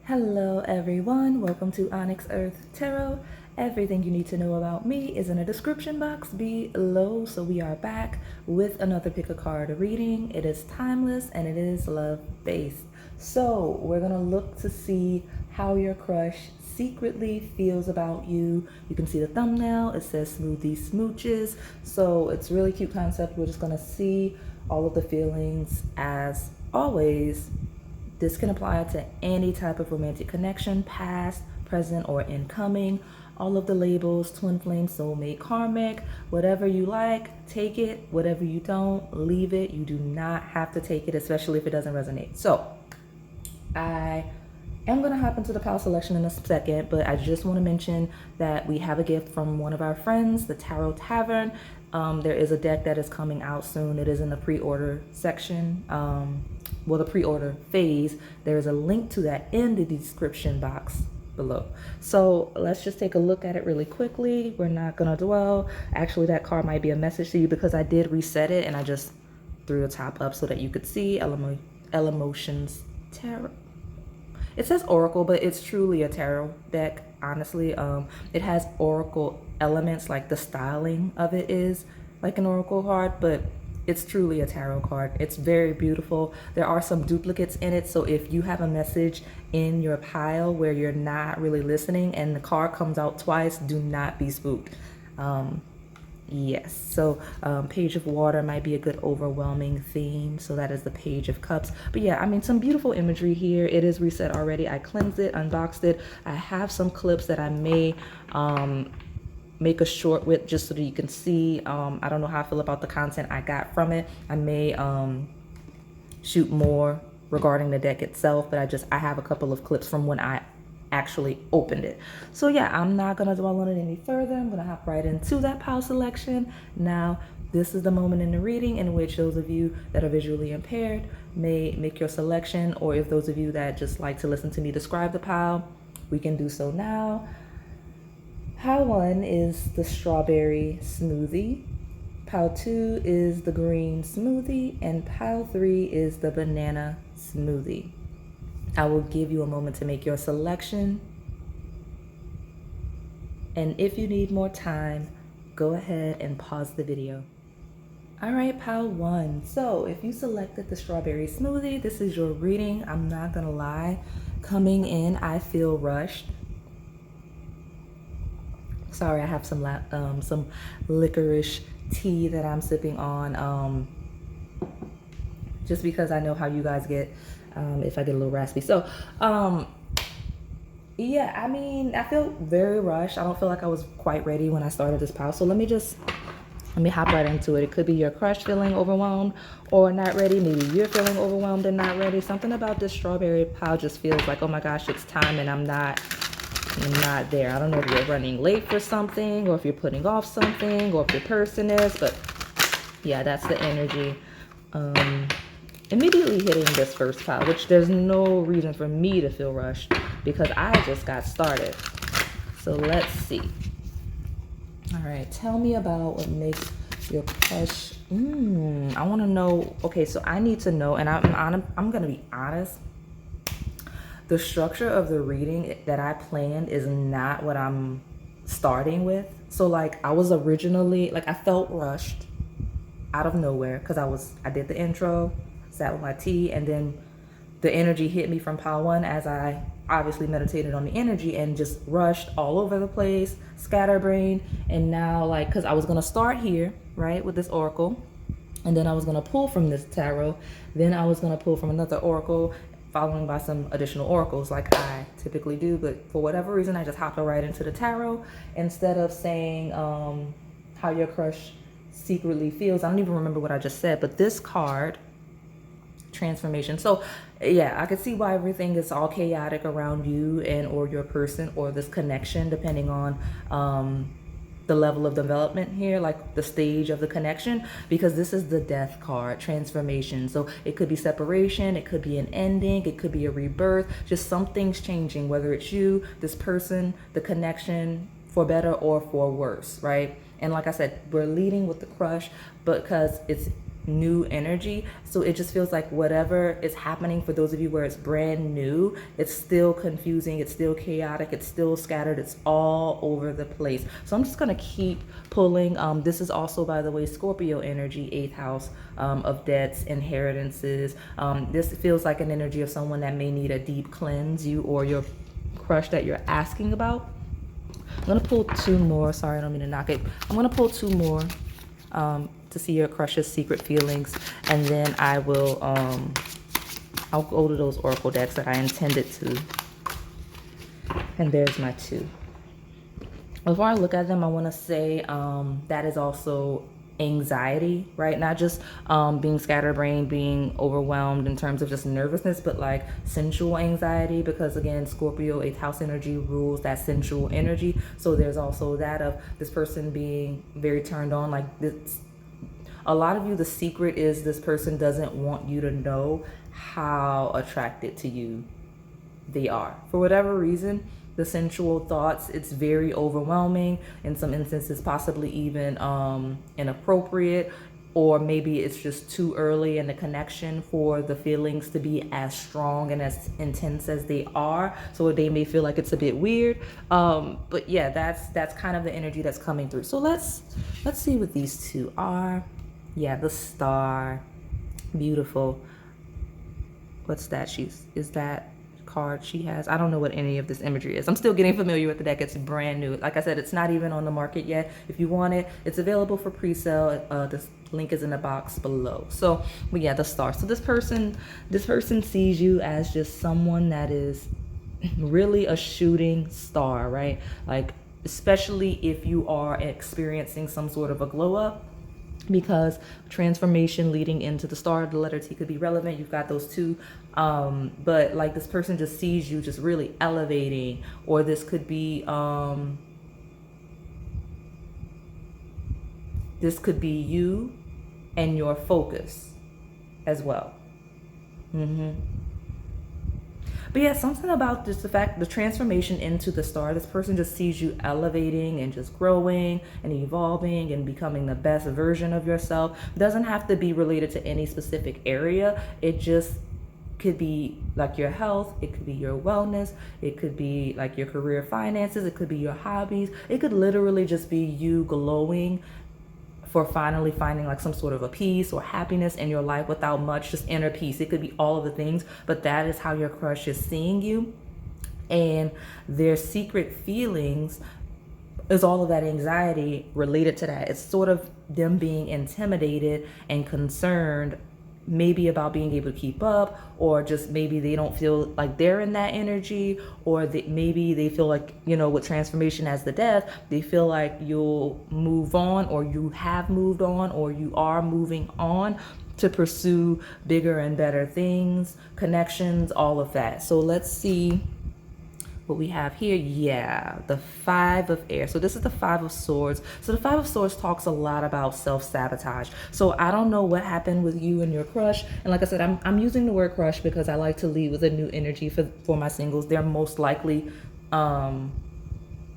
Hello everyone, welcome to Onyx Earth Tarot. Everything you need to know about me is in a description box below. So we are back with another pick a card reading. It is timeless and it is love based. So we're gonna look to see how your crush secretly feels about you. You can see the thumbnail, it says Smoothie Smooches. So it's really cute concept. We're just gonna see all of the feelings. As always, this can apply to any type of romantic connection, past, present, or incoming. All of the labels, twin flame, soulmate, karmic, whatever you like, take it. Whatever you don't, leave it. You do not have to take it, especially if it doesn't resonate. So I am going to hop into the pile selection in a second, but I just want to mention that we have a gift from one of our friends, the Tarot Tavern. There is a deck that is coming out soon. It is in the pre-order section. Well, the pre-order phase. There is a link to that in the description box below. So let's just take a look at it really quickly. We're not gonna dwell. Actually, that card might be a message to you because I did reset it and I just threw the top up so that you could see Elemotions Tarot. It says Oracle, but it's truly a tarot deck, honestly. It has Oracle elements, like the styling of it is like an Oracle card, but it's truly a tarot card. It's very beautiful. There are some duplicates in it, so if you have a message in your pile where you're not really listening and the card comes out twice, do not be spooked. Yes, so Page of Water might be a good overwhelming theme. So that is the Page of Cups. But yeah, I mean, some beautiful imagery here. It is reset already. I cleansed it, unboxed it. I have some clips that I may make a short with just so that you can see. I don't know how I feel about the content I got from it. I may shoot more regarding the deck itself, but I have a couple of clips from when I actually opened it. So yeah, I'm not gonna dwell on it any further. I'm gonna hop right into that pile selection. Now, this is the moment in the reading in which those of you that are visually impaired may make your selection, or if those of you that just like to listen to me describe the pile, we can do so now. Pile 1 is the strawberry smoothie. Pile 2 is the green smoothie, and pile 3 is the banana smoothie. I will give you a moment to make your selection. And if you need more time, go ahead and pause the video. All right, pile 1. So if you selected the strawberry smoothie, this is your reading. I'm not gonna lie. Coming in, I feel rushed. Sorry, I have some licorice tea that I'm sipping on, just because I know how you guys get if I get a little raspy. So yeah, I mean, I feel very rushed. I don't feel like I was quite ready when I started this pile. So let me hop right into it. It could be your crush feeling overwhelmed or not ready. Maybe you're feeling overwhelmed and not ready. Something about this strawberry pile just feels like, oh my gosh, it's time and I'm not there. I don't know if you're running late for something or if you're putting off something or if your person is, but yeah, that's the energy. Immediately hitting this first pile, which there's no reason for me to feel rushed because I just got started. So let's see. All right, tell me about what makes your crush. I want to know. Okay, so I need to know, and I'm gonna be honest. The structure of the reading that I planned is not what I'm starting with. So like I was originally, like I felt rushed out of nowhere because I did the intro, sat with my tea, and then the energy hit me from pile 1 as I obviously meditated on the energy and just rushed all over the place, scatterbrained. And now, like, because I was going to start here, right, with this oracle, and then I was going to pull from this tarot, then I was going to pull from another oracle, following by some additional oracles like I typically do. But for whatever reason, I just hopped right into the tarot instead of saying how your crush secretly feels. I don't even remember what I just said, but this card, transformation. So yeah, I could see why everything is all chaotic around you and or your person or this connection, depending on the level of development here, like the stage of the connection, because this is the death card, transformation. So it could be separation, it could be an ending, it could be a rebirth, just something's changing, whether it's you, this person, the connection, for better or for worse, right? And like I said, we're leading with the crush because it's new energy. So it just feels like whatever is happening for those of you where it's brand new, it's still confusing, it's still chaotic, it's still scattered, it's all over the place. So I'm just gonna keep pulling. This is also, by the way, Scorpio energy, 8th house, of debts, inheritances. This feels like an energy of someone that may need a deep cleanse, you or your crush that you're asking about. I'm gonna pull two more. Sorry, I don't mean to knock it. I'm gonna pull two more to see your crush's secret feelings, and then I will I'll go to those oracle decks that I intended to. And there's my two. Before I look at them, I want to say that is also anxiety, right? Not just being scatterbrained, being overwhelmed in terms of just nervousness, but like sensual anxiety, because again, Scorpio 8th house energy rules that sensual energy. So there's also that of this person being very turned on. Like this, a lot of you, the secret is this person doesn't want you to know how attracted to you they are. For whatever reason, the sensual thoughts, it's very overwhelming, in some instances possibly even inappropriate, or maybe it's just too early in the connection for the feelings to be as strong and as intense as they are. So they may feel like it's a bit weird. But yeah, that's kind of the energy that's coming through. So let's see what these two are. Yeah, the star, beautiful. What's that? Is that card she has? I don't know what any of this imagery is. I'm still getting familiar with the deck. It's brand new. Like I said, it's not even on the market yet. If you want it, it's available for pre-sale. This link is in the box below. So, but yeah, the star. So this person sees you as just someone that is really a shooting star, right? Like, especially if you are experiencing some sort of a glow up, because transformation leading into the star, the letter T could be relevant. You've got those two. But like this person just sees you just really elevating, or this could be you and your focus as well. But yeah, something about just the fact, the transformation into the star, this person just sees you elevating and just growing and evolving and becoming the best version of yourself. It doesn't have to be related to any specific area. It just could be like your health, it could be your wellness, it could be like your career finances, it could be your hobbies. It could literally just be you glowing for finally finding like some sort of a peace or happiness in your life without much, just inner peace. It could be all of the things, but that is how your crush is seeing you. And their secret feelings is all of that anxiety related to that. It's sort of them being intimidated and concerned, maybe about being able to keep up, or just maybe they don't feel like they're in that energy, or maybe they feel like, you know, with transformation as the death, they feel like you'll move on, or you have moved on, or you are moving on to pursue bigger and better things, connections, all of that. So let's see what we have here. Yeah, the 5 of air. So this is the 5 of swords. So the 5 of swords talks a lot about self-sabotage. So I don't know what happened with you and your crush. And like I said, I'm using the word crush because I like to lead with a new energy for my singles. They're most likely,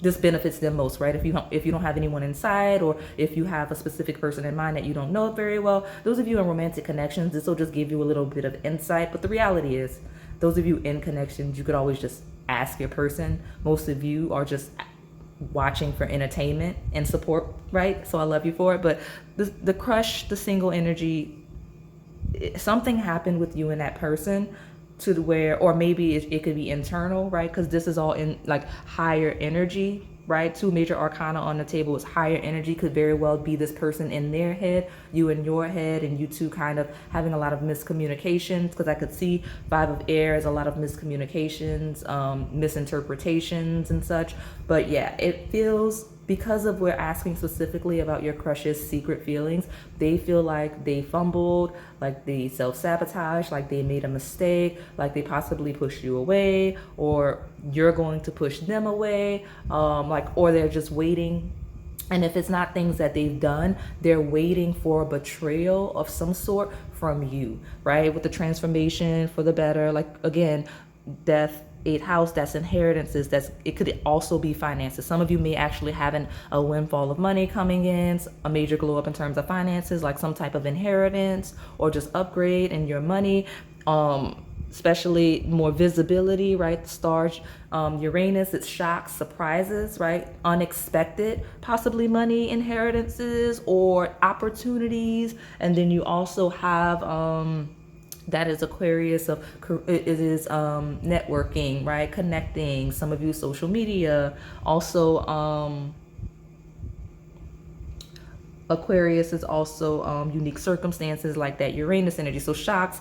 this benefits them most, right? If you don't have anyone inside, or if you have a specific person in mind that you don't know very well, those of you in romantic connections, this will just give you a little bit of insight. But the reality is, those of you in connections, you could always just ask your person. Most of you are just watching for entertainment and support, right? So I love you for it. But the crush, the single energy, something happened with you and that person to the where, or maybe it could be internal, right? Because this is all in like higher energy, right? 2 major arcana on the table is higher energy. Could very well be this person in their head, you in your head, and you two kind of having a lot of miscommunications, because I could see 5 of air as a lot of miscommunications, misinterpretations and such. But yeah, it feels, because of we're asking specifically about your crush's secret feelings, they feel like they fumbled, like they self-sabotage, like they made a mistake, like they possibly pushed you away, or you're going to push them away, or they're just waiting. And if it's not things that they've done, they're waiting for a betrayal of some sort from you, right? With the transformation for the better, like again, death, eighth house, that's inheritances. It could also be finances. Some of you may actually have a windfall of money coming in, a major glow up in terms of finances, like some type of inheritance or just upgrade in your money. Especially more visibility, right? The stars, Uranus, it's shocks, surprises, right? Unexpected, possibly money, inheritances, or opportunities. And then you also have that is Aquarius of it is networking, right? Connecting. Some of you social media. Also Aquarius is also unique circumstances, like that Uranus energy. So shocks,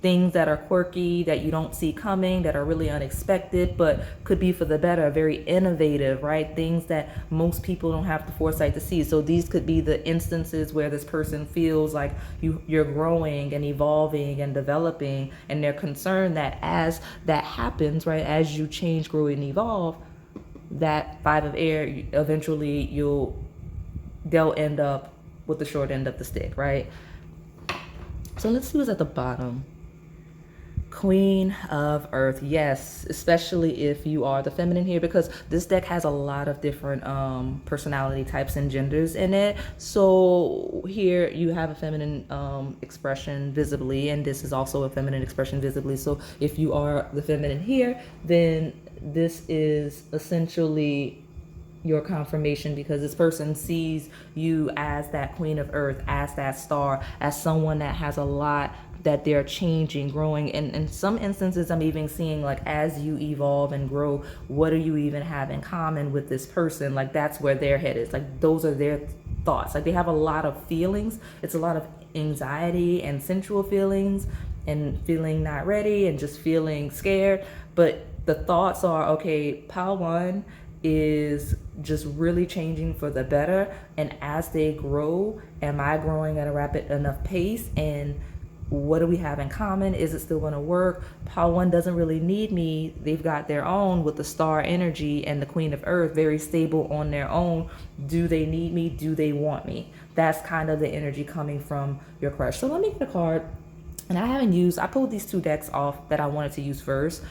things that are quirky, that you don't see coming, that are really unexpected, but could be for the better, very innovative, right? Things that most people don't have the foresight to see. So these could be the instances where this person feels like you're growing and evolving and developing, and they're concerned that as that happens, right, as you change, grow, and evolve, that five of air, eventually they'll end up with the short end of the stick, right? So let's see what's at the bottom. Queen of Earth. Yes, especially if you are the feminine here, because this deck has a lot of different personality types and genders in it. So here you have a feminine expression visibly, and this is also a feminine expression visibly. So if you are the feminine here, then this is essentially your confirmation, because this person sees you as that Queen of Earth, as that star, as someone that has a lot that they're changing, growing. And in some instances, I'm even seeing, like, as you evolve and grow, what do you even have in common with this person? Like, that's where their head is. Like, those are their thoughts. Like, they have a lot of feelings. It's a lot of anxiety and sensual feelings, and feeling not ready, and just feeling scared. But the thoughts are, okay, pile one is just really changing for the better. And as they grow, am I growing at a rapid enough pace? And what do we have in common? Is it still going to work? Pile one doesn't really need me. They've got their own with the star energy and the Queen of Earth, very stable on their own. Do they need me? Do they want me? That's kind of the energy coming from your crush. So let me get a card. And I pulled these two decks off that I wanted to use first.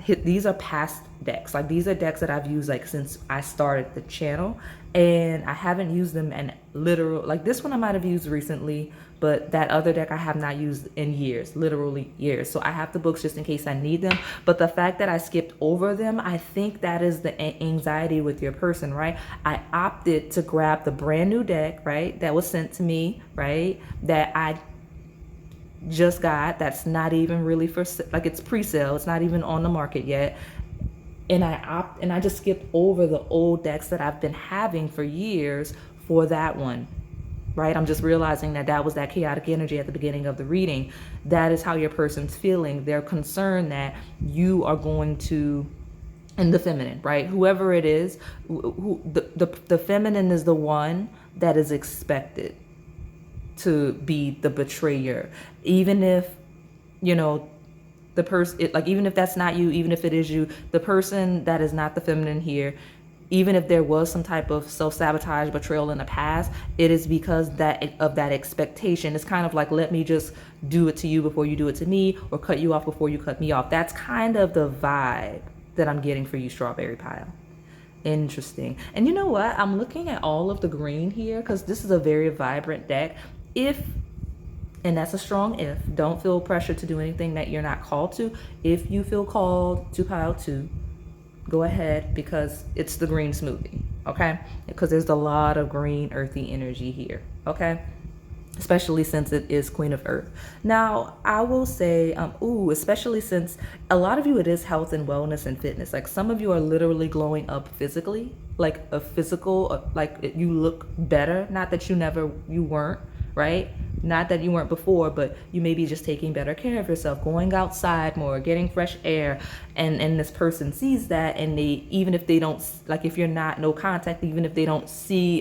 These are past decks. Like, these are decks that I've used, like, since I started the channel, and I haven't used them in literal, like, this one I might have used recently, but that other deck I have not used in years, literally years. So I have the books just in case I need them. But the fact that I skipped over them, I think that is the anxiety with your person, right? I opted to grab the brand new deck, right, that was sent to me, right, that I just got, that's not even really for, like, it's pre-sale, it's not even on the market yet. And I just skipped over the old decks that I've been having for years for that one, right? I'm just realizing that was that chaotic energy at the beginning of the reading. That is how your person's feeling. They're concerned that you are going to, and the feminine, right? Whoever it is, the feminine is the one that is expected to be the betrayer. Even if, you know, the person, like, even if that's not you, even if it is you, the person that is not the feminine here, even if there was some type of self-sabotage, betrayal in the past, it is because of that expectation. It's kind of like, let me just do it to you before you do it to me, or cut you off before you cut me off. That's kind of the vibe that I'm getting for you, Strawberry Pile. Interesting. And you know what? I'm looking at all of the green here, because this is a very vibrant deck. And that's a strong if. Don't feel pressure to do anything that you're not called to. If you feel called to pile two, go ahead, because it's the green smoothie, okay? Because there's a lot of green, earthy energy here, okay? Especially since it is Queen of Earth. Now, I will say, especially since a lot of you, it is health and wellness and fitness. Like, some of you are literally glowing up physically, like a physical, like you look better. Not that you weren't, right? Not that you weren't before, but you may be just taking better care of yourself, going outside more, getting fresh air. And this person sees that, and they, even if they don't, like, if you're not, no contact, even if they don't see,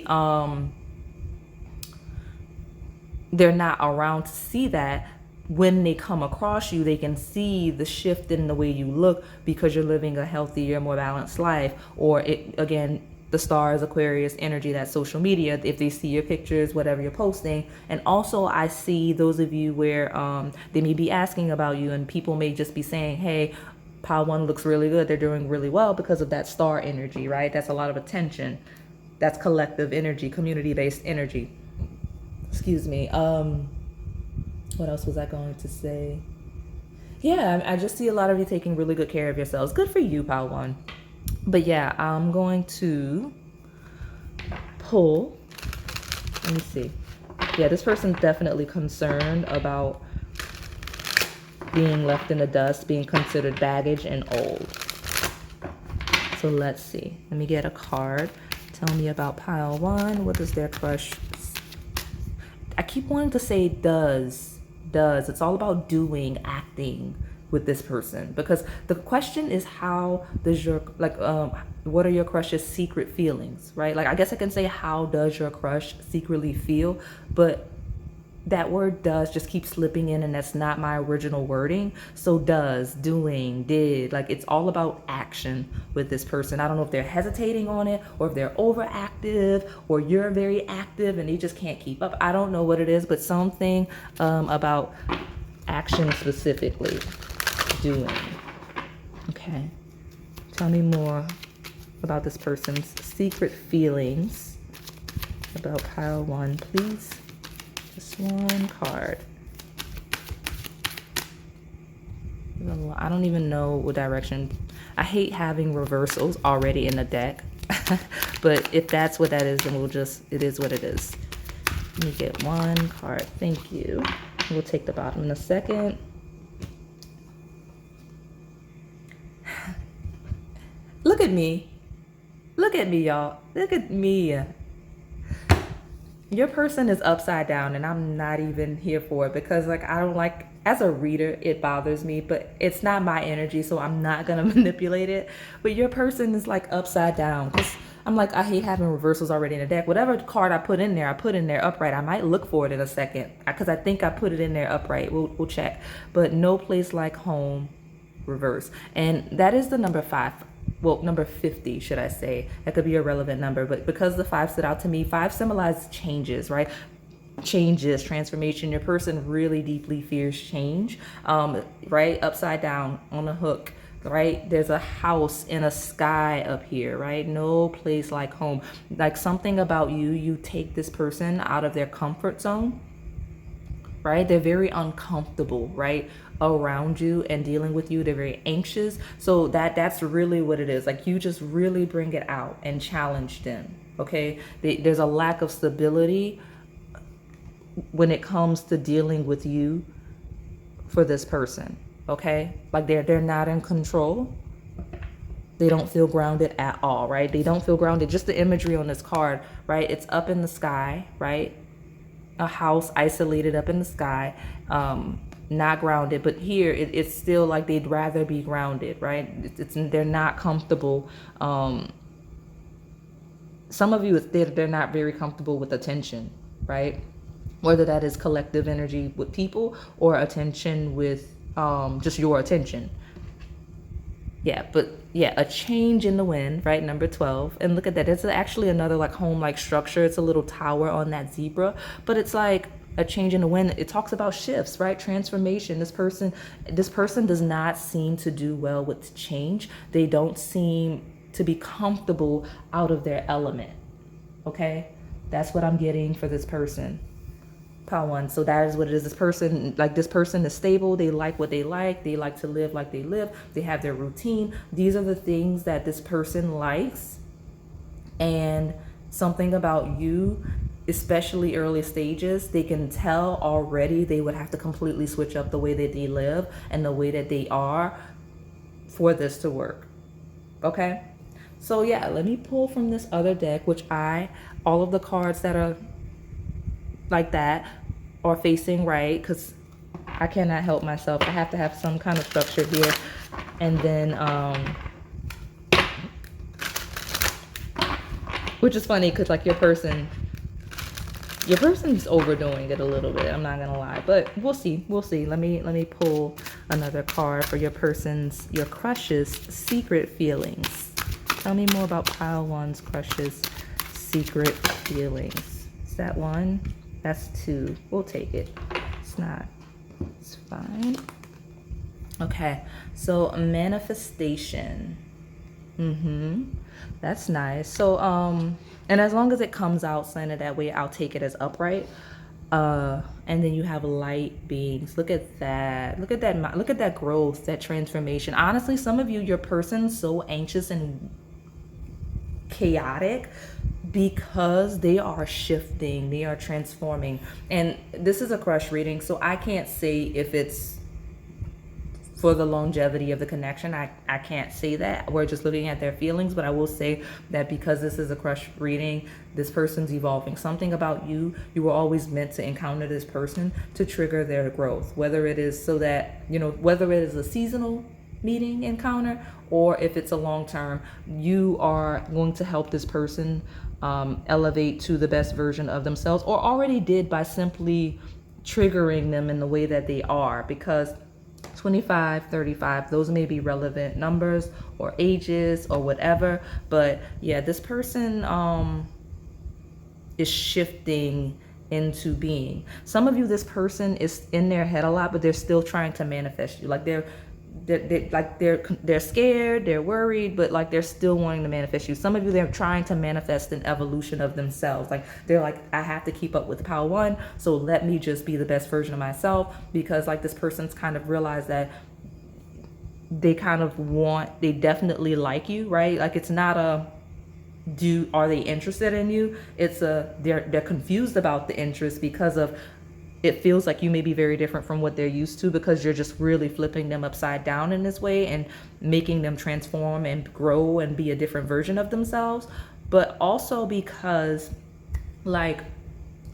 they're not around to see that, when they come across you, they can see the shift in the way you look, because you're living a healthier, more balanced life. Or it, again, the stars, Aquarius energy, that social media, if they see your pictures, whatever you're posting. And also I see those of you where they may be asking about you, and people may just be saying, hey, pile one looks really good, they're doing really well because of that star energy, right? That's a lot of attention. That's collective energy, community-based energy. Excuse me. What else was I going to say? Yeah, I just see a lot of you taking really good care of yourselves. Good for you, pile one. But yeah, I'm going to pull. Let me see. Yeah, this person's definitely concerned about being left in the dust, being considered baggage and old. So let's see. Let me get a card. Tell me about pile one. What does their crush... I keep wanting to say does. It's all about doing, acting with this person, because the question is, how does your what are your crush's secret feelings, right? Like, I guess I can say, how does your crush secretly feel, but that word does just keeps slipping in, and that's not my original wording. So does, doing, did, like, it's all about action with this person. I don't know if they're hesitating on it, or if they're overactive, or you're very active and they just can't keep up. I don't know what it is, but something about action specifically. Doing. Okay. Tell me more about this person's secret feelings about pile one, please. Just one card. I don't even know what direction. I hate having reversals already in the deck. But if that's what that is, then it is what it is. Let me get one card. Thank you. We'll take the bottom in a second. Look at me. Look at me, y'all. Look at me. Your person is upside down, and I'm not even here for it, because, like, I don't like, as a reader, it bothers me, but it's not my energy, so I'm not gonna manipulate it. But your person is like upside down, because I'm like, I hate having reversals already in the deck. Whatever card I put in there upright. I might look for it in a second, because I think I put it in there upright. We'll check. But no place like home, reverse. And that is the number 5. Well, number 50, should I say. That could be a relevant number, but because the 5 stood out to me, 5 symbolizes changes, right? Changes, transformation. Your person really deeply fears change, right? Upside down on a hook, right? There's a house in a sky up here, right? No place like home. Like, something about you take this person out of their comfort zone, right? They're very uncomfortable, right? Around you and dealing with you. They're very anxious. So that's really what it is. Like, you just really bring it out and challenge them. Okay. There's a lack of stability when it comes to dealing with you for this person. Okay. Like, they're not in control. They don't feel grounded at all, right? They don't feel grounded. Just the imagery on this card, right? It's up in the sky, right? A house isolated up in the sky, not grounded. But here it's still like they'd rather be grounded, right? They're not comfortable. Some of you, they're not very comfortable with attention, right? Whether that is collective energy with people or attention with just your attention. Yeah, but yeah, a change in the wind, right? Number 12. And look at that. It's actually another like home-like structure. It's a little tower on that zebra, but it's like a change in the wind. It talks about shifts, right? Transformation. This person does not seem to do well with change. They don't seem to be comfortable out of their element. Okay? That's what I'm getting for this person. Pile one. So that is what it is. This person is stable. They like what they like. They like to live like they live. They have their routine. These are the things that this person likes. And something about you, especially early stages, they can tell already they would have to completely switch up the way that they live and the way that they are for this to work. Okay? So yeah, let me pull from this other deck, which all of the cards that are like that are facing right, because I cannot help myself. I have to have some kind of structure here. And then which is funny because like your person's overdoing it a little bit, I'm not gonna lie, but we'll see. Let me pull another card for your crush's secret feelings. Tell me more about pile one's crush's secret feelings. Is that one? That's two. We'll take it. It's not. It's fine. Okay. So manifestation. That's nice. So and as long as it comes out slanted that way, I'll take it as upright. And then you have light beings. Look at that. Look at that. Look at that growth, that transformation. Honestly, some of you, your person's so anxious and chaotic because they are shifting, they are transforming. And this is a crush reading, so I can't say if it's for the longevity of the connection. I can't say that. We're just looking at their feelings, but I will say that because this is a crush reading, this person's evolving. Something about you were always meant to encounter this person to trigger their growth, whether it is so that, whether it is a seasonal meeting encounter or if it's a long term, you are going to help this person elevate to the best version of themselves, or already did by simply triggering them in the way that they are. Because 25, 35, those may be relevant numbers or ages or whatever. But yeah, this person is shifting into being. Some of you, this person is in their head a lot, but they're still trying to manifest you. Like they're scared, they're worried, but like they're still wanting to manifest you. Some of you, they're trying to manifest an evolution of themselves. Like they're like, I have to keep up with Power One, so let me just be the best version of myself. Because like this person's kind of realized that they definitely like you, right? Like it's not a are they interested in you? It's they're confused about the interest because of it feels like you may be very different from what they're used to, because you're just really flipping them upside down in this way and making them transform and grow and be a different version of themselves. But also because, like,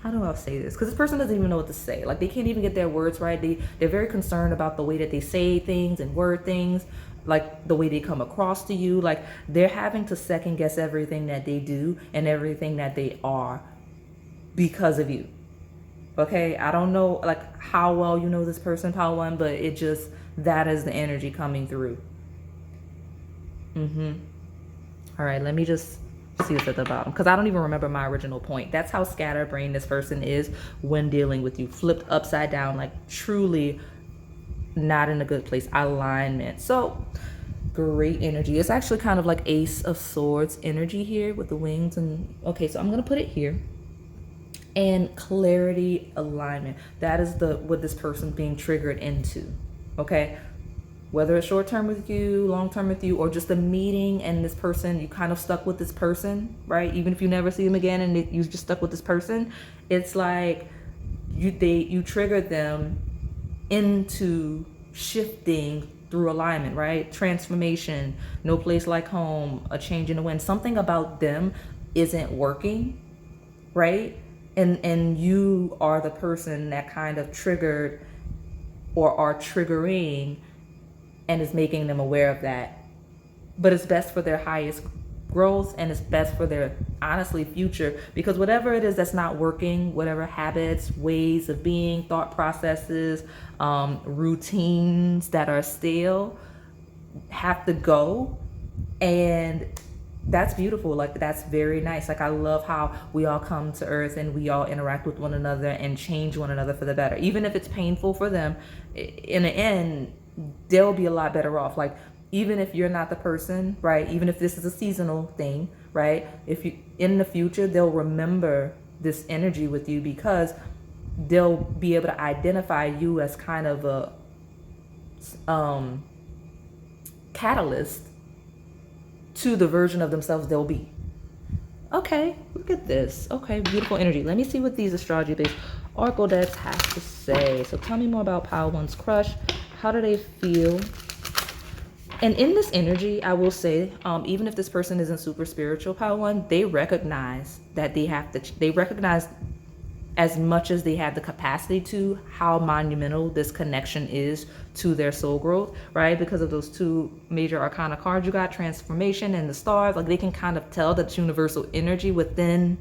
how do I say this? Because this person doesn't even know what to say. Like, they can't even get their words right. They're very concerned about the way that they say things and word things, like the way they come across to you. Like, they're having to second guess everything that they do and everything that they are because of you. Okay, I don't know like how well you know this person, Power One, but that is the energy coming through. All right, let me just see what's at the bottom, because I don't even remember my original point. That's how scatterbrained this person is when dealing with you. Flipped upside down, like truly not in a good place. Alignment. So great energy. It's actually kind of like Ace of Swords energy here with the wings. And okay, so I'm gonna put it here. And clarity, alignment. That is what this person's being triggered into. Okay, whether it's short term with you, long term with you, or just a meeting and this person, you kind of stuck with this person, right? Even if you never see them again and you just stuck with this person, it's like you triggered them into shifting through alignment, right? Transformation, no place like home, a change in the wind. Something about them isn't working, right? And you are the person that kind of triggered or are triggering and is making them aware of that. But it's best for their highest growth, and it's best for their, honestly, future. Because whatever it is that's not working, whatever habits, ways of being, thought processes, routines that are stale have to go. And that's beautiful. Like, that's very nice. Like, I love how we all come to earth and we all interact with one another and change one another for the better. Even if it's painful for them, in the end, they'll be a lot better off. Like, even if you're not the person, right? Even if this is a seasonal thing, right? If you, in the future, they'll remember this energy with you, because they'll be able to identify you as kind of a catalyst to the version of themselves they'll be. Okay, look at this. Okay, beautiful energy. Let me see what these astrology-based oracle decks have to say. So tell me more about Power One's crush. How do they feel? And in this energy, I will say, even if this person isn't super spiritual, Power One, they recognize that they recognize as much as they have the capacity to, how monumental this connection is to their soul growth, right? Because of those two major arcana cards you got, transformation and the stars. Like, they can kind of tell that universal energy within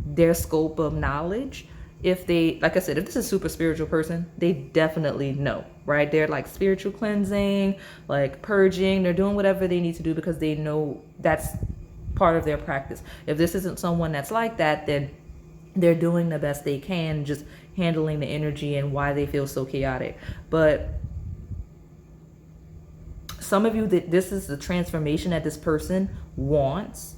their scope of knowledge if they, like I said, if this is a super spiritual person, they definitely know, right? They're like spiritual cleansing, like purging, they're doing whatever they need to do because they know that's part of their practice. If this isn't someone that's like that, then they're doing the best they can, just handling the energy and why they feel so chaotic. But some of you, that this is the transformation that this person wants,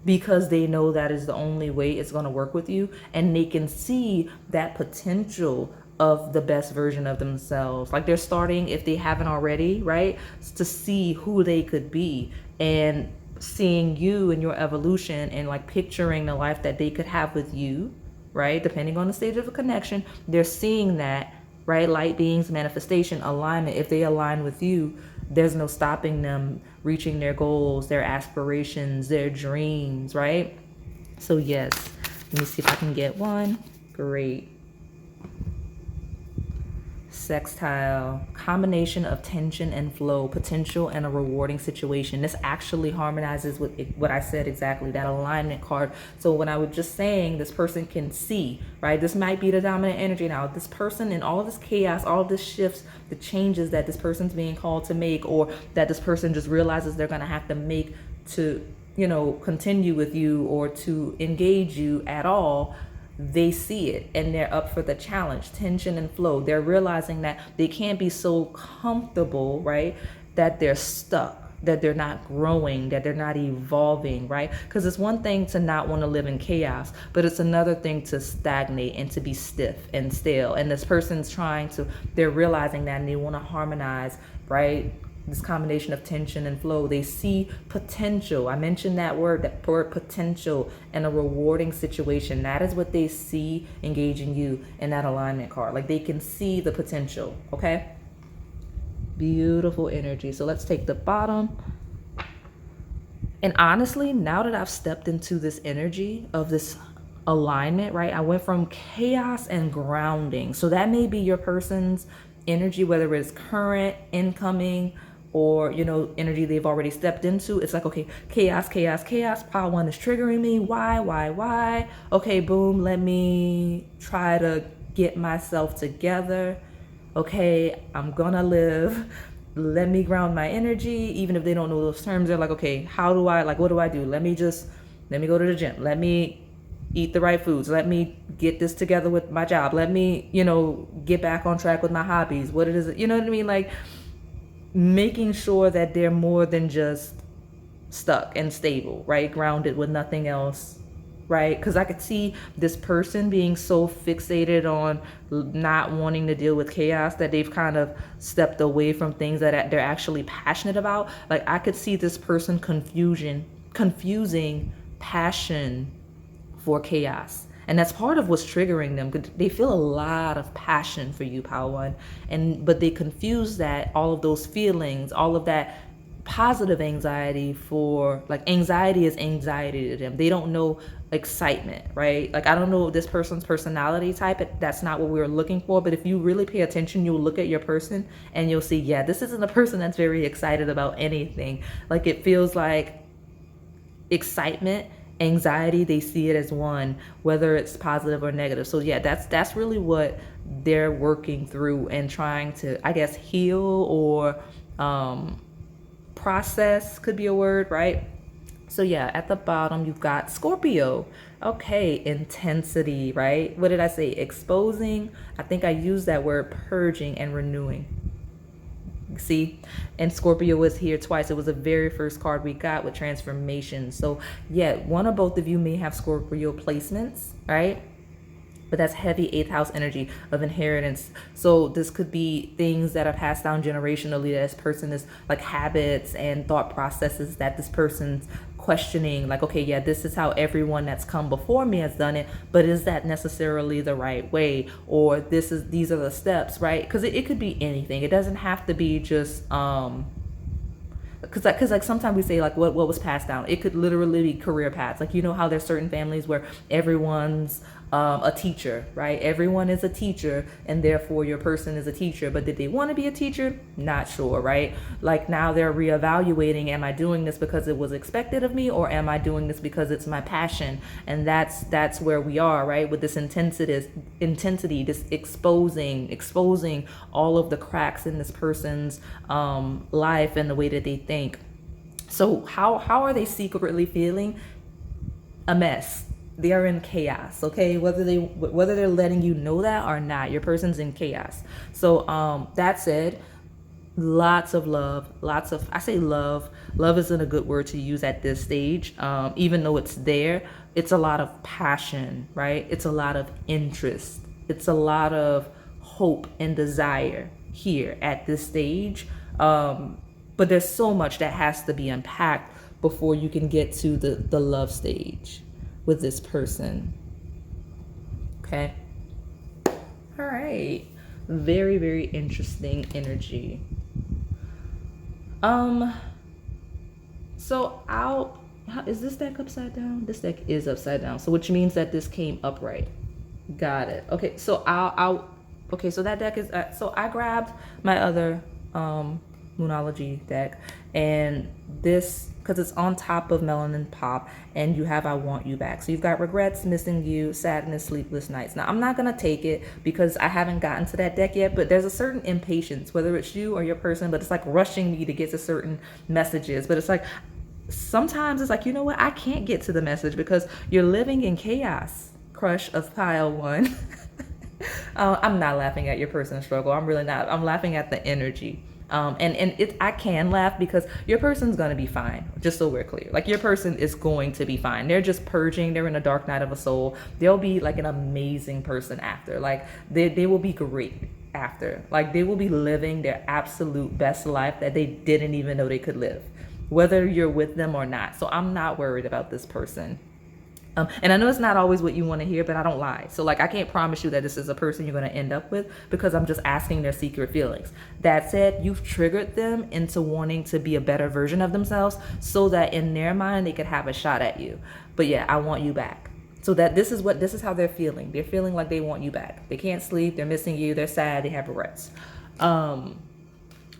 because they know that is the only way it's going to work with you, and they can see that potential of the best version of themselves. Like they're starting, if they haven't already, right, to see who they could be, and seeing you and your evolution, and like picturing the life that they could have with you, right? Depending on the stage of a connection, they're seeing that, right? Light beings, manifestation, alignment. If they align with you, there's no stopping them reaching their goals, their aspirations, their dreams, right? So yes, let me see if I can get one. Great. Sextile, combination of tension and flow, potential and a rewarding situation. This actually harmonizes with what I said exactly, that alignment card. So when I was just saying, this person can see, right? This might be the dominant energy now. This person, in all of this chaos, all of this shifts, the changes that this person's being called to make, or that this person just realizes they're going to have to make to, you know, continue with you or to engage you at all. They see it and they're up for the challenge. Tension and flow. They're realizing that they can't be so comfortable, right, that they're stuck, that they're not growing, that they're not evolving, right? Because it's one thing to not want to live in chaos, but it's another thing to stagnate and to be stiff and stale. And this person's they're realizing that, and they want to harmonize, right? This combination of tension and flow. They see potential. I mentioned that word potential, and a rewarding situation. That is what they see engaging you in that alignment card. Like they can see the potential, okay? Beautiful energy. So let's take the bottom. And honestly, now that I've stepped into this energy of this alignment, right? I went from chaos and grounding. So that may be your person's energy, whether it's current, incoming, or, you know, energy they've already stepped into. It's like, okay, chaos, chaos, chaos. Pile one is triggering me. Why? Okay, boom. Let me try to get myself together. Okay, I'm gonna live. Let me ground my energy. Even if they don't know those terms, they're like, okay, what do I do? Let me go to the gym. Let me eat the right foods. Let me get this together with my job. Let me, you know, get back on track with my hobbies. What it is, you know what I mean? Like making sure that they're more than just stuck and stable, right? Grounded with nothing else, right? Because I could see this person being so fixated on not wanting to deal with chaos that they've kind of stepped away from things that they're actually passionate about. Like I could see this person confusing passion for chaos. And that's part of what's triggering them. They feel a lot of passion for you, Power One. But they confuse that, all of those feelings, all of that positive anxiety for, like, anxiety is anxiety to them. They don't know excitement, right? Like, I don't know this person's personality type. That's not what we were looking for. But if you really pay attention, you'll look at your person and you'll see, yeah, this isn't a person that's very excited about anything. Like, it feels like excitement, anxiety, they see it as one, whether it's positive or negative. So yeah, that's really what they're working through and trying to, I guess, heal or process, could be a word, right? So yeah, at the bottom you've got Scorpio. Okay, intensity, right? What did I say? Exposing. I think I used that word, purging and renewing. See, and Scorpio was here twice. It was the very first card we got with transformation. So yeah, one or both of you may have Scorpio placements, right? But that's heavy 8th house energy of inheritance. So this could be things that are passed down generationally. This person is like habits and thought processes that this person's questioning, like, okay, yeah, this is how everyone that's come before me has done it, but is that necessarily the right way? Or these are the steps, right? Because it could be anything. It doesn't have to be just because like sometimes we say like what was passed down. It could literally be career paths. Like, you know how there's certain families where everyone's a teacher, right? Everyone is a teacher, and therefore your person is a teacher. But did they want to be a teacher? Not sure, right? Like now they're reevaluating, am I doing this because it was expected of me, or am I doing this because it's my passion? And that's where we are, right? With this intensity, this exposing all of the cracks in this person's life and the way that they think. So how are they secretly feeling? A mess. They are in chaos, okay? Whether they're letting you know that or not, your person's in chaos. So that said, lots of love, I say love isn't a good word to use at this stage. Even though it's there, it's a lot of passion, right? It's a lot of interest. It's a lot of hope and desire here at this stage. But there's so much that has to be unpacked before you can get to the love stage with this person. Okay. All right. Very, very interesting energy. So is this deck upside down? This deck is upside down. So which means that this came upright. Got it. Okay. So okay. So that deck is, so I grabbed my other, Moonology deck, and this, because it's on top of Melanin Pop, and you have I Want You Back. So you've got regrets, missing you, sadness, sleepless nights. Now I'm not gonna take it because I haven't gotten to that deck yet, but there's a certain impatience, whether it's you or your person, but it's like rushing me to get to certain messages. But it's like sometimes it's like, you know what, I can't get to the message because you're living in chaos. Crush of pile one. I'm not laughing at your person's struggle. I'm really not. I'm laughing at the energy. I can laugh because your person's going to be fine. Just so we're clear, like your person is going to be fine. They're just purging. They're in a dark night of a soul. They'll be like an amazing person after. Like they will be great after. Like they will be living their absolute best life that they didn't even know they could live, whether you're with them or not. So I'm not worried about this person. And I know it's not always what you want to hear, but I don't lie. So like, I can't promise you that this is a person you're going to end up with because I'm just asking their secret feelings. That said, you've triggered them into wanting to be a better version of themselves so that in their mind, they could have a shot at you. But yeah, I want you back. So that this is how they're feeling. They're feeling like they want you back. They can't sleep. They're missing you. They're sad. They have regrets.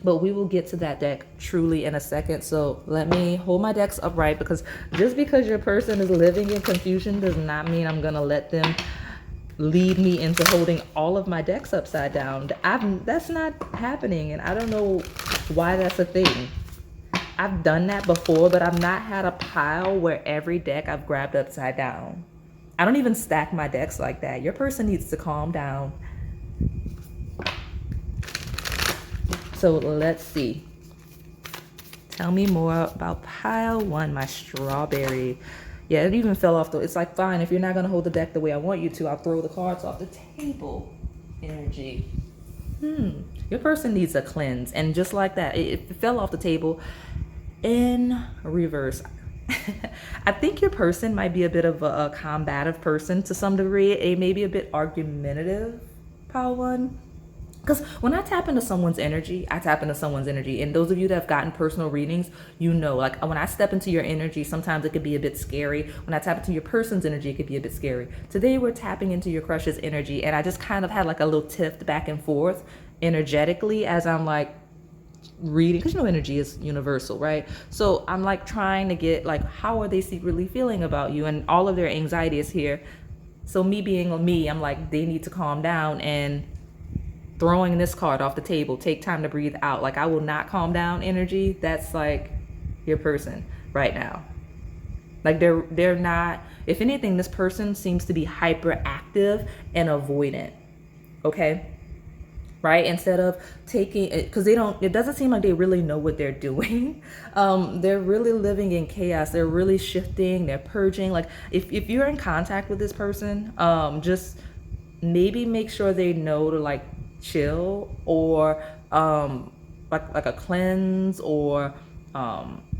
But we will get to that deck truly in a second. So let me hold my decks upright, because just because your person is living in confusion does not mean I'm going to let them lead me into holding all of my decks upside down. That's not happening. And I don't know why that's a thing. I've done that before, but I've not had a pile where every deck I've grabbed upside down. I don't even stack my decks like that. Your person needs to calm down. So let's see. Tell me more about pile one, my strawberry. Yeah, it even fell off. It's like, fine, if you're not going to hold the deck the way I want you to, I'll throw the cards off the table. Energy. Your person needs a cleanse. And just like that, it fell off the table in reverse. I think your person might be a bit of a combative person to some degree. It may be a bit argumentative, pile one. Because when I tap into someone's energy, I tap into someone's energy. And those of you that have gotten personal readings, you know, like when I step into your energy, sometimes it could be a bit scary. When I tap into your person's energy, it could be a bit scary. Today, we're tapping into your crush's energy. And I just kind of had like a little tiff back and forth energetically as I'm like reading, because you know energy is universal, right? So I'm like trying to get like, how are they secretly feeling about you? And all of their anxiety is here. So me being me, I'm like, they need to calm down, and throwing this card off the table, take time to breathe out. Like, I will not calm down energy. That's like your person right now. Like they're not, if anything, this person seems to be hyperactive and avoidant. Okay. Right? Instead of taking it, because it doesn't seem like they really know what they're doing. They're really living in chaos. They're really shifting. They're purging. Like if you're in contact with this person, just maybe make sure they know to like chill, or like a cleanse, or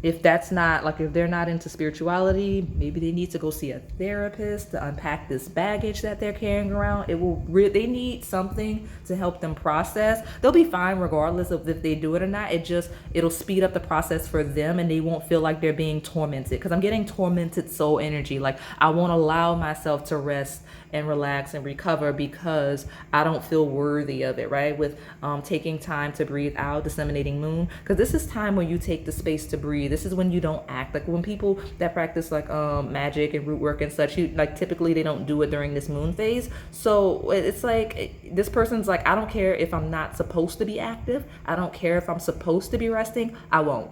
If that's not like, if they're not into spirituality, maybe they need to go see a therapist to unpack this baggage that they're carrying around. They need something to help them process. They'll be fine regardless of if they do it or not. It'll speed up the process for them, and they won't feel like they're being tormented, because I'm getting tormented soul energy. Like, I won't allow myself to rest and relax and recover because I don't feel worthy of it, right? With taking time to breathe out, disseminating moon, because this is time when you take the space to breathe. This is when you don't act. Like, when people that practice like magic and root work and such, typically they don't do it during this moon phase. So it's like, this person's like, I don't care if I'm not supposed to be active. I don't care if I'm supposed to be resting. I won't.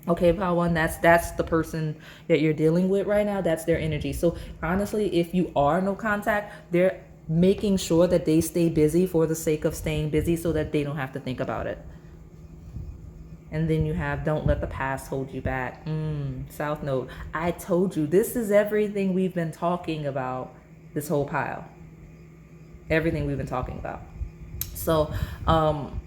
Okay, Power One, that's the person that you're dealing with right now. That's their energy. So honestly, if you are no contact, they're making sure that they stay busy for the sake of staying busy, so that they don't have to think about it. And then you have, don't let the past hold you back. South Node. I told you, this is everything we've been talking about, this whole pile. Everything we've been talking about. So,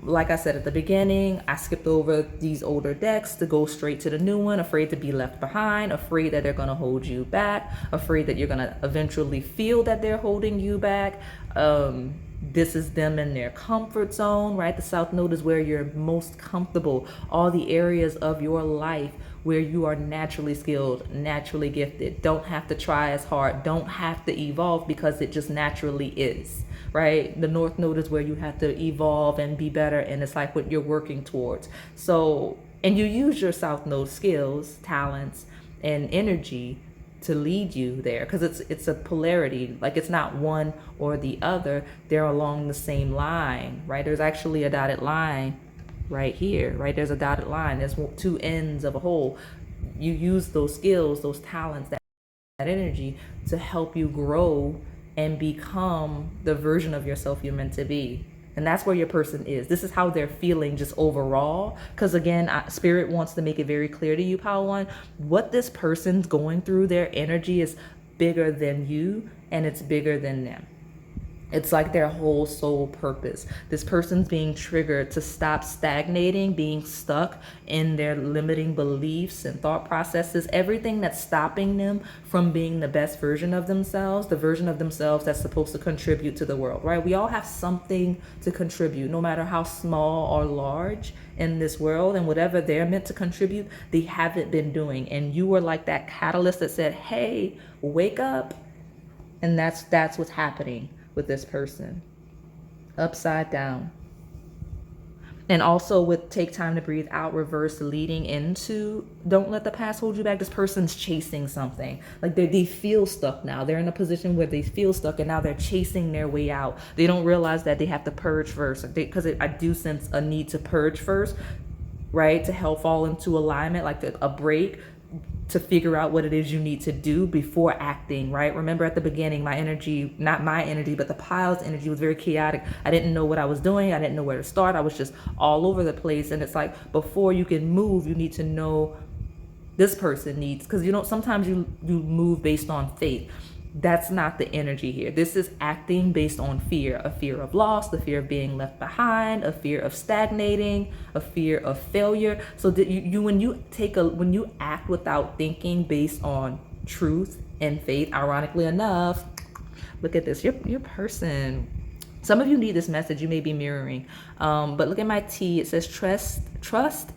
like I said at the beginning, I skipped over these older decks to go straight to the new one. Afraid to be left behind, afraid that they're going to hold you back, afraid that you're going to eventually feel that they're holding you back. This is them in their comfort zone, right? The South Node is where you're most comfortable. All the areas of your life where you are naturally skilled, naturally gifted, don't have to try as hard, don't have to evolve, because it just naturally is, right? The North Node is where you have to evolve and be better, and it's like what you're working towards. So, and you use your South Node skills, talents, and energy to lead you there, because it's a polarity. Like, it's not one or the other, they're along the same line, right? There's actually a dotted line right here, right? There's a dotted line. There's two ends of a whole. You use those skills, those talents, that energy to help you grow and become the version of yourself you're meant to be. And that's where your person is. This is how they're feeling just overall. Because again, Spirit wants to make it very clear to you, Power One, what this person's going through, their energy is bigger than you, and it's bigger than them. It's like their whole soul purpose. This person's being triggered to stop stagnating, being stuck in their limiting beliefs and thought processes, everything that's stopping them from being the best version of themselves, the version of themselves that's supposed to contribute to the world, right? We all have something to contribute, no matter how small or large in this world, and whatever they're meant to contribute, they haven't been doing. And you were like that catalyst that said, hey, wake up. And that's what's happening with this person. Upside down. And also with take time to breathe out, reverse, leading into don't let the past hold you back. This person's chasing something. Like they feel stuck now. They're in a position where they feel stuck, and now they're chasing their way out. They don't realize that they have to purge first, because I do sense a need to purge first, right? To help fall into alignment, like a break, to figure out what it is you need to do before acting, right? Remember at the beginning, my energy, not my energy, but the pile's energy was very chaotic. I didn't know what I was doing. I didn't know where to start. I was just all over the place. And it's like, before you can move, you need to know this person needs, because sometimes you move based on faith. That's not the energy here. This is acting based on fear, a fear of loss, the fear of being left behind, a fear of stagnating, a fear of failure. So that when you act without thinking based on truth and faith, ironically enough, look at this, your person. Some of you need this message, you may be mirroring. But look at my tea. It says trust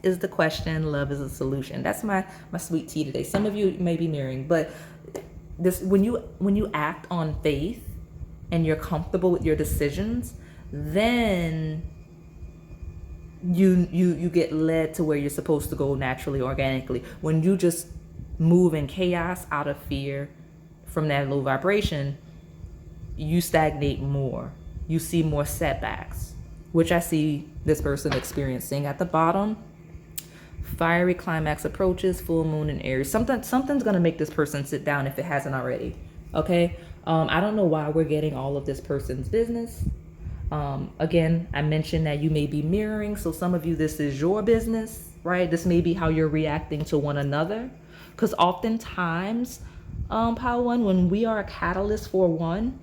is the question, love is the solution. That's my sweet tea today. Some of you may be mirroring, but this, when you act on faith and you're comfortable with your decisions, then you get led to where you're supposed to go naturally, organically. When you just move in chaos out of fear from that low vibration, you stagnate more. You see more setbacks, which I see this person experiencing at the bottom. Fiery climax approaches, full moon in Aries. Something's gonna make this person sit down if it hasn't already. Okay. I don't know why we're getting all of this person's business. Again, I mentioned that you may be mirroring. So some of you, this is your business, right? This may be how you're reacting to one another. Because oftentimes, Power One, when we are a catalyst for one,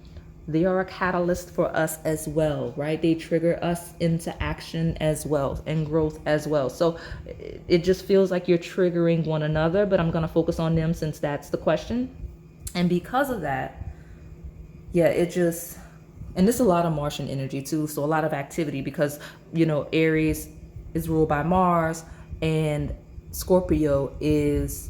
they are a catalyst for us as well, right? They trigger us into action as well and growth as well. So it just feels like you're triggering one another, but I'm going to focus on them since that's the question. And because of that, yeah, it just, and there's a lot of Martian energy too. So a lot of activity because, you know, Aries is ruled by Mars and Scorpio is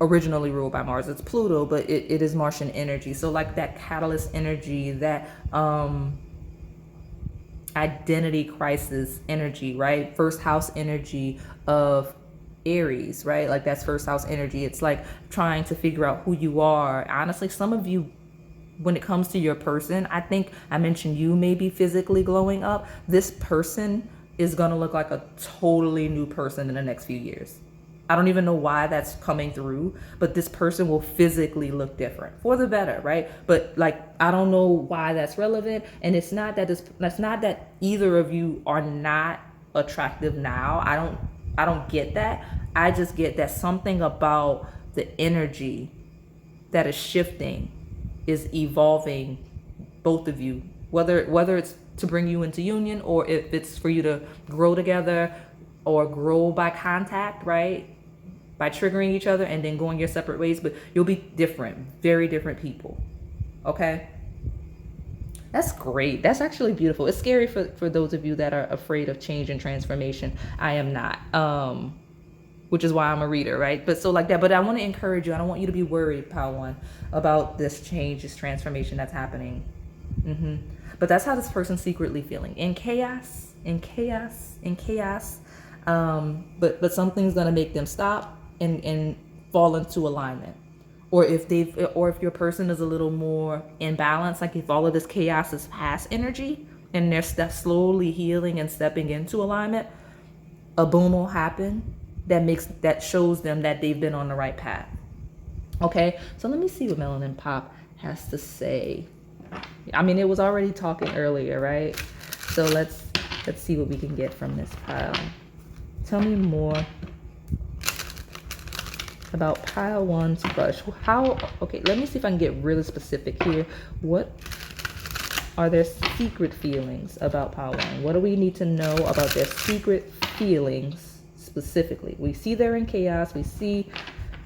originally ruled by Mars. It's Pluto, but it is Martian energy. So like that catalyst energy, that identity crisis energy, right? First house energy of Aries, right? Like that's first house energy. It's like trying to figure out who you are. Honestly, some of you, when it comes to your person, I think I mentioned you maybe physically glowing up. This person is going to look like a totally new person in the next few years. I don't even know why that's coming through, but this person will physically look different for the better, right? But like, I don't know why that's relevant. And it's not that that's not that either of you are not attractive now. I don't get that. I just get that something about the energy that is shifting is evolving both of you, whether it's to bring you into union or if it's for you to grow together or grow by contact, right? By triggering each other and then going your separate ways, but you'll be different, very different people. Okay? That's great. That's actually beautiful. It's scary for those of you that are afraid of change and transformation. I am not. Which is why I'm a reader, right? But so like that, but I want to encourage you. I don't want you to be worried, Pal One, about this change, this transformation that's happening. But that's how this person's secretly feeling. In chaos, in chaos, in chaos. But something's gonna make them stop and fall into alignment. Or if your person is a little more in balance, like if all of this chaos is past energy and they're slowly healing and stepping into alignment, a boom will happen that shows them that they've been on the right path. Okay, so let me see what Melanin Pop has to say. I mean, it was already talking earlier, right? So let's see what we can get from this pile. Tell me more about pile one's crush. Okay, let me see if I can get really specific here. What are their secret feelings about pile one? What do we need to know about their secret feelings specifically? We see they're in chaos. We see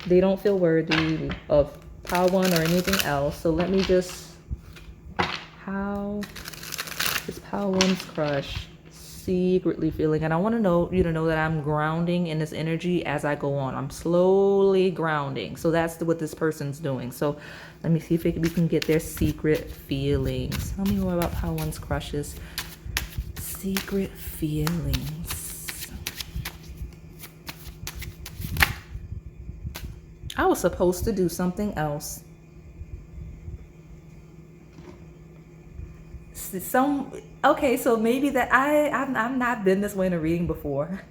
they don't feel worthy of pile one or anything else. So let me just, how is pile one's crush secretly feeling? And I want to know you to know that I'm grounding in this energy as I go on. I'm slowly grounding. So that's what this person's doing. So let me see if we can get their secret feelings. Tell me more about how one's crushes secret feelings. I was supposed to do something else. Okay, so maybe that I've not been this way in a reading before.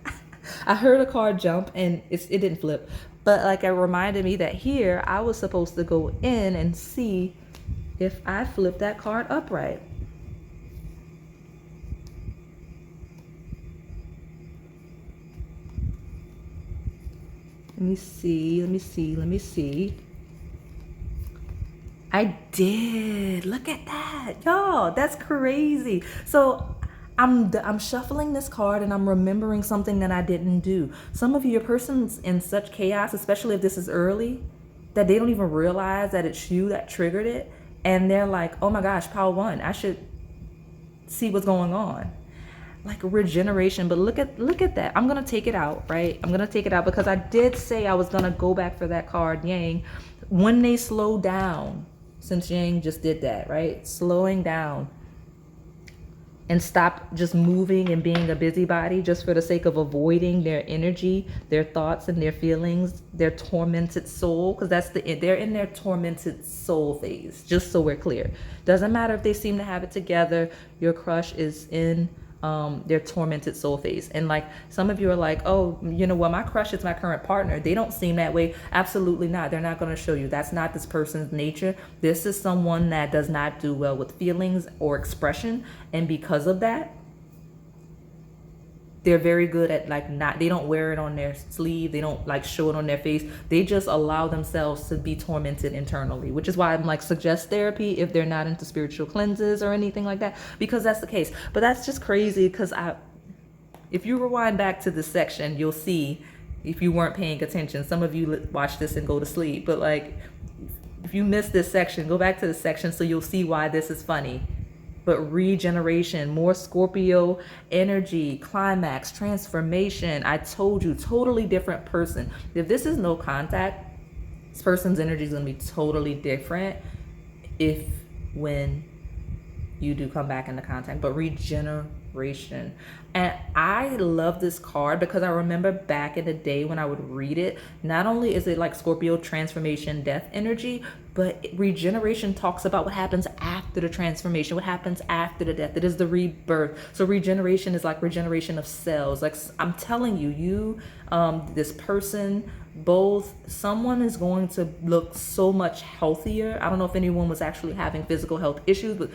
I heard a card jump and it didn't flip, but like it reminded me that here I was supposed to go in and see if I flipped that card upright. Let me see. I did. Look at that. Y'all, that's crazy. So I'm shuffling this card and I'm remembering something that I didn't do. Some of you, your person's in such chaos, especially if this is early, that they don't even realize that it's you that triggered it. And they're like, oh my gosh, pile one, I should see what's going on. Like regeneration. But look at that. I'm gonna take it out, right? I'm gonna take it out because I did say I was gonna go back for that card, Yang. When they slow down, since Yang just did that, right? Slowing down and stop just moving and being a busybody just for the sake of avoiding their energy, their thoughts and their feelings, their tormented soul, because they're in their tormented soul phase, just so we're clear. Doesn't matter if they seem to have it together, your crush is in their tormented soul phase. And like some of you are like, oh, you know what, my crush is my current partner. They don't seem that way. Absolutely not. They're not going to show you. That's not this person's nature. This is someone that does not do well with feelings or expression. And because of that, they're very good at like not, they don't wear it on their sleeve, they don't like show it on their face, they just allow themselves to be tormented internally, which is why I'm like, suggest therapy if they're not into spiritual cleanses or anything like that, because that's the case. But that's just crazy, because if you rewind back to this section, you'll see, if you weren't paying attention, some of you watch this and go to sleep, but like if you missed this section, go back to the section so you'll see why this is funny. But regeneration, more Scorpio energy, climax, transformation. I told you, totally different person. If this is no contact, this person's energy is going to be totally different when you do come back into contact. But regeneration. And I love this card because I remember back in the day when I would read it, not only is it like Scorpio transformation, death energy, but regeneration talks about what happens after the transformation, what happens after the death. It is the rebirth. So regeneration is like regeneration of cells. Like I'm telling you, this person, someone is going to look so much healthier. I don't know if anyone was actually having physical health issues, but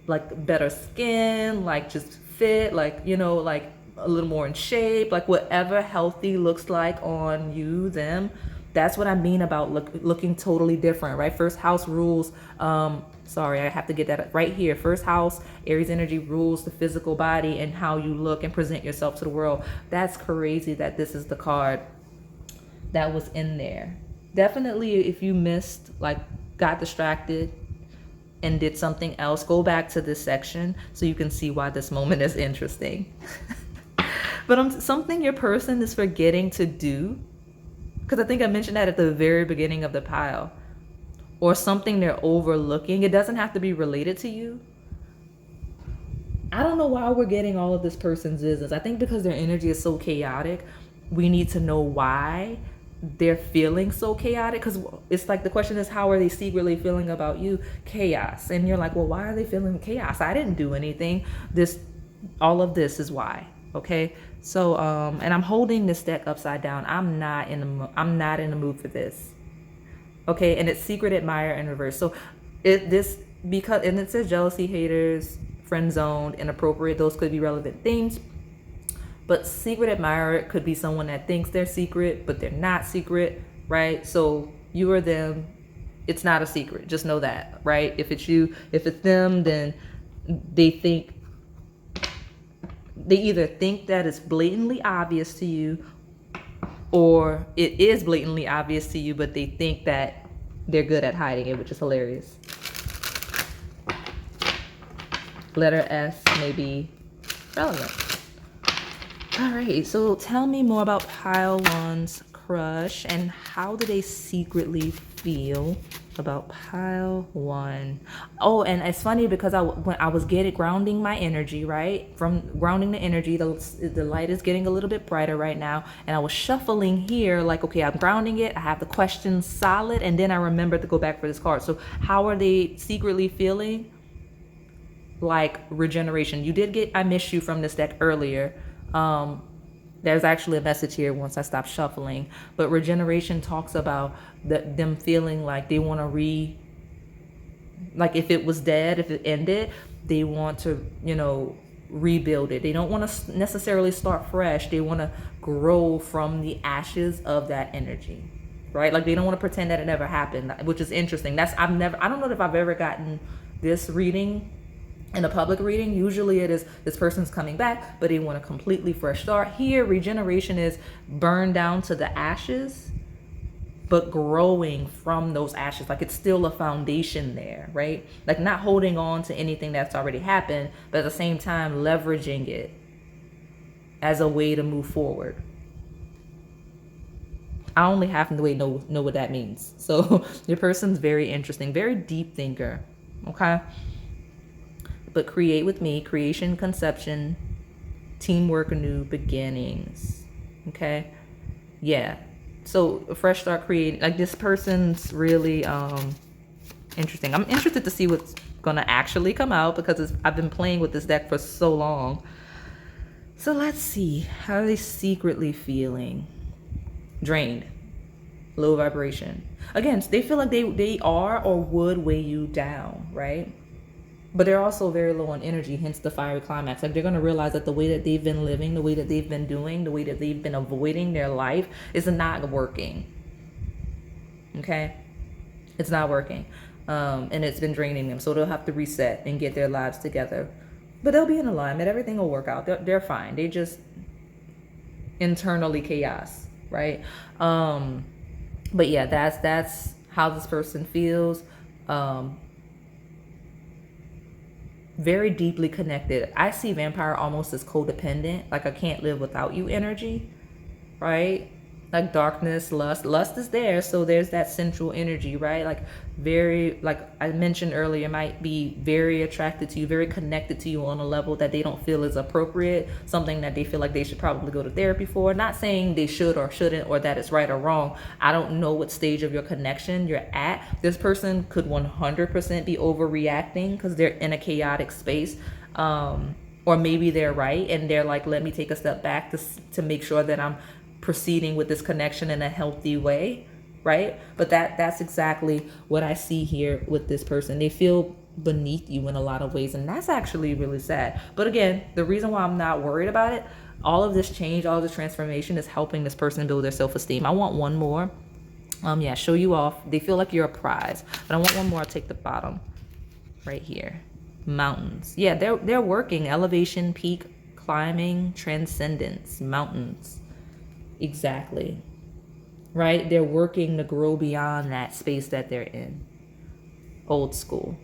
like better skin, like just fit, like, you know, like a little more in shape, like whatever healthy looks like on you, them. That's what I mean about looking totally different, right? First house rules. Sorry, I have to get that right here. First house, Aries energy rules the physical body and how you look and present yourself to the world. That's crazy that this is the card that was in there. Definitely, if you missed, like got distracted and did something else, go back to this section so you can see why this moment is interesting. But something your person is forgetting to do, because I think I mentioned that at the very beginning of the pile, or something they're overlooking. It doesn't have to be related to you. I don't know why we're getting all of this person's business. I think because their energy is so chaotic, we need to know why they're feeling so chaotic, because it's like the question is, how are they secretly feeling about you? Chaos. And you're like, well, why are they feeling chaos? I didn't do anything. All of this is why. Okay. So and I'm holding this deck upside down. I'm not in the mood for this. Okay. And it's secret admirer in reverse. So it says jealousy, haters, friend zoned, inappropriate. Those could be relevant themes. But secret admirer could be someone that thinks they're secret, but they're not secret, right? So you or them, it's not a secret. Just know that, right? If it's you, if it's them, then they either think that it's blatantly obvious to you, or it is blatantly obvious to you, but they think that they're good at hiding it, which is hilarious. Letter S may be relevant. All right, so tell me more about pile one's crush and how do they secretly feel about pile one. Oh, and it's funny because when I was grounding my energy, right? From grounding the energy, the light is getting a little bit brighter right now. And I was shuffling here like, okay, I'm grounding it. I have the questions solid. And then I remembered to go back for this card. So how are they secretly feeling? Like regeneration. You did get I Miss You from this deck earlier. There's actually a message here once I stop shuffling, but regeneration talks about them feeling like they want to like if it was dead, if it ended, they want to, rebuild it. They don't want to necessarily start fresh. They want to grow from the ashes of that energy, right? Like they don't want to pretend that it never happened, which is interesting. I don't know if I've ever gotten this reading in a public reading. Usually it is this person's coming back, but they want a completely fresh start. Here, regeneration is burned down to the ashes, but growing from those ashes. Like it's still a foundation there, right? Like not holding on to anything that's already happened, but at the same time leveraging it as a way to move forward. I only half the way know what that means. So your person's very interesting, very deep thinker, okay? But create with me, creation, conception, teamwork, new beginnings. Okay. Yeah. So a fresh start creating, like this person's really interesting. I'm interested to see what's gonna actually come out because I've been playing with this deck for so long. So let's see. How are they secretly feeling? Drained. Low vibration. Again, they feel like they are or would weigh you down, right? but they're also very low on energy, hence the fiery climax. Like they're going to realize that the way that they've been living, the way that they've been doing, the way that they've been avoiding their life is not working. Okay? It's not working. And it's been draining them. So they'll have to reset and get their lives together. But they'll be in alignment. Everything will work out. They're fine. They just internally chaos, right? But yeah, that's how this person feels. Very deeply connected. I see vampire almost as codependent, like I can't live without you energy, right? Like darkness, lust is there, so there's that central energy, right? Like very, like I mentioned earlier, might be very attracted to you, very connected to you on a level that they don't feel is appropriate, something that they feel like they should probably go to therapy for. Not saying they should or shouldn't, or that it's right or wrong. I don't know what stage of your connection you're at. This person could 100% be overreacting because they're in a chaotic space. Or maybe they're right and they're like, let me take a step back to make sure that I'm proceeding with this connection in a healthy way, right? But that's exactly what I see here with this person. They feel beneath you in a lot of ways, and that's actually really sad. But again, the reason why I'm not worried about it, all of this change, all of this transformation is helping this person build their self-esteem. I want one more. Yeah, show you off. They feel like you're a prize, but I want one more. I'll take the bottom right here. Mountains. Yeah, they're working elevation, peak, climbing, transcendence, mountains. Exactly. Right? They're working to grow beyond that space that they're in. Old school.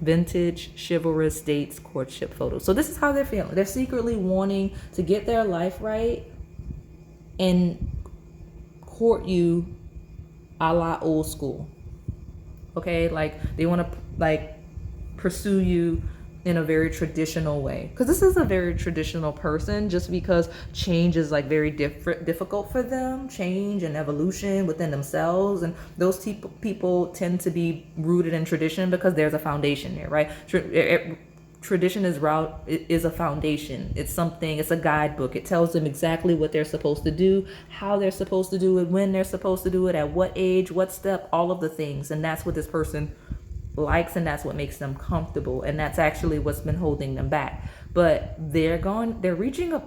Vintage, chivalrous dates, courtship photos. So this is how they're feeling. They're secretly wanting to get their life right and court you a la old school. Okay? Like they want to like pursue you in a very traditional way, because this is a very traditional person, just because change is like very difficult for them, change and evolution within themselves, and those people tend to be rooted in tradition because there's a foundation there, right? Tradition is a foundation. It's something, it's a guidebook. It tells them exactly what they're supposed to do, how they're supposed to do it, when they're supposed to do it, at what age, what step, all of the things. And that's what this person likes, and that's what makes them comfortable, and that's actually what's been holding them back. But they're reaching a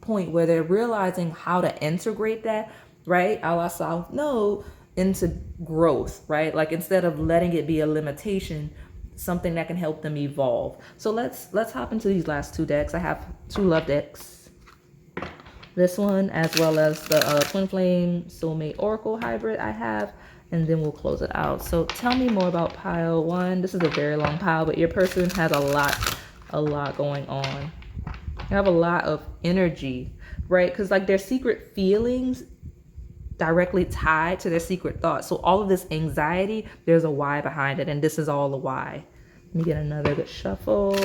point where they're realizing how to integrate that, right, a la South Node, into growth, right? Like instead of letting it be a limitation, something that can help them evolve. So let's hop into these last two decks. I have two love decks, this one as well as the Twin Flame Soulmate Oracle hybrid I have, and then we'll close it out. So tell me more about pile one. This is a very long pile, but your person has a lot going on. You have a lot of energy, right? Because like their secret feelings directly tied to their secret thoughts. So all of this anxiety, there's a why behind it, and this is all the why. Let me get another good shuffle.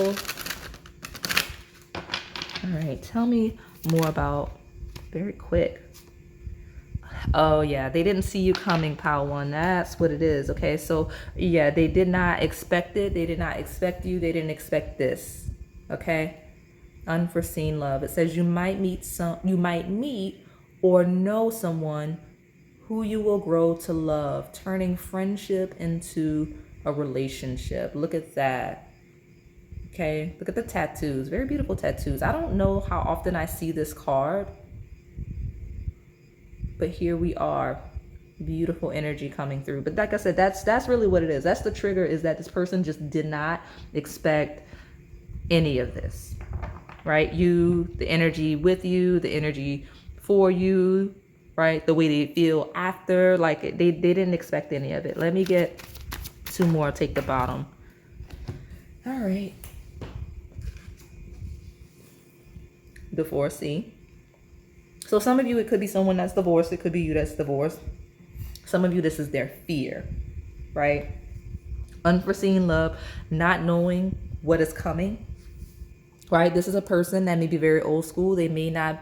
All right, tell me more about, very quick. Oh yeah, they didn't see you coming, pile one. That's what it is. Okay, so yeah, they did not expect it. They did not expect you. They didn't expect this. Okay, unforeseen love. It says you might meet or know someone who you will grow to love, turning friendship into a relationship. Look at that. Okay, look at the tattoos. Very beautiful tattoos. I don't know how often I see this card, but here we are. Beautiful energy coming through. But like I said, that's really what it is. That's the trigger, is that this person just did not expect any of this, right? You, the energy with you, the energy for you, right? The way they feel after, like they didn't expect any of it. Let me get two more. Take the bottom. All right. Divorcee. So some of you, it could be someone that's divorced. It could be you that's divorced. Some of you, this is their fear, right? Unforeseen love, not knowing what is coming, right? This is a person that may be very old school. They may not,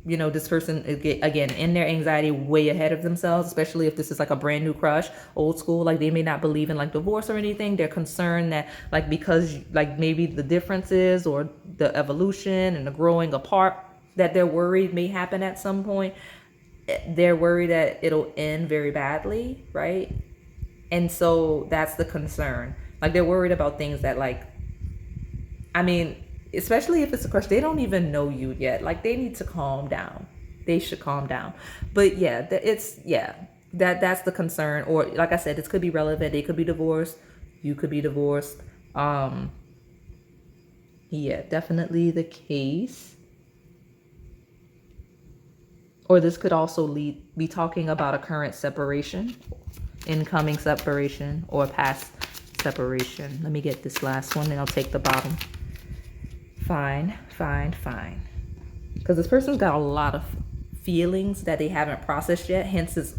this person, again, in their anxiety, way ahead of themselves, especially if this is like a brand new crush, old school. Like they may not believe in like divorce or anything. They're concerned that like, because like maybe the differences or the evolution and the growing apart, that they're worried may happen at some point. They're worried that it'll end very badly, right? And so that's the concern. Like they're worried about things that like, I mean, especially if it's a crush, they don't even know you yet. Like they need to calm down. They should calm down. But yeah, that's the concern. Or like I said, this could be relevant. They could be divorced. You could be divorced. Yeah, definitely the case. Or this could also be talking about a current separation, incoming separation, or past separation. Let me get this last one and I'll take the bottom. Fine. Because this person's got a lot of feelings that they haven't processed yet, hence it's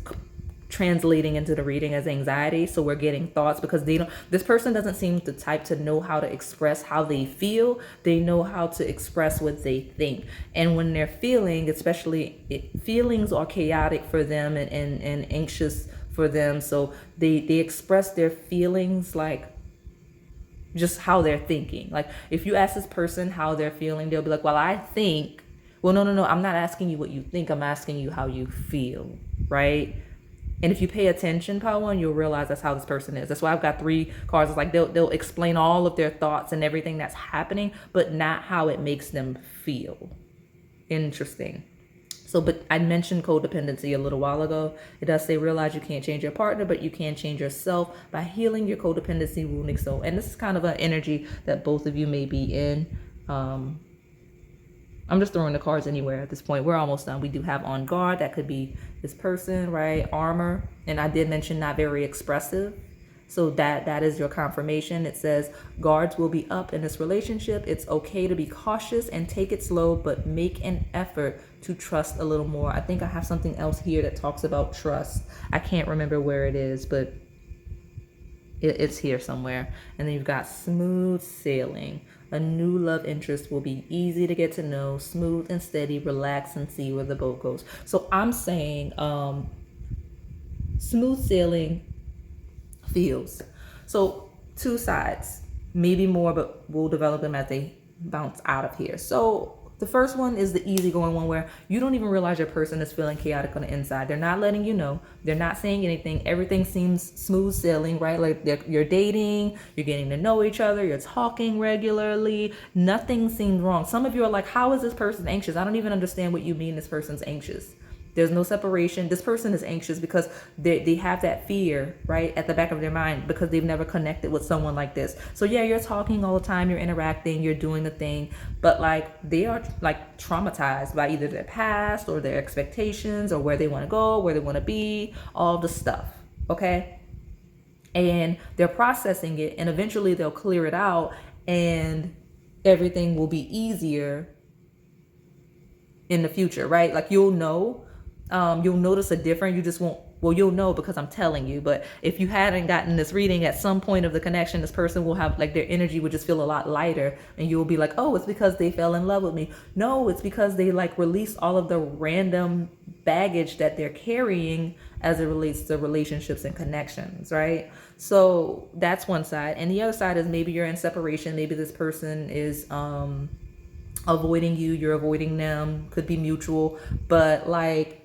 translating into the reading as anxiety. So we're getting thoughts because this person doesn't seem the type to know how to express how they feel. They know how to express what they think. And when they're feeling, especially feelings are chaotic for them and anxious for them. So they express their feelings like just how they're thinking. Like if you ask this person how they're feeling, they'll be like, well, I think, well, no, I'm not asking you what you think. I'm asking you how you feel, right? And if you pay attention, Power One, you'll realize that's how this person is. That's why I've got 3 cards. It's like they'll explain all of their thoughts and everything that's happening, but not how it makes them feel. Interesting. So, but I mentioned codependency a little while ago. It does say realize you can't change your partner, but you can change yourself by healing your codependency wounding soul. And this is kind of an energy that both of you may be in. I'm just throwing the cards anywhere at this point. We're almost done. We do have on guard. That could be this person, right? Armor. And I did mention not very expressive. So that is your confirmation. It says guards will be up in this relationship. It's okay to be cautious and take it slow, but make an effort to trust a little more. I think I have something else here that talks about trust. I can't remember where it is, but it's here somewhere. And then you've got smooth sailing. A new love interest will be easy to get to know, smooth and steady, relax and see where the boat goes. So I'm saying smooth sailing feels. So 2 sides, maybe more, but we'll develop them as they bounce out of here. So the first one is the easygoing one where you don't even realize your person is feeling chaotic on the inside. They're not letting you know. They're not saying anything. Everything seems smooth sailing, right? Like you're dating, you're getting to know each other, you're talking regularly. Nothing seems wrong. Some of you are like, how is this person anxious? I don't even understand what you mean this person's anxious. There's no separation. This person is anxious because they have that fear, right, at the back of their mind because they've never connected with someone like this. So yeah, you're talking all the time, you're interacting, you're doing the thing, but like they are like traumatized by either their past or their expectations or where they want to go, where they want to be, all the stuff, okay? And they're processing it and eventually they'll clear it out and everything will be easier in the future, right? Like you'll notice a difference. You just won't, well, you'll know because I'm telling you. But if you hadn't gotten this reading at some point of the connection, this person will have like their energy would just feel a lot lighter and you'll be like, oh, it's because they fell in love with me. No, it's because they like released all of the random baggage that they're carrying as it relates to relationships and connections, right? So that's one side. And the other side is maybe you're in separation. Maybe this person is avoiding you, you're avoiding them, could be mutual, but like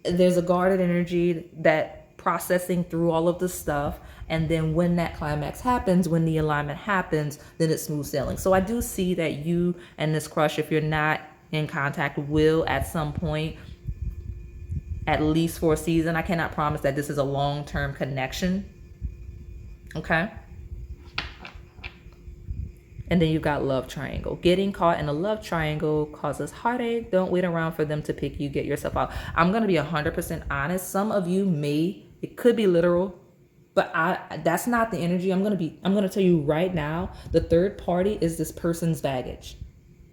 there's a guarded energy that processing through all of the stuff. And then when that climax happens, when the alignment happens, then it's smooth sailing. So I do see that you and this crush, if you're not in contact, will at some point, at least for a season. I cannot promise that this is a long-term connection. Okay. And then you've got love triangle. Getting caught in a love triangle causes heartache. Don't wait around for them to pick you. Get yourself out. I'm going to be 100% honest. Some of you it could be literal, but that's not the energy. I'm going to tell you right now, the third party is this person's baggage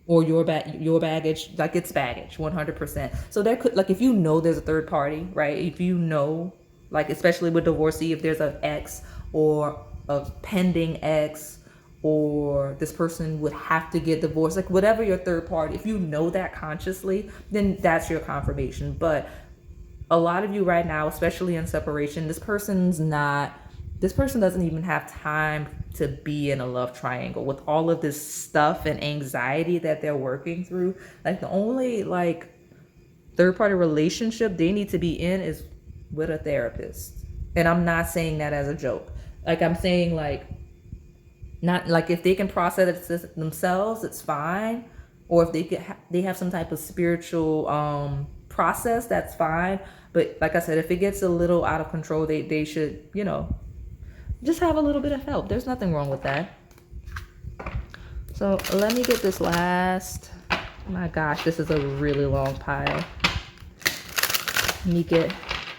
or your baggage, like it's baggage 100%. So there could, like, if you know there's a third party, right? If you know, like, especially with divorcee, if there's an ex or a pending ex, or this person would have to get divorced, like whatever your third party, if you know that consciously, then that's your confirmation. But a lot of you right now, especially in separation, this person doesn't even have time to be in a love triangle with all of this stuff and anxiety that they're working through. Like the only like third party relationship they need to be in is with a therapist. And I'm not saying that as a joke. Like I'm saying like Not like if they can process it themselves, it's fine. Or if they have some type of spiritual process, that's fine. But like I said, if it gets a little out of control, they should, just have a little bit of help. There's nothing wrong with that. So let me get this last. My gosh, this is a really long pile. Let me get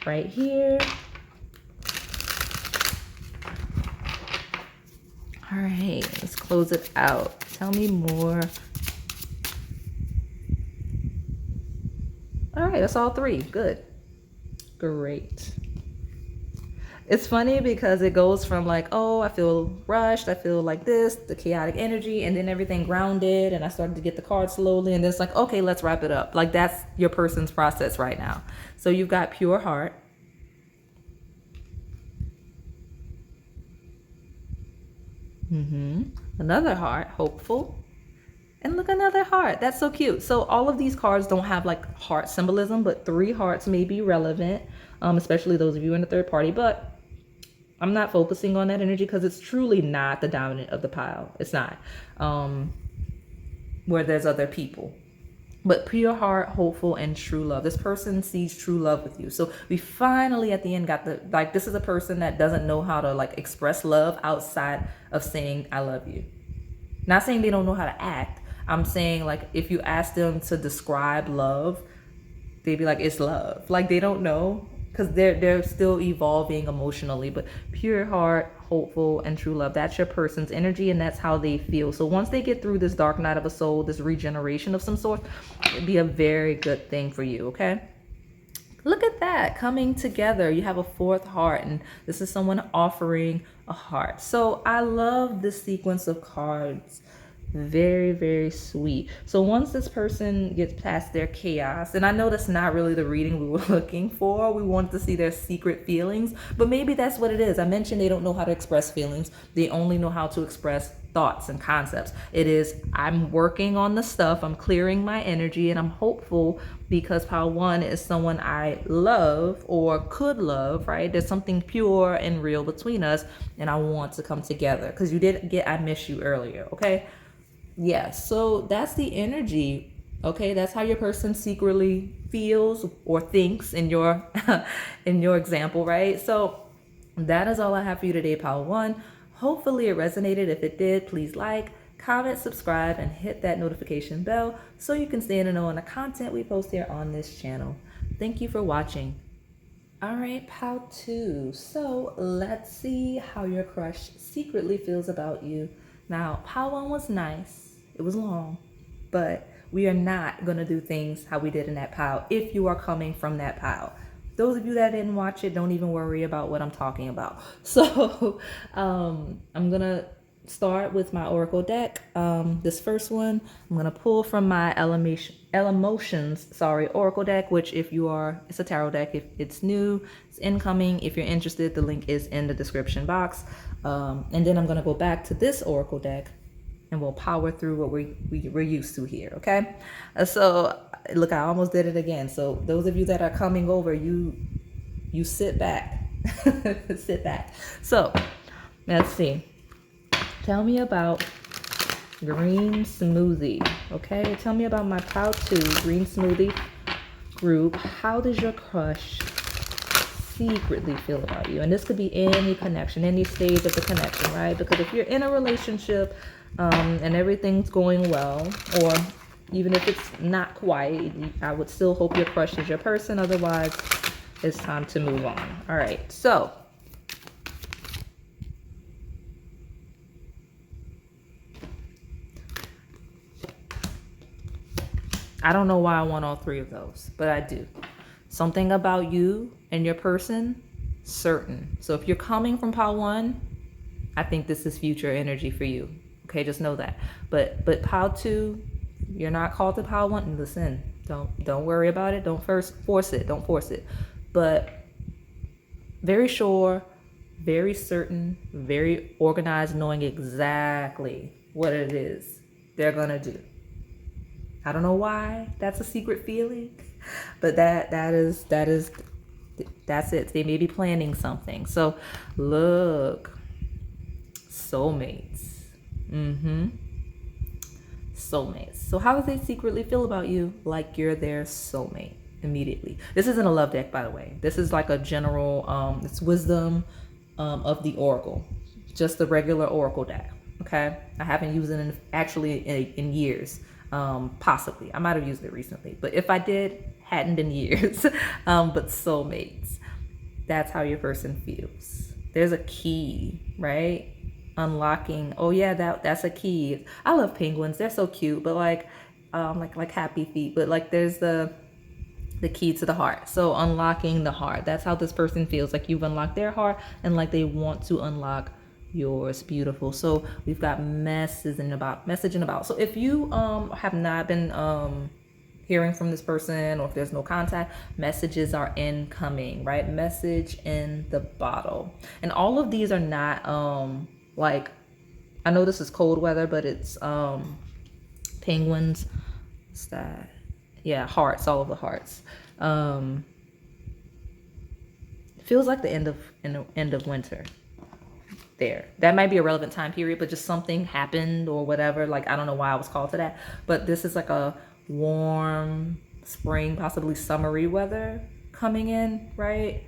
right here. All right, let's close it out. Tell me more. All right, that's all 3. Good. Great. It's funny because it goes from like, oh, I feel rushed, I feel like this, the chaotic energy, and then everything grounded, and I started to get the card slowly, and then it's like, okay, let's wrap it up. Like that's your person's process right now. So you've got pure heart. Another heart, hopeful. And look, another heart. That's so cute. So all of these cards don't have like heart symbolism, but 3 hearts may be relevant, especially those of you in the third party. But I'm not focusing on that energy because it's truly not the dominant of the pile. It's not. Where there's other people. But pure heart, hopeful, and true love. This person sees true love with you. So we finally at the end got this is a person that doesn't know how to like express love outside of saying I love you. Not saying they don't know how to act. I'm saying like if you ask them to describe love, they'd be like, it's love. Like they don't know because they're still evolving emotionally. But pure heart, hopeful, and true love, that's your person's energy, and that's how they feel. So once they get through this dark night of a soul, this regeneration of some sort, it'd be a very good thing for you, okay? Look at that, coming together. You have a 4th heart, and this is someone offering a heart. So I love this sequence of cards. Very, very sweet. So once this person gets past their chaos, and I know that's not really the reading we were looking for. We wanted to see their secret feelings, but maybe that's what it is. I mentioned they don't know how to express feelings. They only know how to express thoughts and concepts. It is, I'm working on the stuff. I'm clearing my energy, and I'm hopeful because pile 1 is someone I love or could love, right? There's something pure and real between us, and I want to come together because you did get I miss you earlier, okay? Yeah, so that's the energy. Okay, that's how your person secretly feels or thinks in your in your example, right? So that is all I have for you today, pile 1. Hopefully it resonated. If it did, please like, comment, subscribe, and hit that notification bell so you can stay in the know on the content we post here on this channel. Thank you for watching. All right, pile 2. So let's see how your crush secretly feels about you. Now, pile 1 was nice. It was long, but we are not going to do things how we did in that pile if you are coming from that pile. Those of you that didn't watch it, don't even worry about what I'm talking about. So I'm going to start with my Oracle deck. This first one, I'm going to pull from my Elemotions, Oracle deck, which if you are, it's a tarot deck. If it's new, it's incoming. If you're interested, the link is in the description box. And then I'm going to go back to this Oracle deck and we'll power through what we're used to here, okay? So look, I almost did it again. So those of you that are coming over, you sit back, sit back. So let's see. Tell me about Green Smoothie, okay? Tell me about my pile 2 Green Smoothie group. How does your crush secretly feel about you? And this could be any connection, any stage of the connection, right? Because if you're in a relationship and everything's going well, or even if it's not quite, I would still hope your crush is your person. Otherwise, it's time to move on. All right, so I don't know why I want all 3 of those, but I do. Something about you and your person, certain. So if you're coming from pile 1, I think this is future energy for you. Okay, just know that. But pile 2, you're not called to pile 1. Listen, don't worry about it. Don't force it. Don't force it. But very sure, very certain, very organized, knowing exactly what it is they're gonna do. I don't know why that's a secret feeling, but that's it. They may be planning something. So look, soulmates. Soulmates. So how do they secretly feel about you? Like you're their soulmate immediately. This isn't a love deck, by the way. This is like a general, it's wisdom of the oracle. Just the regular oracle deck. Okay. I haven't used it in years. Possibly. I might have used it recently. But if I did, hadn't in years. But soulmates. That's how your person feels. There's a key, right? Unlocking. Oh yeah, that's a key. I love penguins. They're so cute, but like happy feet. But like there's the key to the heart. So unlocking the heart. That's how this person feels. Like you've unlocked their heart and like they want to unlock yours. Beautiful. So we've got messaging about. So if you have not been hearing from this person, or if there's no contact, messages are incoming, right? Message in the bottle. And all of these are not like, I know this is cold weather, but it's penguins. What's that? Yeah, hearts, all of the hearts. Feels like the end of winter. There. That might be a relevant time period, but just something happened or whatever. Like, I don't know why I was called to that, but this is like a warm spring, possibly summery weather coming in, right?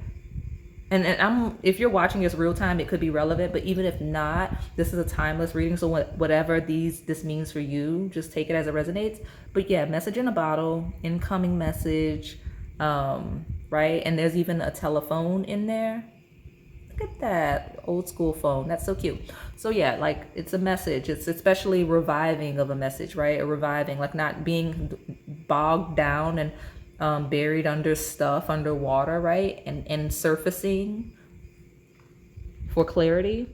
And if you're watching this real time, it could be relevant, but even if not, this is a timeless reading. So whatever this means for you, just take it as it resonates. But yeah, message in a bottle, incoming message, right? And there's even a telephone in there. Look at that old school phone. That's so cute. So yeah, like it's a message. It's especially reviving of a message, right? A reviving, like not being bogged down and buried under stuff, underwater, right? And surfacing for clarity.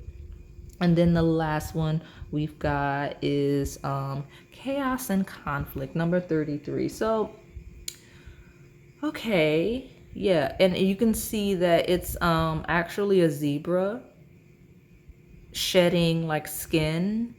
And then the last one we've got is chaos and conflict, number 33. So, okay. Yeah, and you can see that it's actually a zebra shedding like skin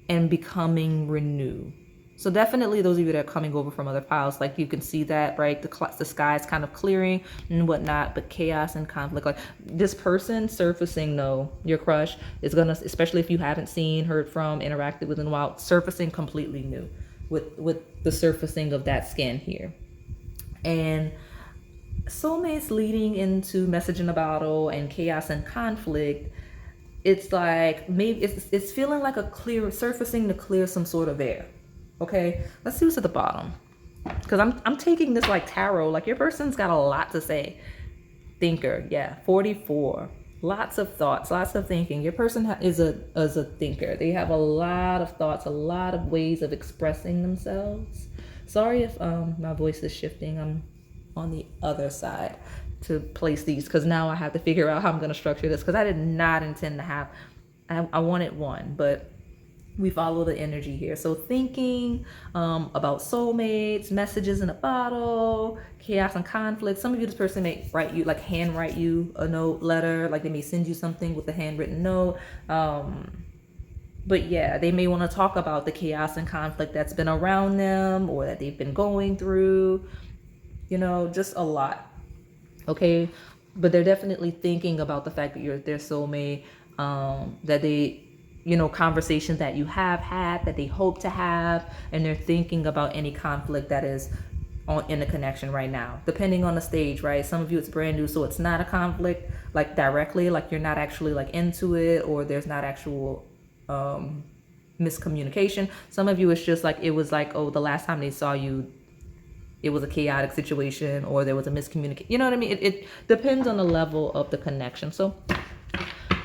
and becoming renewed. So definitely those of you that are coming over from other piles, like you can see that, right? The sky is kind of clearing and whatnot, but chaos and conflict. Like this person surfacing, though, your crush is gonna, especially if you haven't seen, heard from, interacted with in a while, surfacing completely new with the surfacing of that skin here. And soulmates leading into message in a bottle and chaos and conflict. It's like maybe it's feeling like a clear surfacing to clear some sort of air. Okay, let's see what's at the bottom, because I'm taking this like tarot. Like your person's got a lot to say. Thinker, yeah, 44. Lots of thoughts, lots of thinking. Your person is a thinker. They have a lot of thoughts, a lot of ways of expressing themselves. Sorry if my voice is shifting. I'm on the other side to place these because now I have to figure out how I'm going to structure this, because I did not intend to have. I wanted one, but we follow the energy here. So thinking about soulmates, messages in a bottle, chaos and conflict. Some of you, this person may write you, like handwrite you a note, letter, like they may send you something with a handwritten note. But yeah, they may want to talk about the chaos and conflict that's been around them or that they've been going through, you know, just a lot. Okay. But they're definitely thinking about the fact that you're their soulmate, that they, you know, conversations that you have had, that they hope to have, and they're thinking about any conflict that is in the connection right now, depending on the stage, right? Some of you it's brand new, so it's not a conflict like directly, like you're not actually like into it, or there's not actual miscommunication. Some of you it's just like it was like, oh, the last time they saw you it was a chaotic situation, or there was a miscommunication, you know what I mean? It depends on the level of the connection. So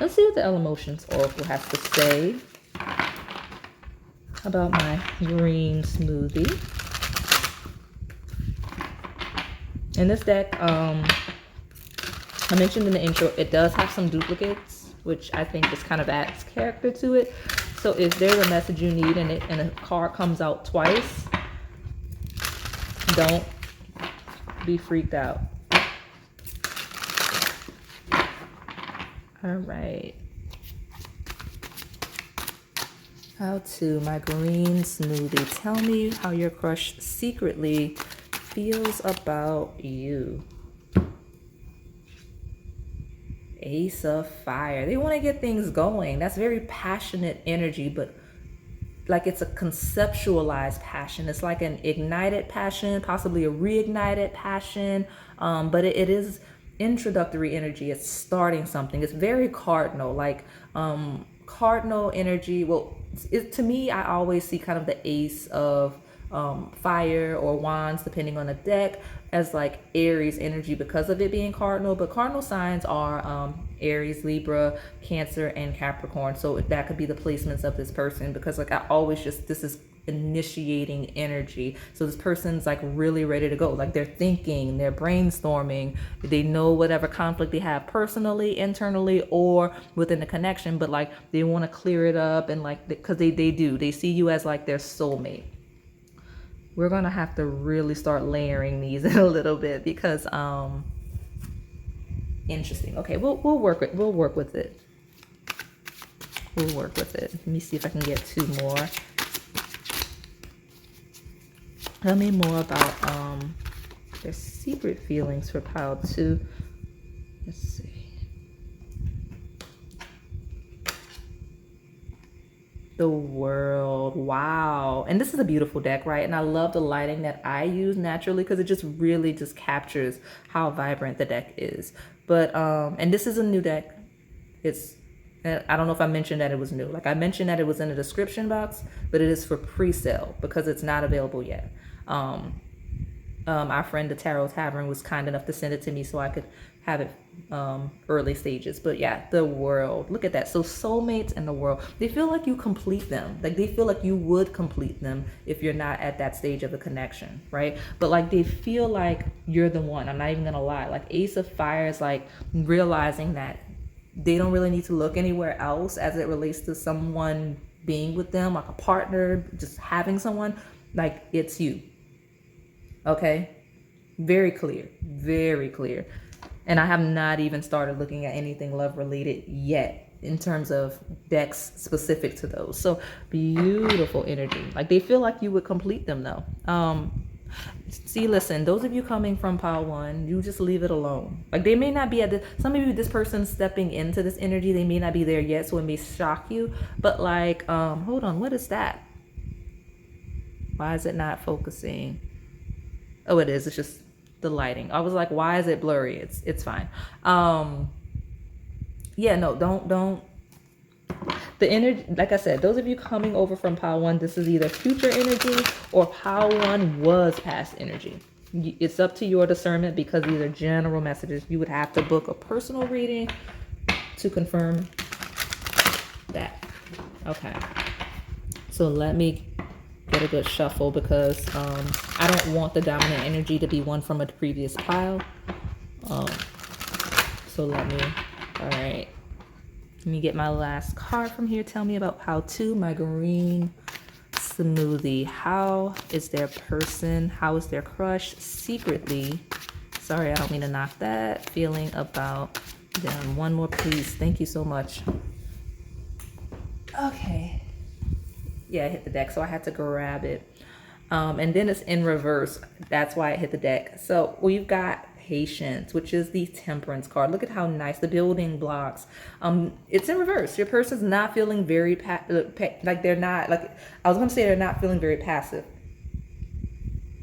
let's see what the Elemotions Oracle has to say about my green smoothie. In this deck, I mentioned in the intro, it does have some duplicates, which I think just kind of adds character to it. So if there's a message you need and a card comes out twice, don't be freaked out. All right. How to my green smoothie. Tell me how your crush secretly feels about you. Ace of Fire. They want to get things going. That's very passionate energy, but like it's a conceptualized passion. It's like an ignited passion, possibly a reignited passion. But it is introductory energy. It's starting something. It's very cardinal, like cardinal energy. Well, to me, I always see kind of the ace of fire or wands, depending on the deck, as like Aries energy because of it being cardinal. But cardinal signs are Aries, Libra, Cancer, and Capricorn. So that could be the placements of this person, because like I always just, this is initiating energy. So this person's like really ready to go. Like they're thinking, they're brainstorming, they know whatever conflict they have personally, internally, or within the connection, but like they want to clear it up. And like, because they see you as like their soulmate. We're gonna have to really start layering these in a little bit, because interesting. Okay, we'll work with it. We'll work with it. Let me see if I can get two more. Tell me more about their secret feelings for pile 2. Let's see. The World. Wow. And this is a beautiful deck, right? And I love the lighting that I use naturally, because it just really just captures how vibrant the deck is. But and this is a new deck. I don't know if I mentioned that it was new. Like I mentioned that it was in the description box, but it is for pre-sale because it's not available yet. Our friend the Tarot Tavern was kind enough to send it to me so I could have it early stages. But yeah, the World, look at that. So soulmates and the World, they feel like you complete them. Like they feel like you would complete them if you're not at that stage of a connection, right? But like they feel like you're the one. I'm not even gonna lie. Like Ace of Fire is like realizing that they don't really need to look anywhere else as it relates to someone being with them, like a partner, just having someone. Like it's you. Okay, very clear, very clear. And I have not even started looking at anything love related yet in terms of decks specific to those. So beautiful energy. Like they feel like you would complete them though. See, listen, those of you coming from pile 1, you just leave it alone. Like they may not be at some of you, this person stepping into this energy, they may not be there yet, so it may shock you. But like, hold on, what is that? Why is it not focusing? Oh, it is. It's just the lighting. I was like, why is it blurry? It's fine. Yeah, no, don't. The energy, like I said, those of you coming over from pile 1, this is either future energy or pile 1 was past energy. It's up to your discernment, because these are general messages. You would have to book a personal reading to confirm that. Okay. So let me get a good shuffle, because I don't want the dominant energy to be one from a previous pile. So let me, all right. Let me get my last card from here. Tell me about pile 2, my green smoothie. How is their person, how is their crush secretly, sorry, I don't mean to knock that, feeling about them? One more, please. Thank you so much. Okay. Yeah, I hit the deck, so I had to grab it. And then it's in reverse. That's why I hit the deck. So we've got Patience, which is the Temperance card. Look at how nice the building blocks. It's in reverse. Your person's not feeling very like they're not, like I was gonna say they're not feeling very passive.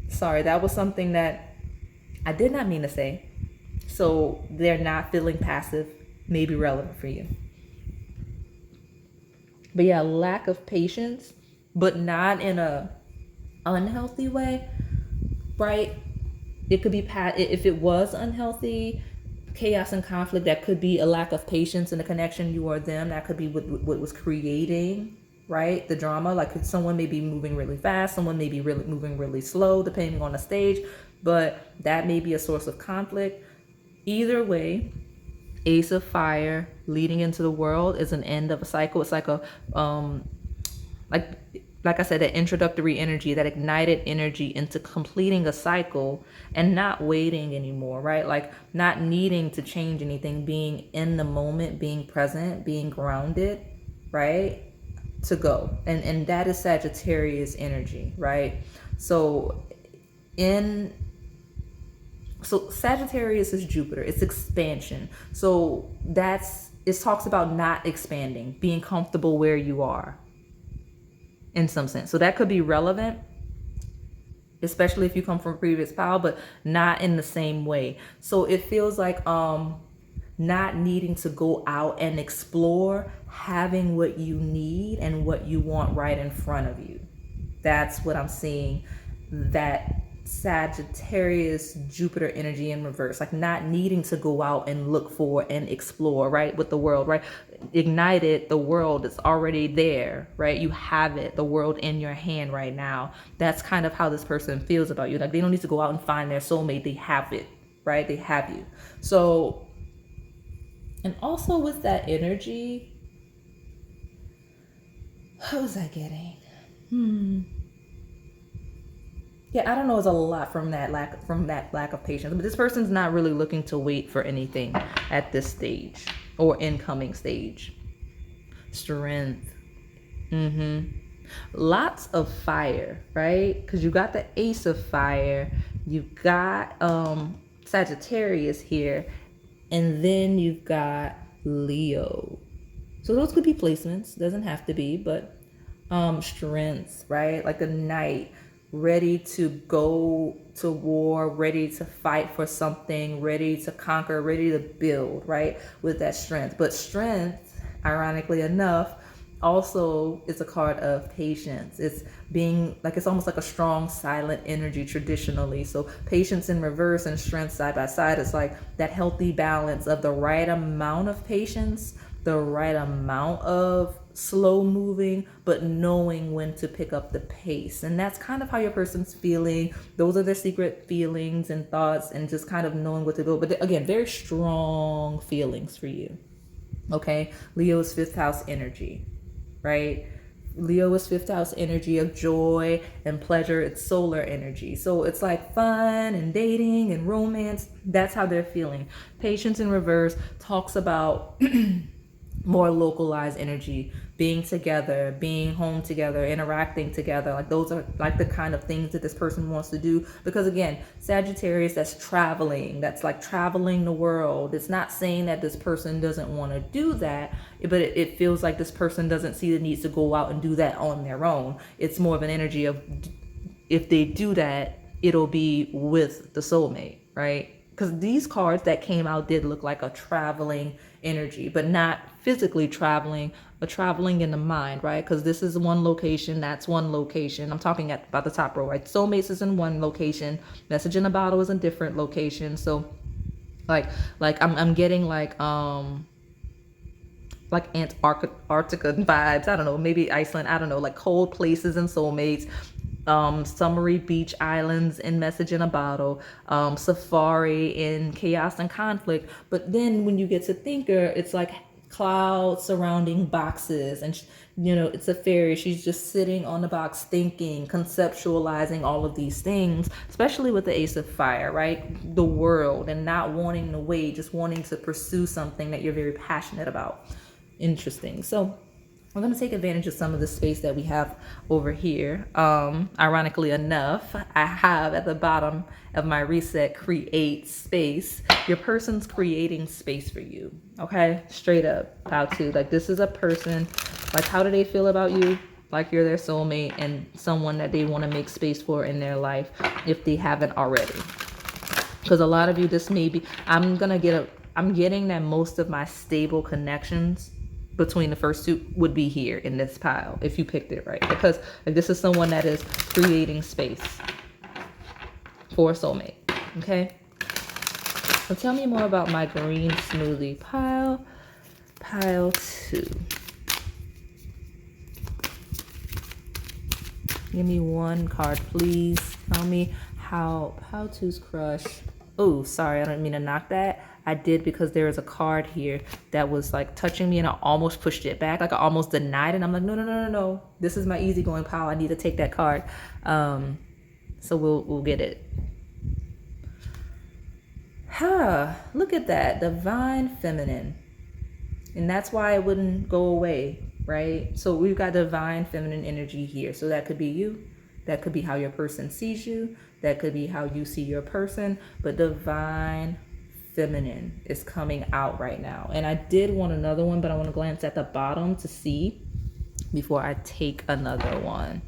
Sorry, that was something that I did not mean to say. So they're not feeling passive may be relevant for you. But yeah, lack of patience, but not in a unhealthy way, right? It could be if it was unhealthy, chaos and conflict, that could be a lack of patience in the connection, you or them. That could be what was creating, right, the drama. Like someone may be moving really fast, someone may be moving really slow, depending on the stage, but that may be a source of conflict. Either way, Ace of Fire leading into the World is an end of a cycle. It's like a like I said, that introductory energy, that ignited energy into completing a cycle and not waiting anymore, right? Like not needing to change anything, being in the moment, being present, being grounded, right? To go. And that is Sagittarius energy, right? So Sagittarius is Jupiter, it's expansion. So it talks about not expanding, being comfortable where you are. in some sense. So that could be relevant, especially if you come from a previous pile, but not in the same way. So it feels like not needing to go out and explore, having what you need and what you want right in front of you. That's what I'm seeing. That Sagittarius Jupiter energy in reverse, like not needing to go out and look for and explore, right, with the world, right? Ignited, the world is already there, right? You have it, the world in your hand right now. That's kind of how this person feels about you. Like they don't need to go out and find their soulmate, they have it, right? They have you. So, and also with that energy, what was I getting? Yeah, I don't know. It's a lot from that lack of patience. But this person's not really looking to wait for anything at this stage or incoming stage. Strength. Lots of fire, right? Because you got the Ace of Fire, you got Sagittarius here, and then you've got Leo. So those could be placements. Doesn't have to be, but strength, right? Like a knight, ready to go to war, ready to fight for something, ready to conquer, ready to build, right? With that strength. But strength, ironically enough, also is a card of patience. It's being like, it's almost like a strong silent energy traditionally. So patience in reverse and strength side by side. It's like that healthy balance of the right amount of patience, the right amount of slow moving, but knowing when to pick up the pace. And that's kind of how your person's feeling. Those are their secret feelings and thoughts, and just kind of knowing what to go. But again, very strong feelings for you. Okay. Leo's fifth house energy, right? Leo is fifth house energy of joy and pleasure. It's solar energy. So it's like fun and dating and romance. That's how they're feeling. Patience in reverse talks about more localized energy, being together, being home together, interacting together. Like those are like the kind of things that this person wants to do. Because again, Sagittarius, that's traveling. That's like traveling the world. It's not saying that this person doesn't want to do that, but it feels like this person doesn't see the need to go out and do that on their own. It's more of an energy of, if they do that, it'll be with the soulmate, right? Because these cards that came out did look like a traveling energy, but not physically traveling, but traveling in the mind, right? Because this is one location, that's one location. I'm talking about the top row, right? Soulmates is in one location, message in a bottle is in different location. So like I'm getting like Antarctica vibes. I don't know, maybe Iceland. I don't know, like cold places and soulmates. Summery beach islands in message in a bottle, safari in chaos and conflict. But then when you get to thinker, it's like clouds surrounding boxes, and it's a fairy. She's just sitting on the box thinking, conceptualizing all of these things, especially with the Ace of Fire, right? The world, and not wanting to wait, just wanting to pursue something that you're very passionate about. Interesting. So we're going to take advantage of some of the space that we have over here. Ironically enough, I have at the bottom of my reset, create space. Your person's creating space for you. Okay. Straight up. How to, like, this is a person, like, how do they feel about you? Like you're their soulmate and someone that they want to make space for in their life, if they haven't already. Because a lot of you, this may be, I'm getting that most of my stable connections between the first two would be here in this pile, if you picked it right. Because like, this is someone that is creating space for a soulmate. Okay. So tell me more about my green smoothie pile 2. Give me one card, please. Tell me how to's crush. Oh, sorry, I don't mean to knock that. I did, because there was a card here that was like touching me, and I almost pushed it back. Like I almost denied it. And I'm like, no. This is my easygoing pile. I need to take that card. So we'll get it. Look at that. Divine Feminine. And that's why it wouldn't go away, right? So we've got divine feminine energy here. So that could be you. That could be how your person sees you. That could be how you see your person. But divine feminine is coming out right now. And I did want another one, but I want to glance at the bottom to see before I take another one.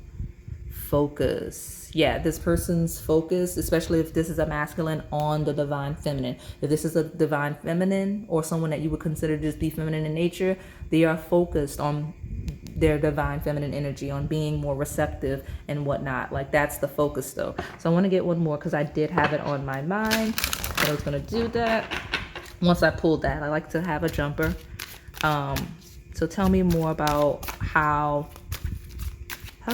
Focus. Yeah, this person's focus, especially if this is a masculine, on the divine feminine. If this is a divine feminine or someone that you would consider to just be feminine in nature, they are focused on their divine feminine energy, on being more receptive and whatnot. Like, that's the focus though. So I want to get one more because I did have it on my mind. I was going to do that. Once I pulled that, I like to have a jumper. So tell me more about how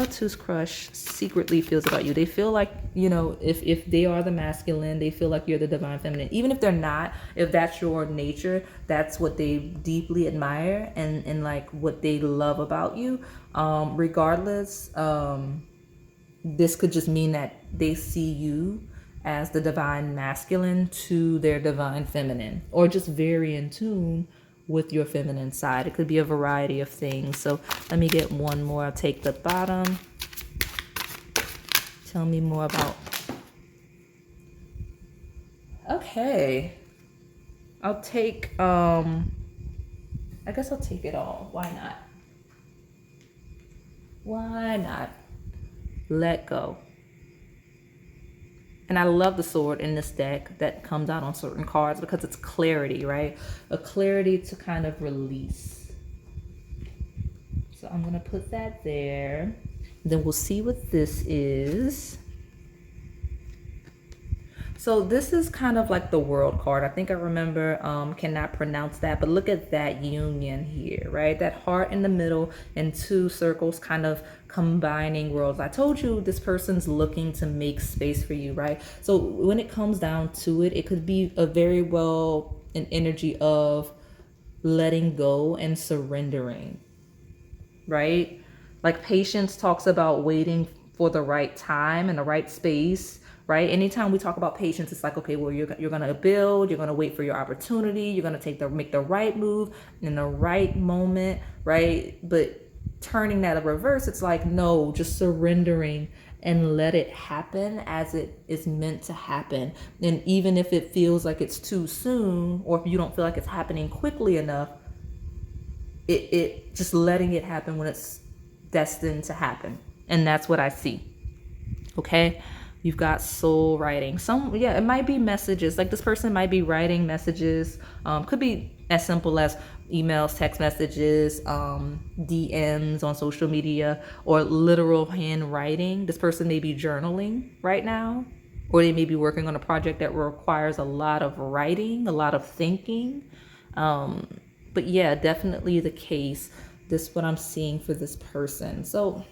Two's crush secretly feels about you. They feel like, you know, if they are the masculine, they feel like you're the divine feminine. Even if they're not, if that's your nature, that's what they deeply admire and like what they love about you. Regardless, this could just mean that they see you as the divine masculine to their divine feminine, or just very in tune with your feminine side. It could be a variety of things. So let me get one more. I'll take the bottom. Tell me more about... Okay. I'll take, I guess I'll take it all. Why not? Why not? Let go. And I love the sword in this deck that comes out on certain cards because it's clarity, right? A clarity to kind of release. So I'm going to put that there. Then we'll see what this is. So this is kind of like the World card. I think I remember, cannot pronounce that, but look at that union here, right? That heart in the middle and two circles kind of combining worlds. I told you this person's looking to make space for you, right? So when it comes down to it, it could be a very well an energy of letting go and surrendering, right? Like patience talks about waiting for the right time and the right space. Right? Anytime we talk about patience, it's like, okay, well, you're going to build, you're going to wait for your opportunity, you're going to make the right move in the right moment, right? But turning that a reverse, it's like, no, just surrendering and let it happen as it is meant to happen. And even if it feels like it's too soon, or if you don't feel like it's happening quickly enough, it just letting it happen when it's destined to happen. And that's what I see. Okay. You've got soul writing. It might be messages. Like this person might be writing messages. Could be as simple as emails, text messages, DMs on social media, or literal handwriting. This person may be journaling right now, or they may be working on a project that requires a lot of writing, a lot of thinking. But yeah, definitely the case. This is what I'm seeing for this person. So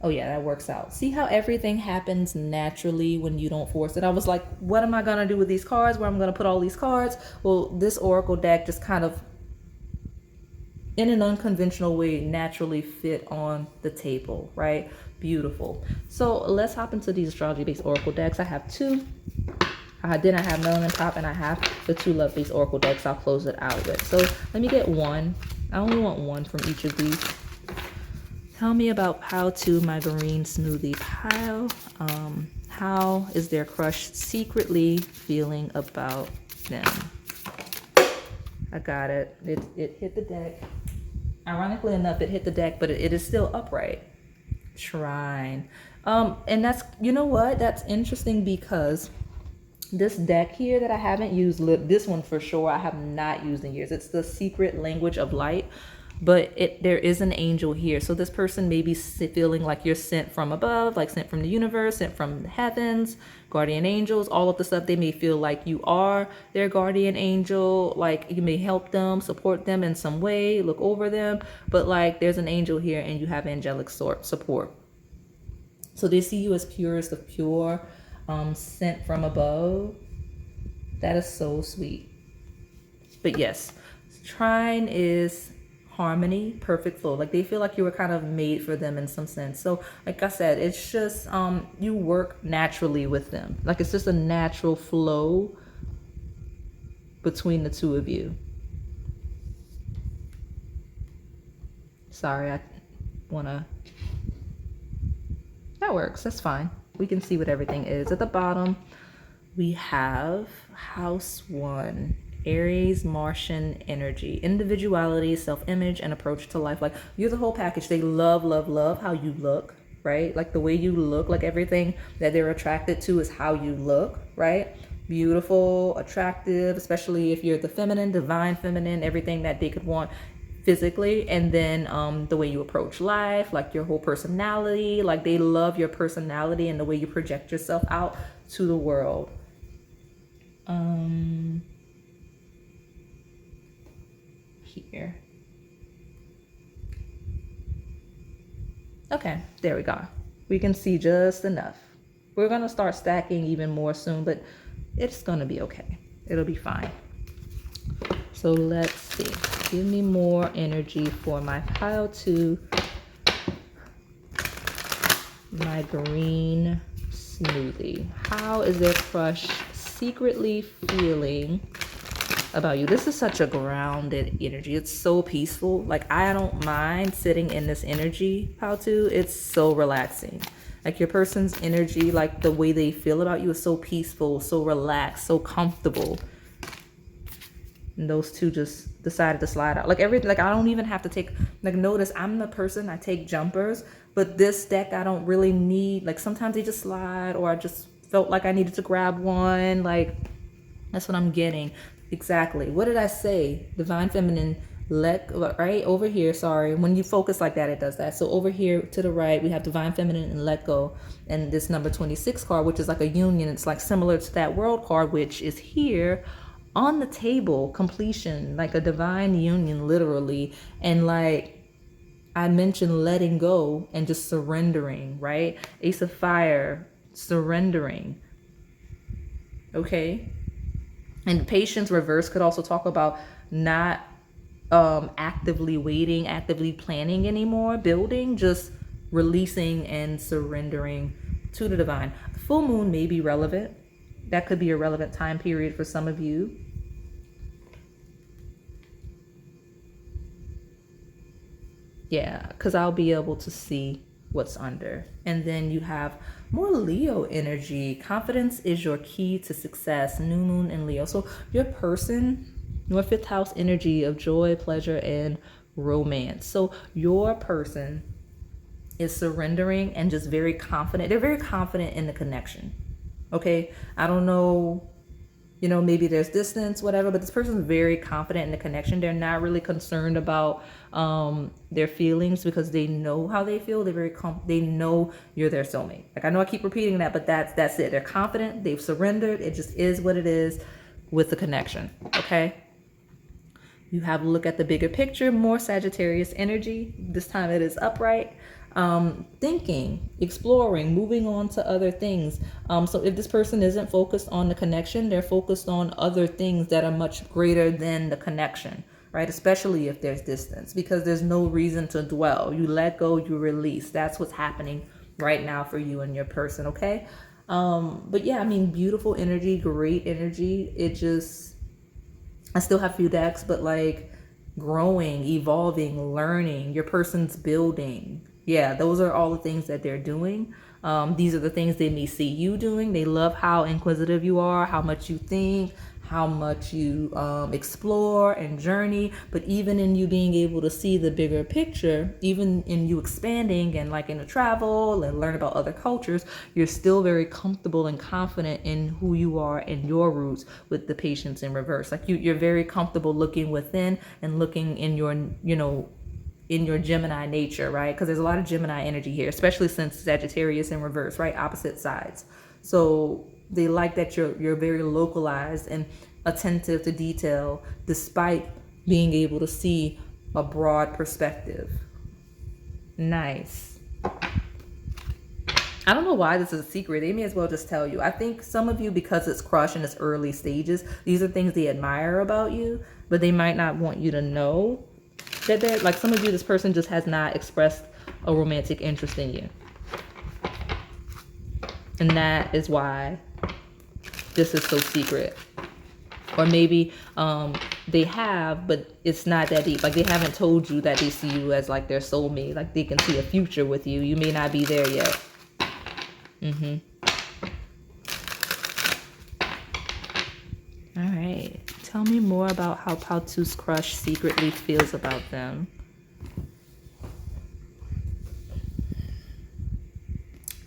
oh yeah, that works out. See how everything happens naturally when you don't force it? I was like, what am I going to do with these cards? Where I'm going to put all these cards? Well, this oracle deck just kind of, in an unconventional way, naturally fit on the table, right? Beautiful. So let's hop into these astrology-based oracle decks. I have two. Then I have Melanin Pop, and I have the two love-based oracle decks I'll close it out with. So let me get one. I only want one from each of these. Tell me about how to my green smoothie pile. How is their crush secretly feeling about them? I got it. It hit the deck. Ironically enough, it hit the deck, but it is still upright. Shrine. And that's, you know what? That's interesting because this deck here that I haven't used, this one for sure, I have not used in years. It's the Secret Language of Light. But there is an angel here. So this person may be feeling like you're sent from above, like sent from the universe, sent from the heavens, guardian angels, all of the stuff. They may feel like you are their guardian angel. Like you may help them, support them in some way, look over them. But like there's an angel here and you have angelic support. So they see you as purest of pure, sent from above. That is so sweet. But yes, trine is harmony, perfect flow. Like they feel like you were kind of made for them in some sense. So like I said, it's just you work naturally with them. Like it's just a natural flow between the two of you. Sorry, I wanna, that works, that's fine. We can see what everything is. At the bottom we have house 1, Aries, Martian energy, individuality, self-image, and approach to life. Like, you're the whole package. They love, love, love how you look, right? Like the way you look, like everything that they're attracted to is how you look, right? Beautiful, attractive, especially if you're the feminine, divine feminine, everything that they could want physically. And then the way you approach life, like your whole personality, like they love your personality and the way you project yourself out to the world. Here. Okay, there we go. We can see just enough. We're gonna start stacking even more soon, but it's gonna be okay. It'll be fine. So let's see. Give me more energy for my pile 2, my green smoothie. How is their crush secretly feeling about you? This is such a grounded energy. It's so peaceful. Like, I don't mind sitting in this energy, pile 2. It's so relaxing. Like, your person's energy, like the way they feel about you is so peaceful, so relaxed, so comfortable. And those two just decided to slide out. Like, everything, like I don't even have to take, like, notice I'm the person, I take jumpers, but this deck I don't really need. Like, sometimes they just slide, or I just felt like I needed to grab one. Like, that's what I'm getting. Exactly. What did I say? Divine feminine, right over here. Sorry. When you focus like that, it does that. So over here to the right, we have divine feminine and let go. And this number 26 card, which is like a union. It's like similar to that world card, which is here on the table, completion, like a divine union, literally. And like I mentioned, letting go and just surrendering, right? Ace of Fire, surrendering. Okay. And patience reverse could also talk about not actively waiting, actively planning anymore, building, just releasing and surrendering to the divine. Full moon may be relevant. That could be a relevant time period for some of you. Yeah, because I'll be able to see what's under. And then you have more Leo energy. Confidence is your key to success. New moon in Leo. So your person, your 5th house energy of joy, pleasure, and romance. So your person is surrendering and just very confident. They're very confident in the connection. Okay, I don't know, you know, maybe there's distance, whatever, but this person's very confident in the connection. They're not really concerned about their feelings because they know how they feel. They're they know you're their soulmate. Like, I know I keep repeating that, but that's it. They're confident. They've surrendered. It just is what it is with the connection. Okay. You have to look at the bigger picture, more Sagittarius energy. This time it is upright. Thinking, exploring, moving on to other things. So if this person isn't focused on the connection, they're focused on other things that are much greater than the connection, right? Especially if there's distance, because there's no reason to dwell. You let go, you release. That's what's happening right now for you and your person, okay? But yeah, I mean, beautiful energy, great energy. It just, I still have few decks, but like growing, evolving, learning, your person's building. Yeah, those are all the things that they're doing. These are the things they may see you doing. They love how inquisitive you are, how much you think, how much you explore and journey. But even in you being able to see the bigger picture, even in you expanding and like in the travel and learn about other cultures, you're still very comfortable and confident in who you are and your roots with the patience in reverse. Like you're very comfortable looking within and looking in your, you know, in your Gemini nature, right? Because there's a lot of Gemini energy here, especially since Sagittarius in reverse, right? Opposite sides. So they like that you're very localized and attentive to detail, despite being able to see a broad perspective. Nice. I don't know why this is a secret. They may as well just tell you. I think some of you, because it's crush in its early stages, these are things they admire about you, but they might not want you to know that they're, like, some of you, this person just has not expressed a romantic interest in you. And that is why this is so secret. Or maybe they have, but it's not that deep. Like, they haven't told you that they see you as like their soulmate. Like, they can see a future with you. You may not be there yet. All right. Tell me more about how Paltu's crush secretly feels about them.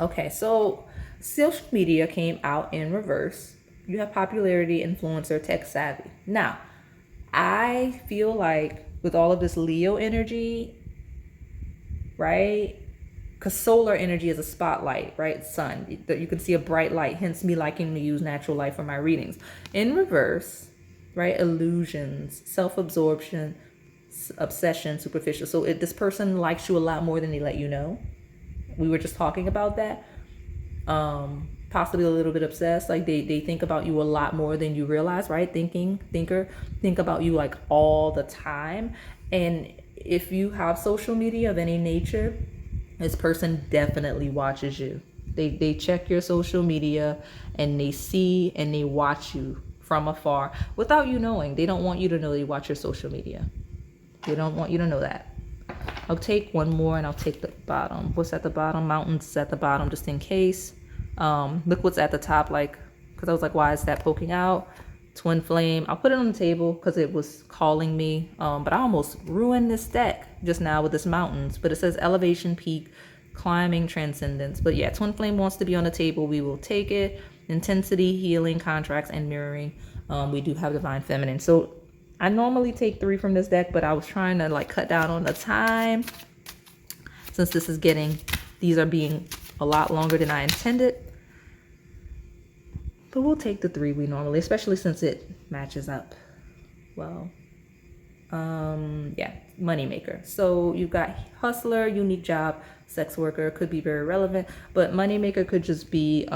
Okay, so social media came out in reverse. You have popularity, influencer, tech savvy. Now, I feel like with all of this Leo energy, right? Because solar energy is a spotlight, right? Sun. You can see a bright light, hence me liking to use natural light for my readings. In reverse, right? Illusions, self-absorption, obsession, superficial. So this person likes you a lot more than they let you know. We were just talking about that. Possibly a little bit obsessed. Like they think about you a lot more than you realize, right? Thinker, think about you like all the time. And if you have social media of any nature, this person definitely watches you. They check your social media and they see and they watch you from afar without you knowing. They don't want you to know they watch your social media. They don't want you to know that. I'll take one more and I'll take the bottom. What's at the bottom? Mountains at the bottom just in case. Look what's at the top, like, because I was like, why is that poking out? Twin flame. I'll put it on the table because it was calling me. But I almost ruined this deck just now with this mountains. But it says elevation, peak, climbing, transcendence. But yeah, twin flame wants to be on the table. We will take it. Intensity, healing, contracts, and mirroring. We do have divine feminine. So I normally take 3 from this deck, but I was trying to like cut down on the time since these are being a lot longer than I intended. But we'll take the 3 we normally, especially since it matches up well. Yeah, moneymaker. So you've got hustler, unique job, sex worker, could be very relevant, but moneymaker could just be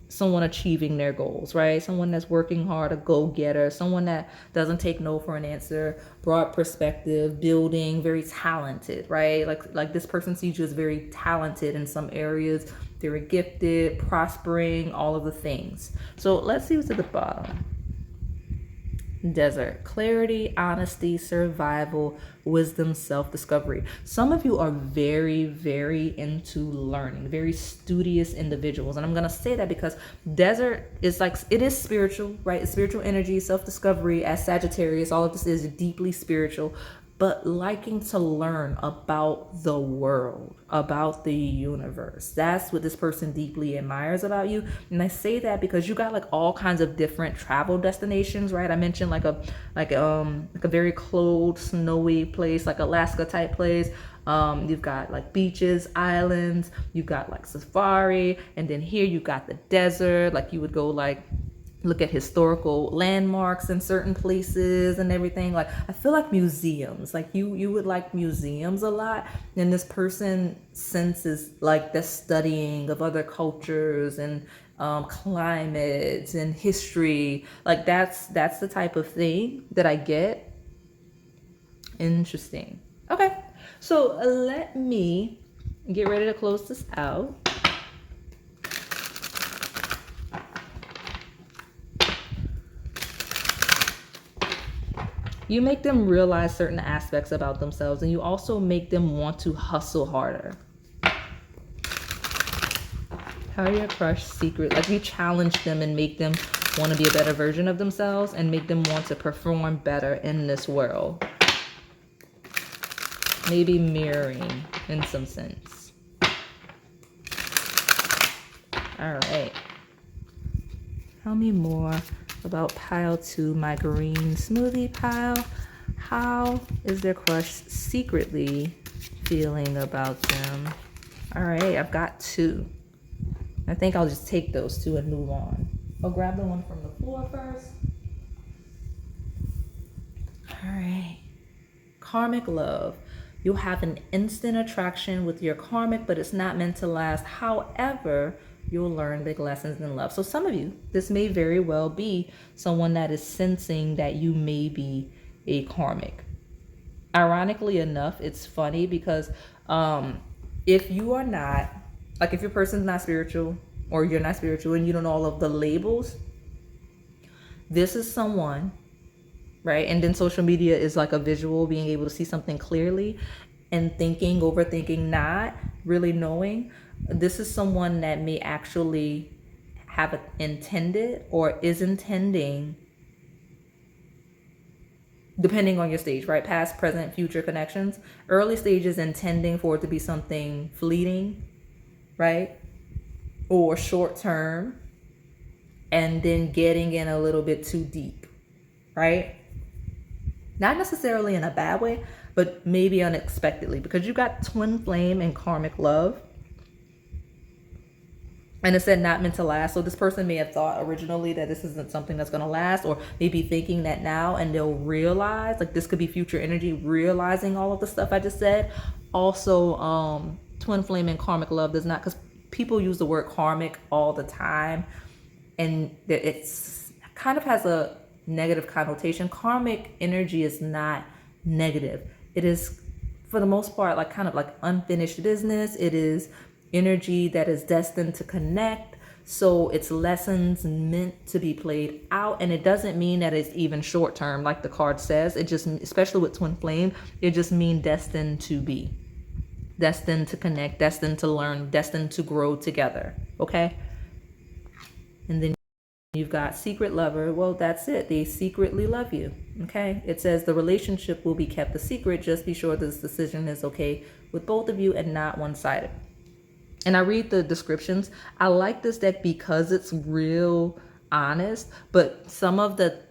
someone achieving their goals, right? Someone that's working hard, a go-getter, someone that doesn't take no for an answer, broad perspective, building, very talented, right? Like this person sees you as very talented in some areas, very gifted, prospering, all of the things. So let's see what's at the bottom. Desert. Clarity, honesty, survival, wisdom, self-discovery. Some of you are very, very into learning, very studious individuals. And I'm going to say that because desert is like, it is spiritual, right? It's spiritual energy, self-discovery. As Sagittarius, all of this is deeply spiritual, but liking to learn about the world, about the universe. That's what this person deeply admires about you. And I say that because you got like all kinds of different travel destinations, right? I mentioned like a very cold, snowy place, like Alaska type place. You've got like beaches, islands, you've got like safari, and then here you got the desert. Like you would go like look at historical landmarks in certain places and everything. Like I feel like museums, like you would like museums a lot, and this person senses like the studying of other cultures and climates and history. Like that's the type of thing that I get. Interesting. Okay, so let me get ready to close this out. You make them realize certain aspects about themselves, and you also make them want to hustle harder. How are your crush secret? Like you challenge them and make them want to be a better version of themselves and make them want to perform better in this world. Maybe mirroring in some sense. All right. Tell me more about pile 2, my green smoothie pile. How is their crush secretly feeling about them? All right, I've got 2. I think I'll just take those 2 and move on. I'll grab the one from the floor first. All right. Karmic love. You'll have an instant attraction with your karmic, but it's not meant to last. However, you'll learn big lessons in love. So some of you, this may very well be someone that is sensing that you may be a karmic. Ironically enough, it's funny because if you are not, like if your person's not spiritual or you're not spiritual and you don't know all of the labels, this is someone, right? And then social media is like a visual, being able to see something clearly and thinking, overthinking, not really knowing. This is someone that may actually have intended or is intending depending on your stage, right? Past, present, future connections. Early stages intending for it to be something fleeting, right? Or short term, and then getting in a little bit too deep, right? Not necessarily in a bad way, but maybe unexpectedly, because you got twin flame and karmic love. And it said not meant to last. So this person may have thought originally that this isn't something that's going to last, or maybe thinking that now, and they'll realize, like, this could be future energy realizing all of the stuff I just said. Also, twin flame and karmic love does not, because people use the word karmic all the time, and it's kind of has a negative connotation. Karmic energy is not negative. It is, for the most part, like kind of like unfinished business. It is energy that is destined to connect. So it's lessons meant to be played out. And it doesn't mean that it's even short term, like the card says. It just, especially with twin flame, it just means destined to be, destined to connect, destined to learn, destined to grow together. Okay. And then you've got secret lover. Well, that's it. They secretly love you. Okay. It says the relationship will be kept a secret. Just be sure this decision is okay with both of you and not one-sided. And I read the descriptions. I like this deck because it's real honest, but some of the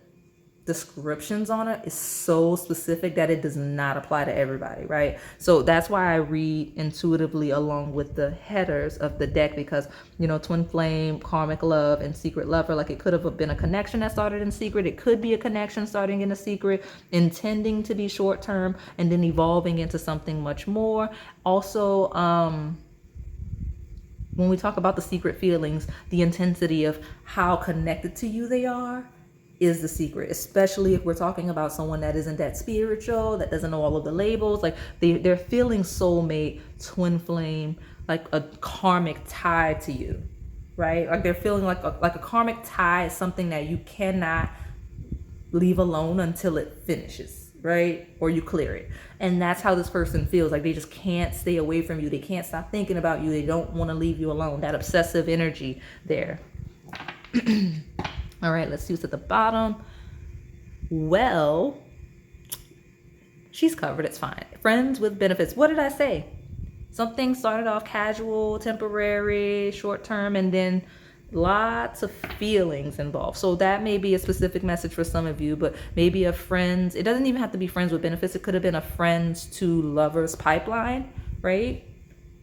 descriptions on it is so specific that it does not apply to everybody, right? So that's why I read intuitively along with the headers of the deck, because, you know, twin flame, karmic love, and secret lover, like it could have been a connection that started in secret. It could be a connection starting in a secret, intending to be short term, and then evolving into something much more. Also, when we talk about the secret feelings, the intensity of how connected to you they are is the secret, especially if we're talking about someone that isn't that spiritual, that doesn't know all of the labels. Like they're feeling soulmate, twin flame, like a karmic tie to you, right? Like they're feeling like a karmic tie is something that you cannot leave alone until it finishes, right? Or you clear it. And that's how this person feels. Like they just can't stay away from you. They can't stop thinking about you. They don't want to leave you alone. That obsessive energy there. All right, let's see what's at the bottom. Well, she's covered. It's fine. Friends with benefits. What did I say? Something started off casual, temporary, short term, and then lots of feelings involved. So that may be a specific message for some of you, but maybe a friends. It doesn't even have to be friends with benefits. It could have been a friends to lovers pipeline, right?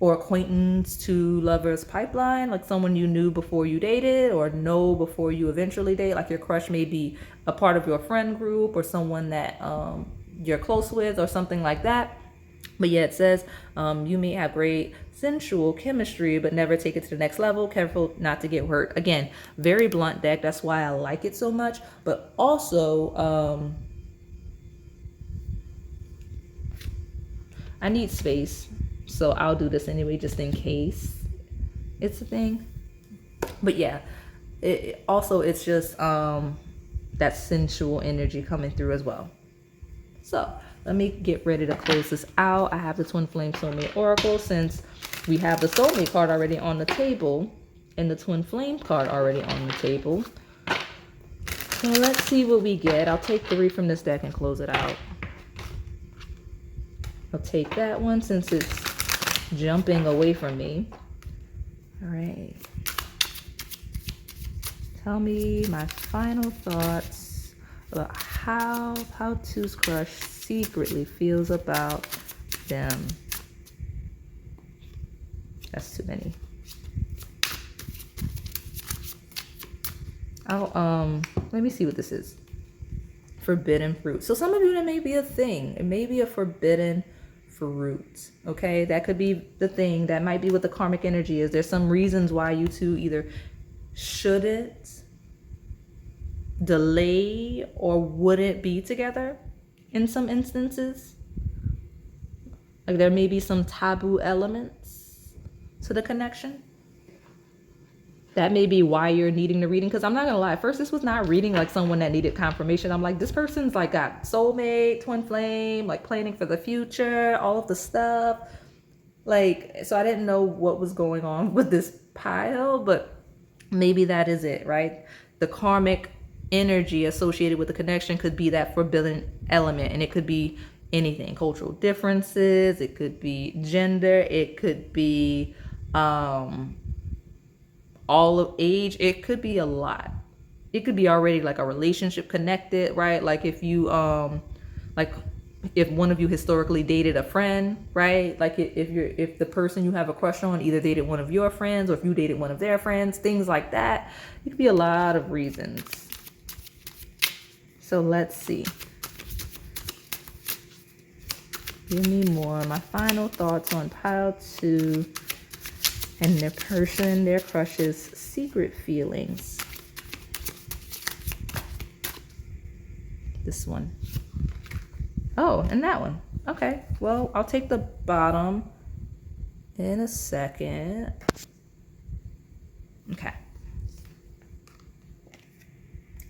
Or acquaintance to lovers pipeline, like someone you knew before you dated, or know before you eventually date. Like your crush may be a part of your friend group, or someone that you're close with, or something like that. But yeah, it says you may have great sensual chemistry, but never take it to the next level. Careful not to get hurt. Again, very blunt deck. That's why I like it so much. But also, I need space. So I'll do this anyway, just in case it's a thing. But yeah, it's just that sensual energy coming through as well. So let me get ready to close this out. I have the Twin Flame Soulmate Oracle, since we have the Soulmate card already on the table and the Twin Flame card already on the table. So let's see what we get. I'll take 3 from this deck and close it out. I'll take that one since it's jumping away from me. All right. Tell me my final thoughts about how Two's crush secretly feels about them. That's too many. Let me see what this is. Forbidden fruit. So some of you, that may be a thing. It may be a forbidden fruit. Okay, that could be the thing. That might be what the karmic energy is. There's some reasons why you two either shouldn't, delay, or wouldn't be together in some instances. Like there may be some taboo elements to the connection. That may be why you're needing the reading. Because I'm not gonna lie, at first this was not reading like someone that needed confirmation. I'm like, this person's like got soulmate, twin flame, like planning for the future, all of the stuff. Like, so I didn't know what was going on with this pile, but maybe that is it, right? The karmic energy associated with the connection could be that forbidden element, and it could be anything: cultural differences, it could be gender, it could be all of age, it could be a lot. It could be already like a relationship connected, right? Like if you like if one of you historically dated a friend, right? Like if the person you have a crush on either dated one of your friends, or if you dated one of their friends, things like that. It could be a lot of reasons. So let's see. Give me more. My final thoughts on pile 2 and their person, their crush's secret feelings. This one. Oh, and that one. Okay, well, I'll take the bottom in a second. Okay.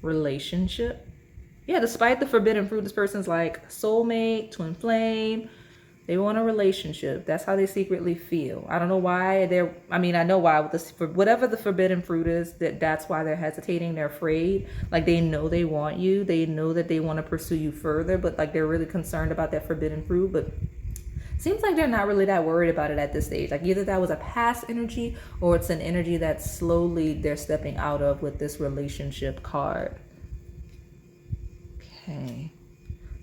Relationship. Yeah, despite the forbidden fruit, this person's like soulmate, twin flame. They want a relationship. That's how they secretly feel. I don't know why I know why with this, for whatever the forbidden fruit is, that's why they're hesitating. They're afraid. Like they know they want you. They know that they want to pursue you further, but like they're really concerned about that forbidden fruit. But seems like they're not really that worried about it at this stage. Like either that was a past energy, or it's an energy that slowly they're stepping out of with this relationship card. Okay.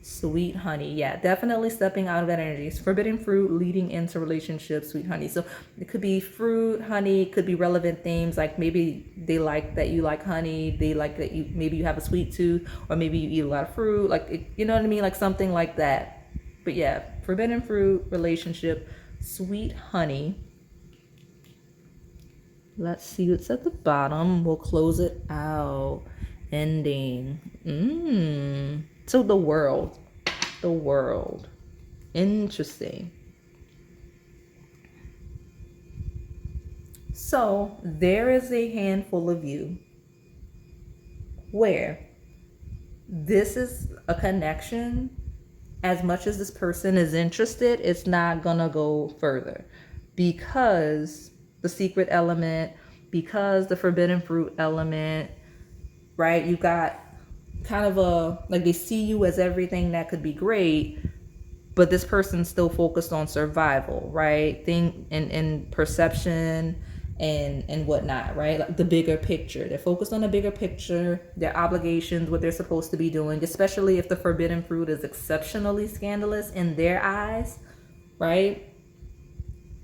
Sweet honey. Yeah, definitely stepping out of that energy. It's forbidden fruit leading into relationships, sweet honey. So it could be fruit, honey, could be relevant themes. Like maybe they like that you like honey. They like that maybe you have a sweet tooth, or maybe you eat a lot of fruit. Like, you know what I mean? Like something like that. But yeah, forbidden fruit, relationship, sweet honey. Let's see what's at the bottom. We'll close it out. Ending. So the world. Interesting. So there is a handful of you where this is a connection. As much as this person is interested, it's not gonna go further because the secret element, because the forbidden fruit element, right? You got kind of like they see you as everything that could be great, but this person's still focused on survival, right? And perception and whatnot, right? Like the bigger picture. They're focused on the bigger picture, their obligations, what they're supposed to be doing, especially if the forbidden fruit is exceptionally scandalous in their eyes, right?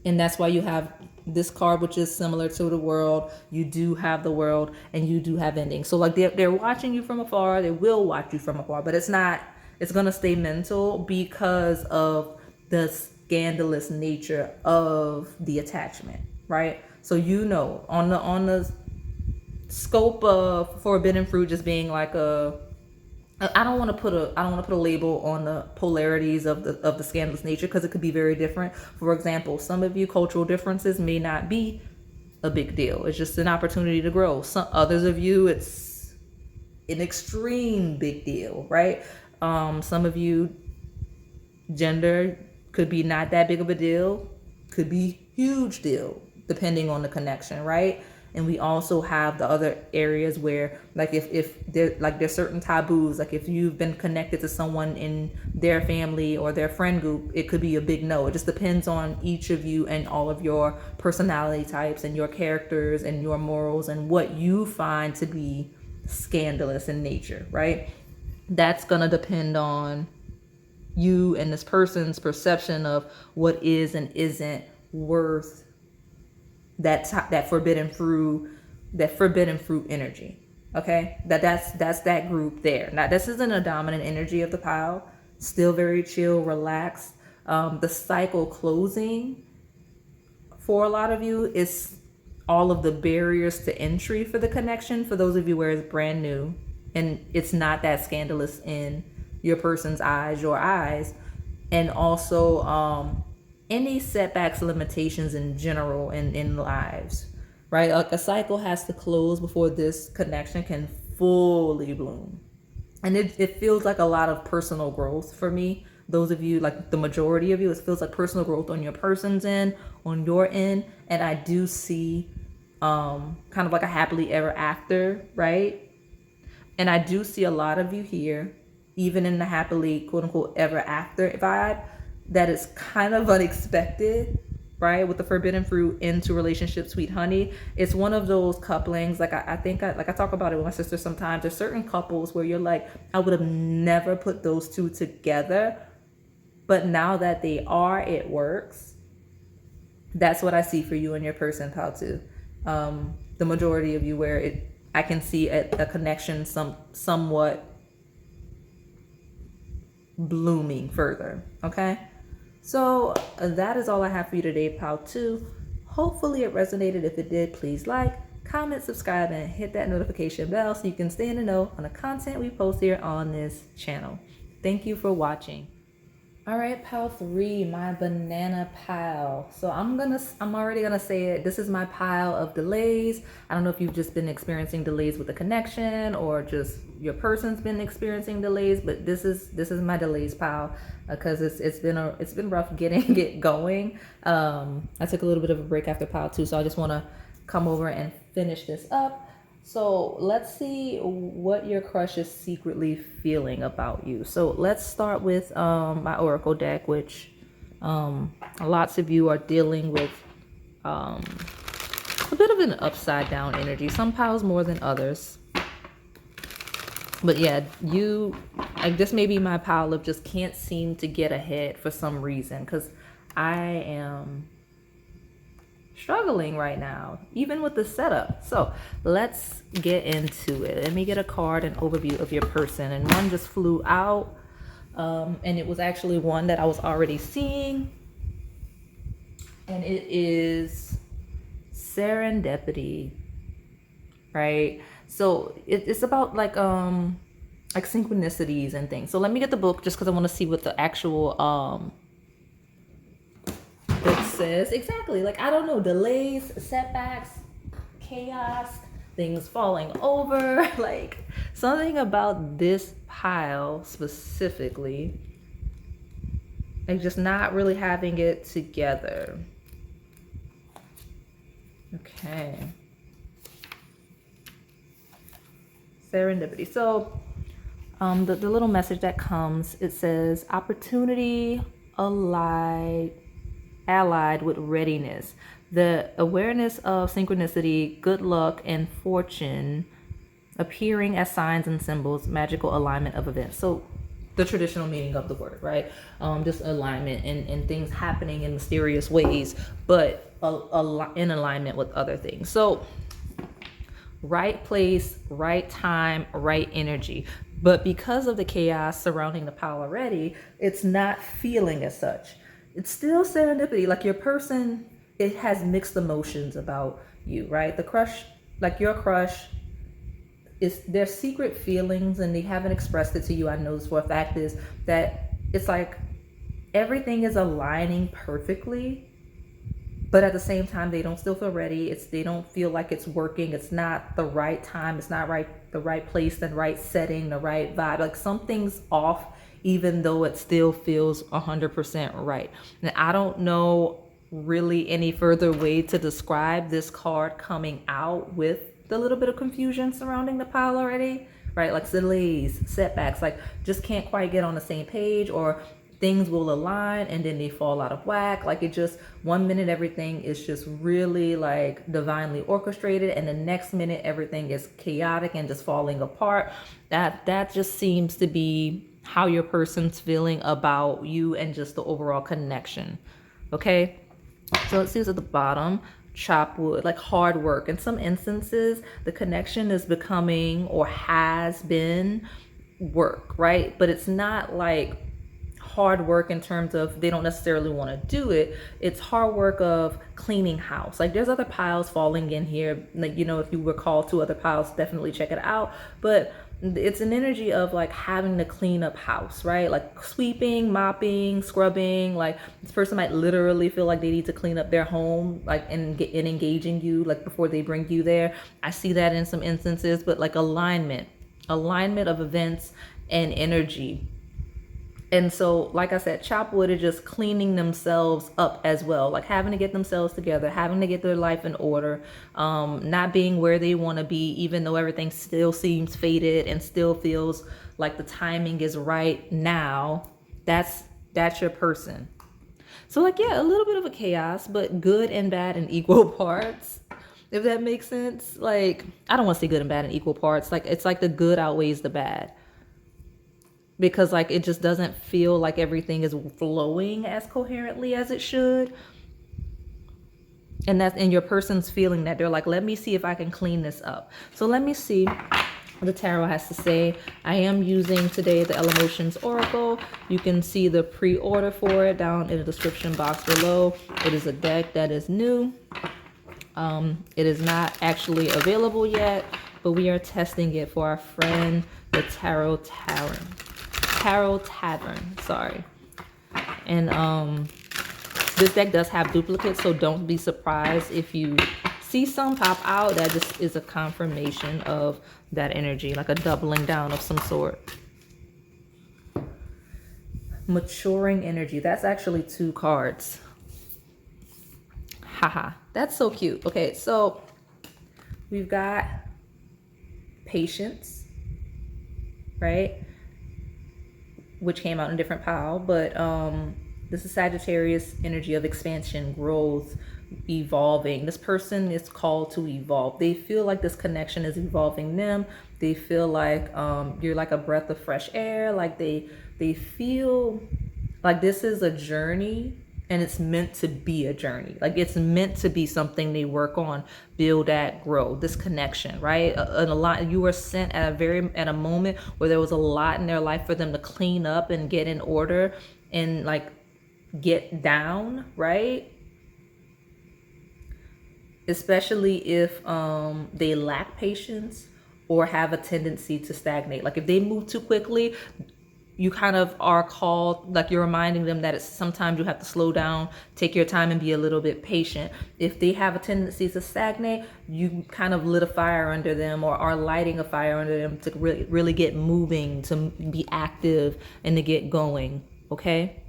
And that's why you have this card, which is similar to the world. You do have the world, and you do have endings. So like they're watching you from afar. They will watch you from afar, but it's going to stay mental because of the scandalous nature of the attachment, right? So on the scope of forbidden fruit just being like I don't want to put a label on the polarities of the scandalous nature, because it could be very different. For example, some of you, cultural differences may not be a big deal. It's just an opportunity to grow. Some others of you, it's an extreme big deal, right? Some of you, gender could be not that big of a deal, could be huge deal, depending on the connection, right? And we also have the other areas where, like, if there's certain taboos. Like if you've been connected to someone in their family or their friend group, it could be a big no. It just depends on each of you and all of your personality types and your characters and your morals and what you find to be scandalous in nature, right? That's gonna depend on you and this person's perception of what is and isn't worth that forbidden fruit energy. Okay, that's that group there. Now this isn't a dominant energy of the pile. Still very chill, relaxed. The cycle closing for a lot of you is all of the barriers to entry for the connection. For those of you where it's brand new and it's not that scandalous in your person's eyes, your eyes, and also any setbacks, limitations in general in lives, right? Like a cycle has to close before this connection can fully bloom. And it feels like a lot of personal growth for me. Those of you, like the majority of you, it feels like personal growth on your person's end, on your end. And I do see kind of like a happily ever after, right? And I do see a lot of you here, even in the happily, quote unquote, ever after vibe, that is kind of unexpected, right? With the forbidden fruit into relationship, sweet honey. It's one of those couplings. Like I think like I talk about it with my sister sometimes. There's certain couples where you're like, I would have never put those two together. But now that they are, it works. That's what I see for you and your person, pal, too. The majority of you where I can see a connection somewhat blooming further. Okay, so that is all I have for you today, pal 2. Hopefully it resonated. If it did, please like, comment, subscribe, and hit that notification bell so you can stay in the know on the content we post here on this channel. Thank you for watching. All right, pile 3, my banana pile. So I'm already gonna say it. This is my pile of delays. I don't know if you've just been experiencing delays with the connection or just your person's been experiencing delays, but this is my delays pile because it's been rough getting it going. I took a little bit of a break after pile 2, so I just want to come over and finish this up. So let's see what your crush is secretly feeling about you. So let's start with my oracle deck, which lots of you are dealing with a bit of an upside down energy. Some piles more than others. But yeah, this may be my pile of just can't seem to get ahead for some reason, because I am struggling right now, even with the setup. So let's get into it. Let me get a card, an overview of your person. And one just flew out. And it was actually one that I was already seeing. And it is serendipity, right? So it's about like synchronicities and things. So let me get the book just because I want to see what the actual it says. Exactly. Like, I don't know, delays, setbacks, chaos, things falling over. Like, something about this pile specifically, like just not really having it together. Okay. Serendipity. So the little message that comes, it says opportunity allied with readiness, the awareness of synchronicity, good luck, and fortune appearing as signs and symbols, magical alignment of events. So the traditional meaning of the word, right? Just alignment and things happening in mysterious ways, but in alignment with other things. So right place, right time, right energy. But because of the chaos surrounding the pile already, it's not feeling as such. It's still serendipity. Like your person, it has mixed emotions about you, right? The crush, like your crush, is their secret feelings and they haven't expressed it to you. I know this for a fact is that it's like everything is aligning perfectly, but at the same time, they don't still feel ready. They don't feel like it's working. It's not the right time. It's not the right place, the right setting, the right vibe. Like something's off, even though it still feels 100% right. And I don't know really any further way to describe this card coming out with the little bit of confusion surrounding the pile already, right? Like delays, setbacks, like just can't quite get on the same page, or things will align and then they fall out of whack. Like it just, one minute everything is just really like divinely orchestrated, and the next minute everything is chaotic and just falling apart. That just seems to be how your person's feeling about you and just the overall connection. Okay, so it says at the bottom, chop wood, like hard work. In some instances, the connection is becoming or has been work, right? But it's not like hard work in terms of they don't necessarily want to do it. It's hard work of cleaning house. Like there's other piles falling in here. Like, you know, if you were called to other piles, definitely check it out. But it's an energy of like having to clean up house, right? Like sweeping, mopping, scrubbing. Like this person might literally feel like they need to clean up their home, like and engaging you like before they bring you there. I see that in some instances, but like alignment of events and energy. And so, like I said, chop wood is just cleaning themselves up as well, like having to get themselves together, having to get their life in order, not being where they want to be, even though everything still seems faded and still feels like the timing is right now. That's your person. So like, yeah, a little bit of a chaos, but good and bad in equal parts, if that makes sense. Like, I don't want to say good and bad in equal parts. Like, it's like the good outweighs the bad, because like it just doesn't feel like everything is flowing as coherently as it should. And your person's feeling that they're like, let me see if I can clean this up. So let me see what the tarot has to say. I am using today the Elemotions Oracle. You can see the pre-order for it down in the description box below. It is a deck that is new. It is not actually available yet, but we are testing it for our friend the Tarot Tavern, sorry. And this deck does have duplicates, so don't be surprised if you see some pop out. That just is a confirmation of that energy, like a doubling down of some sort. Maturing energy, that's actually 2 cards. Haha, that's so cute. Okay, so we've got patience, right? Which came out in a different pile, but this is Sagittarius energy of expansion, growth, evolving. This person is called to evolve. They feel like this connection is evolving them. They feel like you're like a breath of fresh air. Like they feel like this is a journey, and it's meant to be a journey. Like it's meant to be something they work on, build at, grow. This connection, right? And a lot, you were sent at a moment where there was a lot in their life for them to clean up and get in order and like get down, right? Especially if they lack patience or have a tendency to stagnate. Like if they move too quickly, you kind of are called, like you're reminding them that it's sometimes you have to slow down, take your time, and be a little bit patient. If they have a tendency to stagnate, you kind of lit a fire under them, or are lighting a fire under them to really get moving, to be active, and to get going, okay?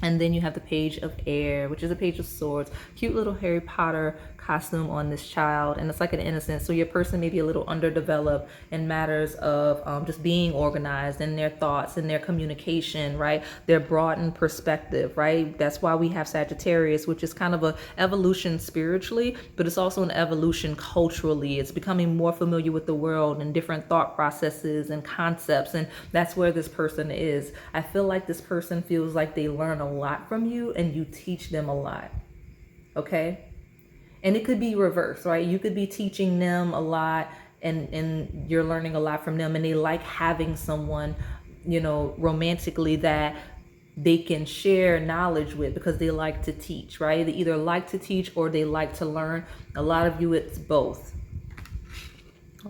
And then you have the Page of Air, which is a Page of Swords. Cute little Harry Potter costume on this child. And it's like an innocent. So your person may be a little underdeveloped in matters of just being organized in their thoughts and their communication, right? Their broadened perspective, right? That's why we have Sagittarius, which is kind of a evolution spiritually, but it's also an evolution culturally. It's becoming more familiar with the world and different thought processes and concepts. And that's where this person is. I feel like this person feels like they learn a lot from you and you teach them a lot. Okay? And it could be reversed, right? You could be teaching them a lot and you're learning a lot from them, and they like having someone, you know, romantically that they can share knowledge with, because they like to teach, right? They either like to teach or they like to learn. A lot of you, it's both.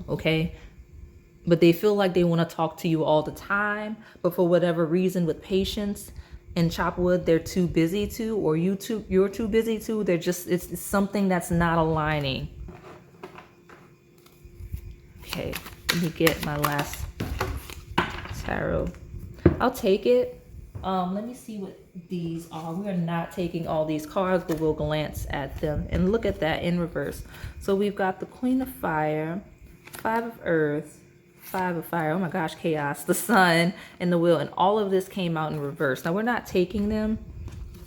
Okay? But they feel like they want to talk to you all the time, but for whatever reason, with patience and chop wood, they're too busy to, or you're too busy to. They're just, it's something that's not aligning. Okay, let me get my last tarot. I'll take it. Let me see what these are. We are not taking all these cards, but we'll glance at them and look at that in reverse. So we've got the Queen of Fire, 5 of Earth, 5 of Fire, oh my gosh, chaos, the Sun, and the Wheel, and all of this came out in reverse. Now we're not taking them,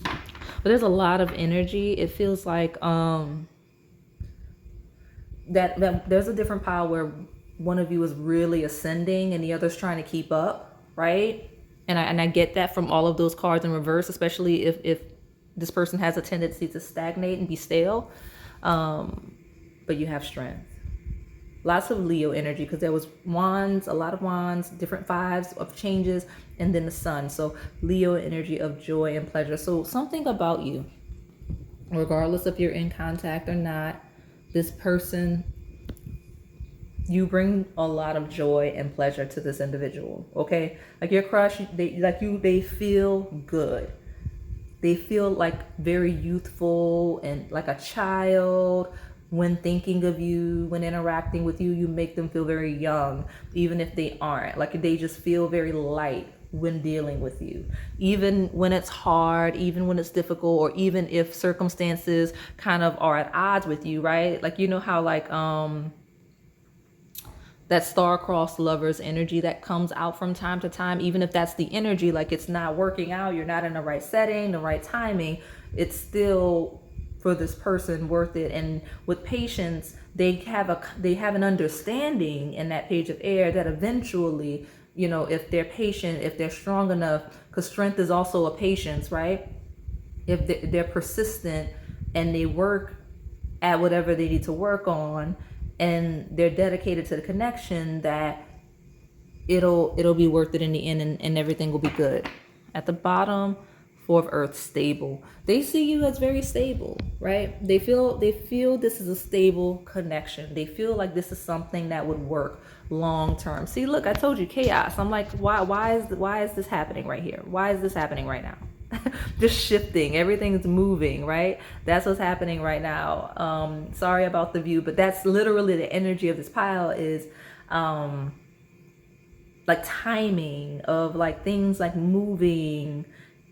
but there's a lot of energy. It feels like that there's a different pile where one of you is really ascending and the other's trying to keep up, right? And I get that from all of those cards in reverse, especially if this person has a tendency to stagnate and be stale, but you have strength. Lots of Leo energy, because there was wands, a lot of wands, different 5s of changes, and then the Sun. So Leo energy of joy and pleasure. So something about you, regardless if you're in contact or not, this person, you bring a lot of joy and pleasure to this individual, okay? Like your crush, they feel good. They feel like very youthful and like a child. When thinking of you, when interacting with you, you make them feel very young, even if they aren't. Like they just feel very light, when dealing with you, even when it's hard, even when it's difficult, or even if circumstances kind of are at odds with you, right? Like, you know how like that star-crossed lovers energy that comes out from time to time, even if that's the energy, like it's not working out, you're not in the right setting, the right timing, it's still for this person worth it. And with patience, they have an understanding in that page of air that eventually, you know, if they're patient, if they're strong enough, because strength is also a patience, right? If they're persistent and they work at whatever they need to work on, and they're dedicated to the connection, that it'll be worth it in the end, and everything will be good. At the bottom, Four of Earth, stable. They see you as very stable, right? They feel this is a stable connection. They feel like this is something that would work long term. See, look, I told you, chaos. I'm like, why is this happening right here? Why is this happening right now? Just shifting, everything's moving, right? That's what's happening right now. Sorry about the view, but that's literally the energy of this pile, is like timing of like things like moving,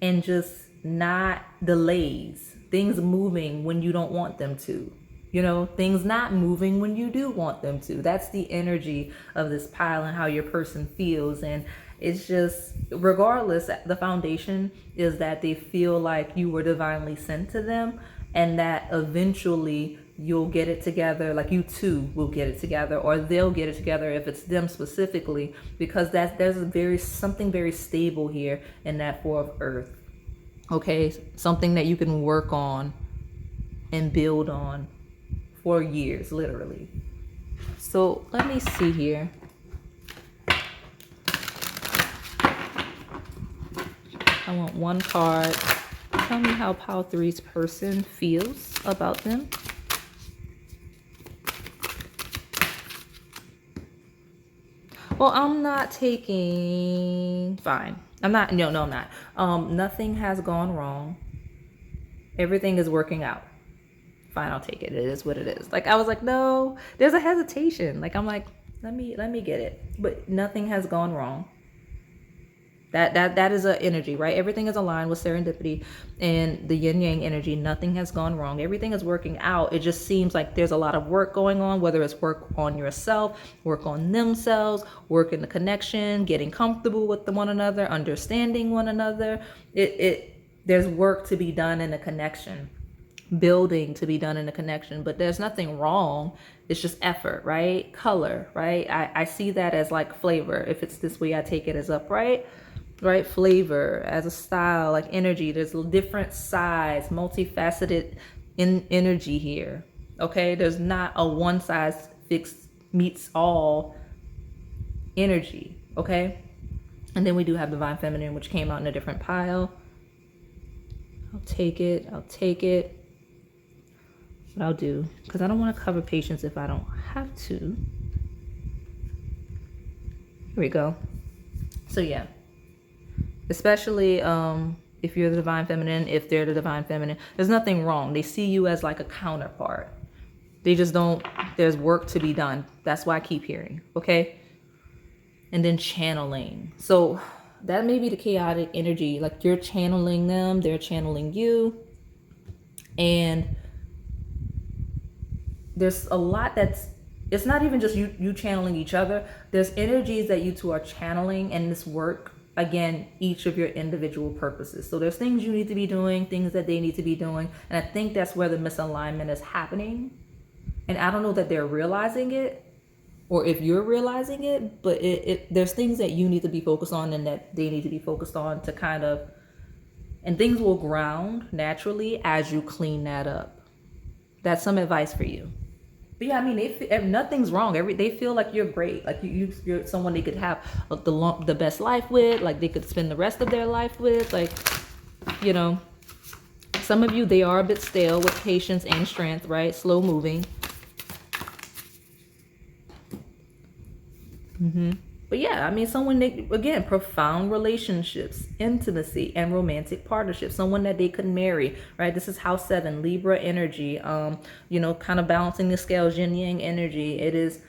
and just not delays, things moving when you don't want them to, you know, things not moving when you do want them to. That's the energy of this pile and how your person feels. And it's just, regardless, the foundation is that they feel like you were divinely sent to them, and that eventually you'll get it together, like you two will get it together, or they'll get it together if it's them specifically, because there's something very stable here in that Four of Earth. Okay, something that you can work on and build on for years, literally. So let me see here. I want one card. Tell me how Pile 3's person feels about them. Well, I'm not taking... Fine. I'm not... No, I'm not. Nothing has gone wrong. Everything is working out. Fine, I'll take it. It is what it is. Like, I was like, no, there's a hesitation. Like, I'm like, let me get it. But nothing has gone wrong. That is an energy, right? Everything is aligned with serendipity and the yin yang energy. Nothing has gone wrong. Everything is working out. It just seems like there's a lot of work going on, whether it's work on yourself, work on themselves, work in the connection, getting comfortable with one another, understanding one another. There's work to be done in the connection, building to be done in the connection, but there's nothing wrong. It's just effort, right? Color, right? I see that as like flavor. If it's this way, I take it as upright. Right? Flavor as a style, like energy. There's different size, multifaceted energy here. Okay? There's not a one size fits meets all energy. Okay? And then we do have Divine Feminine, which came out in a different pile. I'll take it. What I'll do, because I don't want to cover patience if I don't have to. Here we go. So yeah. Especially if you're the Divine Feminine, if they're the Divine Feminine, there's nothing wrong. They see you as like a counterpart. They just don't, there's work to be done. That's why I keep hearing, okay? And then channeling. So that may be the chaotic energy. Like you're channeling them, they're channeling you. And there's a lot it's not even just you channeling each other. There's energies that you two are channeling in this work. Again, each of your individual purposes. So there's things you need to be doing, things that they need to be doing. And I think that's where the misalignment is happening. And I don't know that they're realizing it, or if you're realizing it, but there's things that you need to be focused on and that they need to be focused on to kind of, and things will ground naturally as you clean that up. That's some advice for you. But yeah, I mean, nothing's wrong. They feel like you're great. Like you're someone they could have the best life with. Like they could spend the rest of their life with. Like, you know, some of you, they are a bit stale with patience and strength, right? Slow moving. But yeah, I mean, someone, again, profound relationships, intimacy, and romantic partnerships. Someone that they could marry, right? This is House 7, Libra energy. You know, kind of balancing the scales, yin yang energy. It is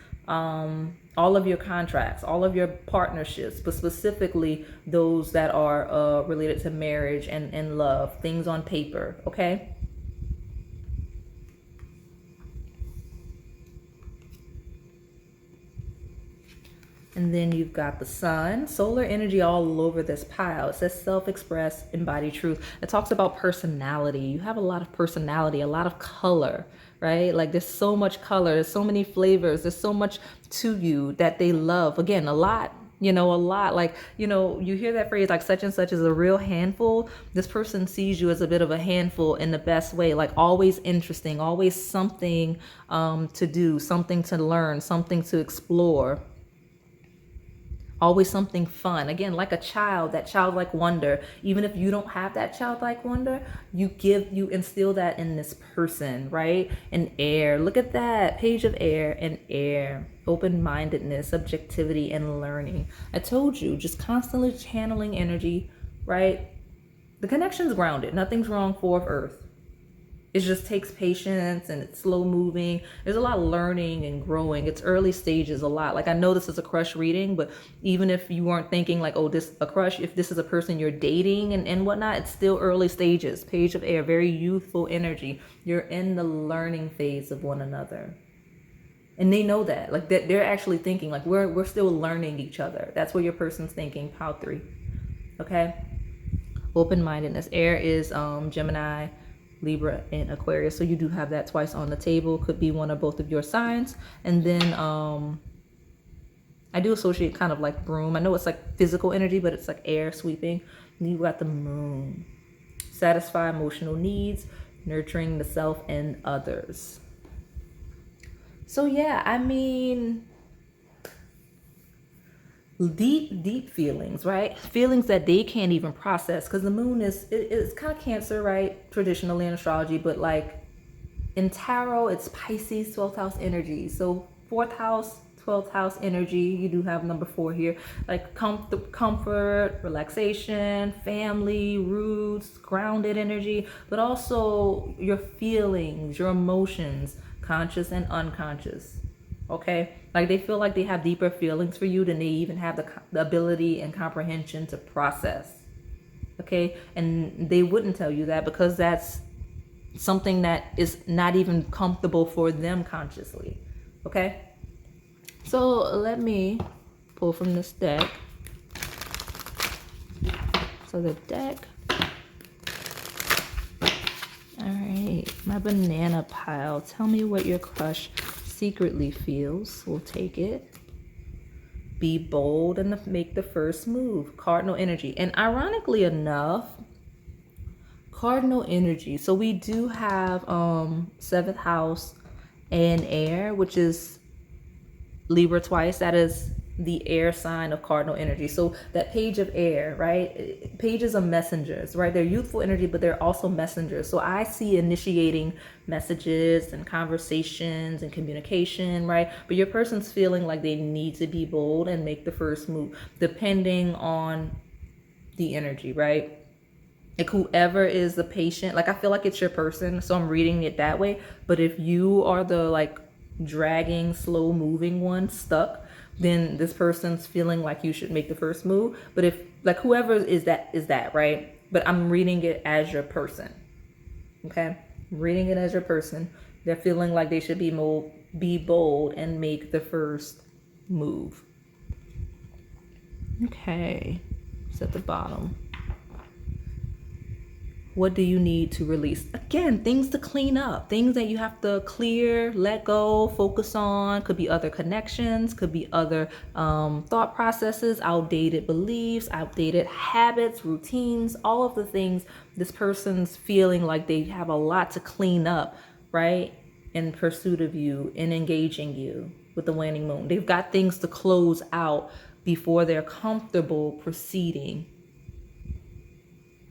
all of your contracts, all of your partnerships, but specifically those that are related to marriage and love, things on paper, okay? And then you've got the sun, solar energy all over this pile. It says self-express, embody truth. It talks about personality. You have a lot of personality, a lot of color, right? Like there's so much color, there's so many flavors, there's so much to you that they love. Again, a lot, a lot. Like, you hear that phrase, like such and such is a real handful. This person sees you as a bit of a handful in the best way, like always interesting, always something to do, something to learn, something to explore. Always something fun. Again, like a child, that childlike wonder. Even if you don't have that childlike wonder, you instill that in this person, right? And air. Look at that. Page of air and air. Open-mindedness, objectivity, and learning. I told you, just constantly channeling energy, right? The connection's grounded. Nothing's wrong, 4 of Earth. It just takes patience and it's slow moving. There's a lot of learning and growing. It's early stages a lot. Like I know this is a crush reading, but even if you weren't thinking like, oh, this a crush, if this is a person you're dating and whatnot, it's still early stages. Page of air, very youthful energy. You're in the learning phase of one another. And they know that. Like they're actually thinking like we're still learning each other. That's what your person's thinking. Pile 3. Okay. Open-mindedness. Air is Gemini, Libra, and Aquarius. So you do have that twice on the table. Could be one or both of your signs. And then I do associate kind of like broom. I know it's like physical energy, but it's like air sweeping. And you got the moon. Satisfy emotional needs, nurturing the self and others. So yeah, I mean, deep feelings, right? Feelings that they can't even process, because the moon it's kind of Cancer, right? Traditionally in astrology, but like in tarot, it's Pisces, 12th house energy. So 4th house, 12th house energy, you do have number 4 here, like comfort, relaxation, family, roots, grounded energy, but also your feelings, your emotions, conscious and unconscious. Okay, like they feel like they have deeper feelings for you than they even have the ability and comprehension to process. Okay, and they wouldn't tell you that because that's something that is not even comfortable for them consciously. Okay, so let me pull from this deck. So the deck, all right, my banana pile. Tell me what your crush secretly feels. We'll take it. Be bold and make the first move. Cardinal energy. And ironically enough, cardinal energy. So we do have 7th house and air, which is Libra twice. That is the air sign of cardinal energy. So that page of air, right? Pages are messengers, right? They're youthful energy, but they're also messengers. So I see initiating messages and conversations and communication, right? But your person's feeling like they need to be bold and make the first move, depending on the energy, right? Like whoever is the patient, like I feel like it's your person, so I'm reading it that way. But if you are the like dragging, slow moving one, stuck, then this person's feeling like you should make the first move. But if like whoever is that, right? But I'm reading it as your person. Okay? I'm reading it as your person. They're feeling like they should be bold and make the first move. Okay. It's at the bottom. What do you need to release? Again, things to clean up, things that you have to clear, let go, focus on. Could be other connections, could be other thought processes, outdated beliefs, outdated habits, routines, all of the things this person's feeling like they have a lot to clean up, right? In pursuit of you, in engaging you with the waning moon. They've got things to close out before they're comfortable proceeding.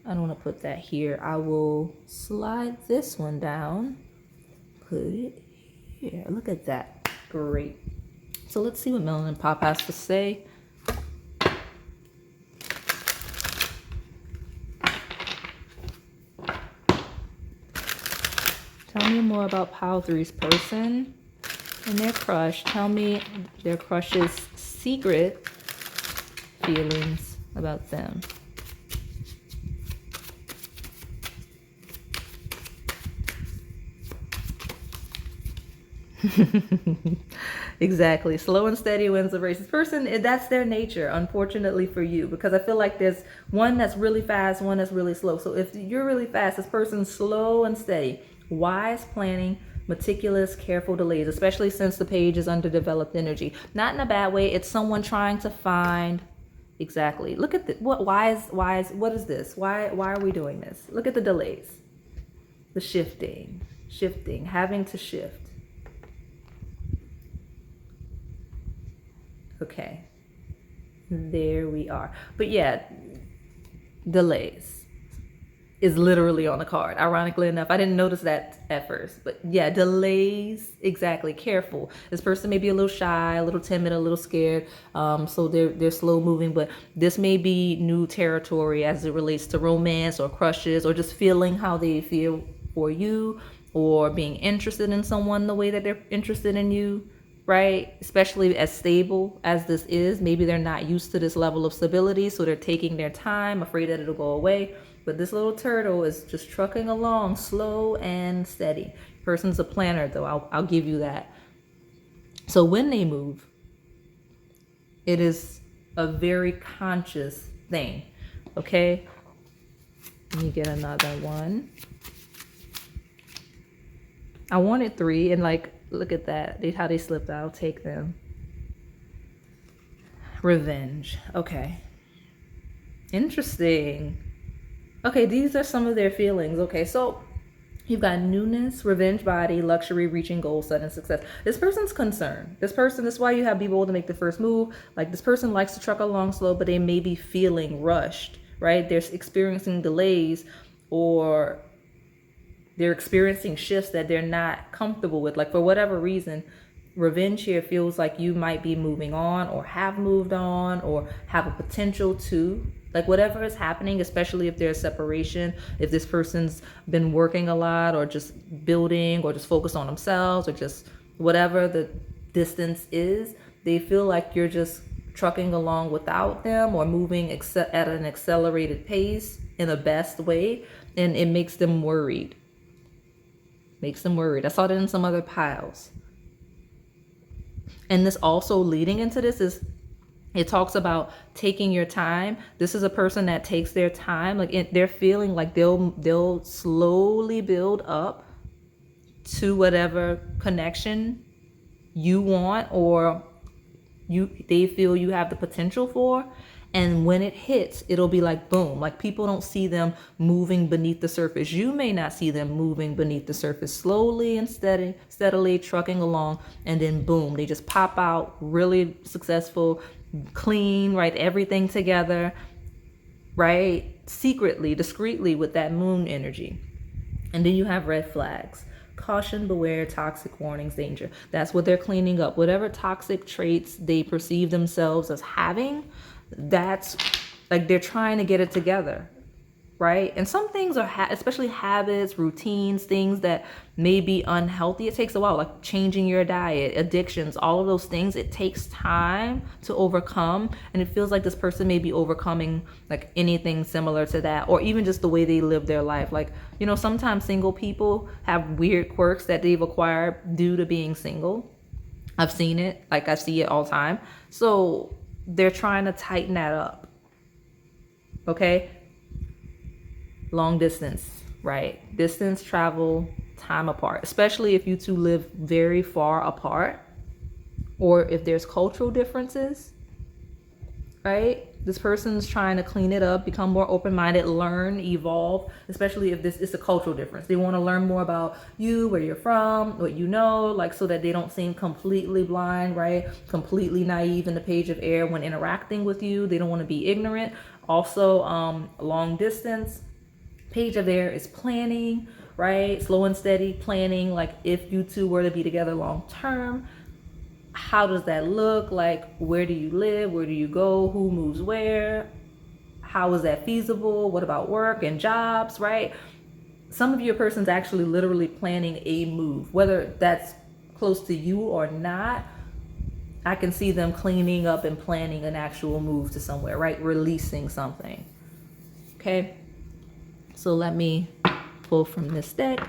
I don't want to put that here. I will slide this one down. Put it here. Look at that. Great. So let's see what Melanin Pop has to say. Tell me more about Pile 3's person. And their crush, tell me their crush's secret feelings about them. Exactly. Slow and steady wins the race. This person, that's their nature, unfortunately for you, because I feel like there's one that's really fast, one that's really slow. So if you're really fast, this person's slow and steady. Wise planning, meticulous, careful delays, especially since the page is underdeveloped energy. Not in a bad way. It's someone trying to find. Exactly. Look at what wise, what is this? Why are we doing this? Look at the delays. The shifting, having to shift. Okay, there we are. But yeah, delays is literally on the card. Ironically enough, I didn't notice that at first. But yeah, delays, exactly. Careful. This person may be a little shy, a little timid, a little scared. So they're slow moving. But this may be new territory as it relates to romance or crushes or just feeling how they feel for you or being interested in someone the way that they're interested in you. Right? Especially as stable as this is, maybe they're not used to this level of stability, so they're taking their time, afraid that it'll go away. But this little turtle is just trucking along, slow and steady. Person's a planner, though. I'll give you that. So when they move, it is a very conscious thing. Okay? Let me get another one. I wanted 3, and like, look at that. How they slipped out. I'll take them. Revenge. Okay. Interesting. Okay, these are some of their feelings. Okay, so you've got newness, revenge body, luxury, reaching goals, sudden success. This person's concerned. This is why you have be bold to make the first move. Like, this person likes to truck along slow, but they may be feeling rushed, right? They're experiencing delays, or they're experiencing shifts that they're not comfortable with. Like, for whatever reason, revenge here feels like you might be moving on or have moved on or have a potential to. Like, whatever is happening, especially if there's separation, if this person's been working a lot or just building or just focused on themselves or just whatever the distance is, they feel like you're just trucking along without them or moving at an accelerated pace in the best way. And it makes them worried. I saw that in some other piles. And this also leading into this is, it talks about taking your time. This is a person that takes their time. Like, they're feeling like they'll slowly build up to whatever connection you want or they feel you have the potential for. And when it hits, it'll be like boom. Like, people don't see them moving beneath the surface. You may not see them moving beneath the surface, slowly and steadily trucking along, and then boom, they just pop out, really successful, clean, right? Everything together, right? Secretly, discreetly, with that moon energy. And then you have red flags. Caution, beware, toxic warnings, danger. That's what they're cleaning up. Whatever toxic traits they perceive themselves as having, that's like they're trying to get it together, right? And some things are, especially habits, routines, things that may be unhealthy. It takes a while, like changing your diet, addictions, all of those things. It takes time to overcome. And it feels like this person may be overcoming like anything similar to that, or even just the way they live their life. Like, you know, sometimes single people have weird quirks that they've acquired due to being single. I've seen it, like I see it all the time. So they're trying to tighten that up. Okay. Long distance, right? Distance, travel, time apart, especially if you two live very far apart or if there's cultural differences, right? This person's trying to clean it up, become more open-minded, learn, evolve, especially if this is a cultural difference. They want to learn more about you, where you're from, what you know, like, so that they don't seem completely blind, right? Completely naive in the page of air when interacting with you. They don't want to be ignorant. Also, long distance, page of air is planning, right? Slow and steady planning. Like, if you two were to be together long term, how does that look? Like, where do you live? Where do you go? Who moves where? How is that feasible? What about work and jobs, right? Some of your person's actually literally planning a move, whether that's close to you or not, I can see them cleaning up and planning an actual move to somewhere, right? Releasing something. Okay. So let me pull from this deck.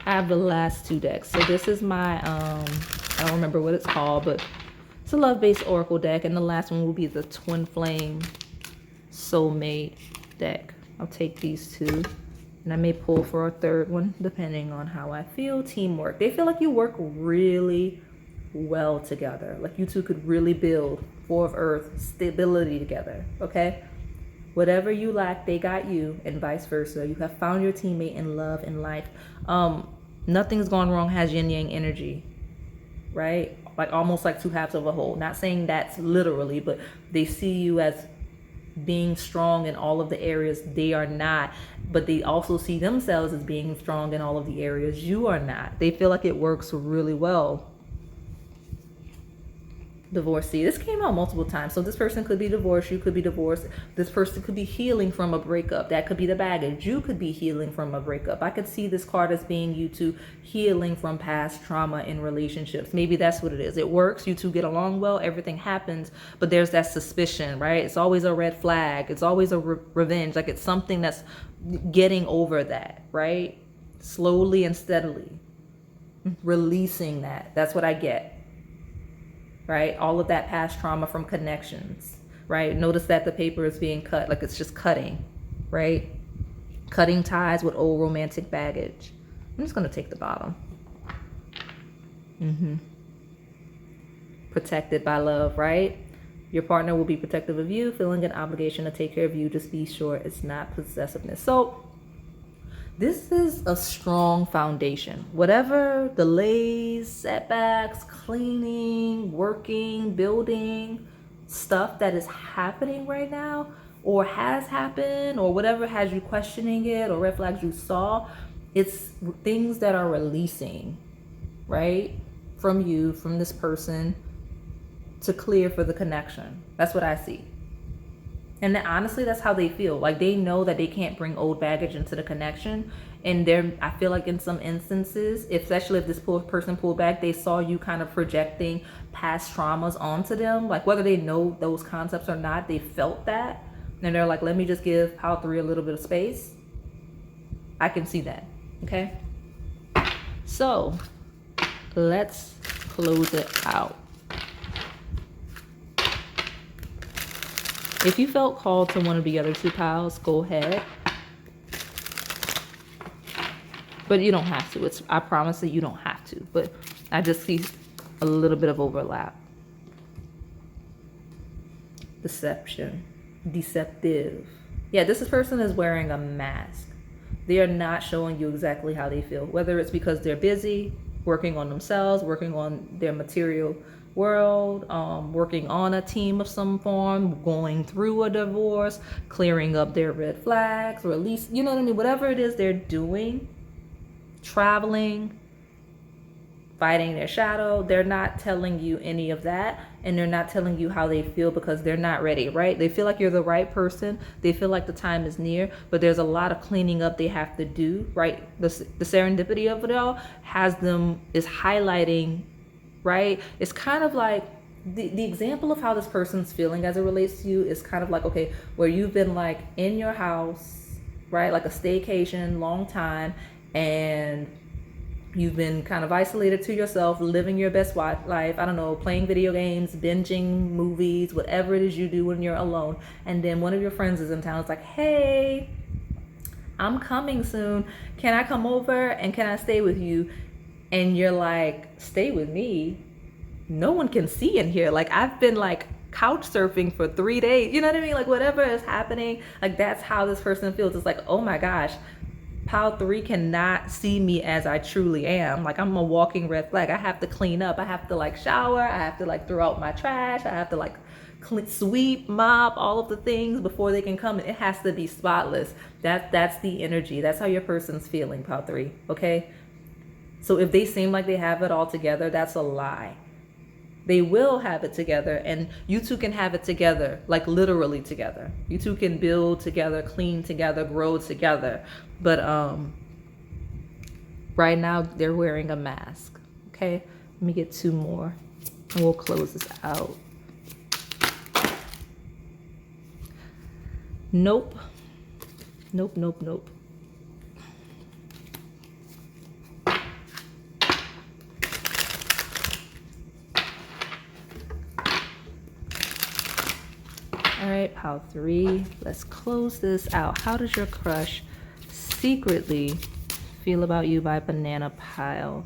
I have the last two decks. So this is my, I don't remember what it's called, but it's a love-based oracle deck. And the last one will be the Twin Flame Soulmate deck. I'll take these two. And I may pull for a third one, depending on how I feel. Teamwork. They feel like you work really well together. Like you two could really build Four of Earth stability together, okay? Whatever you lack, they got you, and vice versa. You have found your teammate in love and life. Nothing's gone wrong has yin-yang energy, right? Like almost like two halves of a whole. Not saying that's literally, but they see you as being strong in all of the areas they are not, but they also see themselves as being strong in all of the areas you are not. They feel like it works really well. Divorcee. This came out multiple times. So this person could be divorced. You could be divorced. This person could be healing from a breakup. That could be the baggage. You could be healing from a breakup. I could see this card as being you two healing from past trauma in relationships. Maybe that's what it is. It works. You two get along well. Everything happens. But there's that suspicion, right? It's always a red flag. It's always a revenge. Like it's something that's getting over that, right? Slowly and steadily. Releasing that. That's what I get. Right? All of that past trauma from connections, right? Notice that the paper is being cut, like it's just cutting, right? Cutting ties with old romantic baggage. I'm just going to take the bottom. Protected by love, right? Your partner will be protective of you, feeling an obligation to take care of you. Just be sure it's not possessiveness. So this is a strong foundation. Whatever delays, setbacks, cleaning, working, building, stuff that is happening right now or has happened or whatever has you questioning it or red flags you saw, it's things that are releasing, right? From you, from this person to clear for the connection. That's what I see. And then, honestly, that's how they feel. Like they know that they can't bring old baggage into the connection. And I feel like in some instances, especially if this person pulled back, they saw you kind of projecting past traumas onto them. Like whether they know those concepts or not, they felt that. And they're like, let me just give Pile 3 a little bit of space. I can see that. Okay. So let's close it out. If you felt called to one of the other two piles, go ahead. But you don't have to. I promise that you don't have to. But I just see a little bit of overlap. Deception. Deceptive. Yeah, this person is wearing a mask. They are not showing you exactly how they feel. Whether it's because they're busy, working on themselves, working on their material world, working on a team of some form, going through a divorce, clearing up their red flags, or at least, you know what I mean? Whatever it is they're doing, traveling, fighting their shadow, they're not telling you any of that. And they're not telling you how they feel because they're not ready, right? They feel like you're the right person. They feel like the time is near, but there's a lot of cleaning up they have to do, right? The serendipity of it all is highlighting, right? It's kind of like the example of how this person's feeling as it relates to you is kind of like, okay, where you've been like in your house, right? Like a staycation, long time, and you've been kind of isolated to yourself, living your best life. I don't know, playing video games, binging movies, whatever it is you do when you're alone. And then one of your friends is in town. It's like, hey, I'm coming soon. Can I come over and can I stay with you? And you're like, stay with me? No one can see in here. Like I've been like couch surfing for 3 days. You know what I mean? Like whatever is happening, like that's how this person feels. It's like, oh my gosh, Pile 3 cannot see me as I truly am. Like I'm a walking red flag. I have to clean up. I have to like shower. I have to like throw out my trash. I have to like sweep, mop, all of the things before they can come. It has to be spotless. That's the energy. That's how your person's feeling, Pile 3. Okay. So if they seem like they have it all together, that's a lie. They will have it together, and you two can have it together, like literally together. You two can build together, clean together, grow together. But right now they're wearing a mask. Okay, let me get 2 more and we'll close this out. Nope. Nope, nope, nope. All right, pile 3. Let's close this out. How does your crush secretly feel about you by banana pile?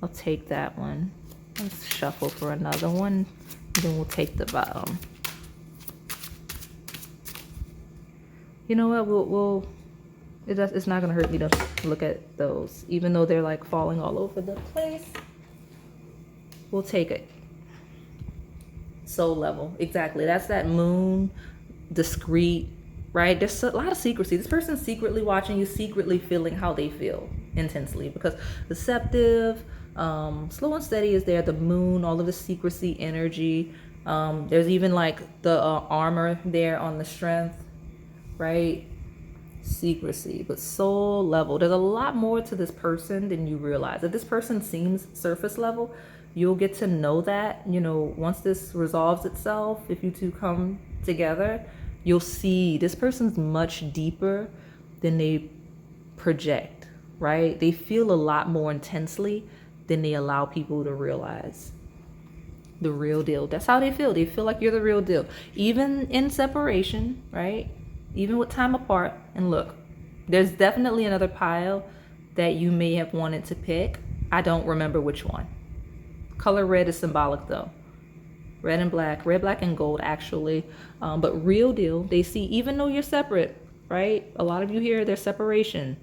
I'll take that one. Let's shuffle for another one. Then we'll take the bottom. You know what? It's not gonna hurt me to look at those, even though they're like falling all over the place. We'll take it. Soul level, exactly. That's that moon, discreet, right? There's a lot of secrecy. This person's secretly watching you, secretly feeling how they feel intensely, because deceptive, slow and steady is there. The moon, all of the secrecy energy. There's even like the armor there on the strength, right? Secrecy, but soul level. There's a lot more to this person than you realize. If this person seems surface level, you'll get to know that, you know, once this resolves itself, if you two come together, you'll see this person's much deeper than they project, right? They feel a lot more intensely than they allow people to realize. The real deal. That's how they feel. They feel like you're the real deal. Even in separation, right? Even with time apart. And look, there's definitely another pile that you may have wanted to pick. I don't remember which one. Color red is symbolic though. Red and black, red, black, and gold actually. But real deal, they see, even though you're separate, right? A lot of you here, their separation.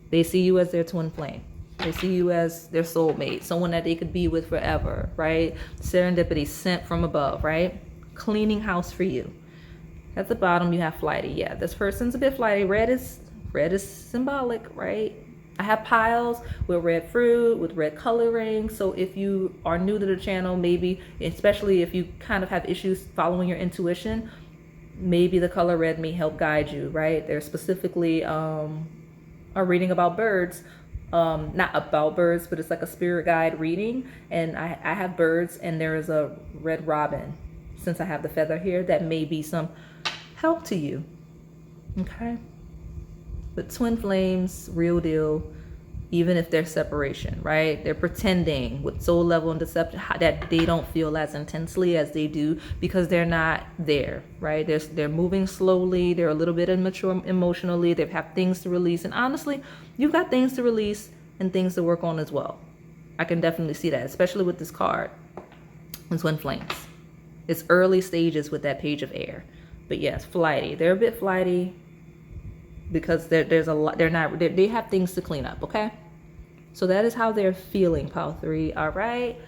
They see you as their twin flame. They see you as their soulmate, someone that they could be with forever, right? Serendipity, sent from above, right? Cleaning house for you. At the bottom, you have flighty. Yeah, this person's a bit flighty. Red is symbolic, right? I have piles with red fruit, with red coloring. So if you are new to the channel, maybe, especially if you kind of have issues following your intuition, maybe the color red may help guide you, right? There's specifically a reading about birds. Not about birds, but it's like a spirit guide reading. And I have birds, and there is a red robin, since I have the feather here, that may be some help to you. Okay? But twin flames, real deal, even if they're separation, right? They're pretending with soul level and deception that they don't feel as intensely as they do, because they're not there, right? They're moving slowly. They're a little bit immature emotionally. They have things to release. And honestly, you've got things to release and things to work on as well. I can definitely see that, especially with this card and twin flames. It's early stages with that page of air. But yes, flighty. They're a bit flighty, because there's a lot, they have things to clean up. Okay, so that is how they're feeling, pile 3. All right,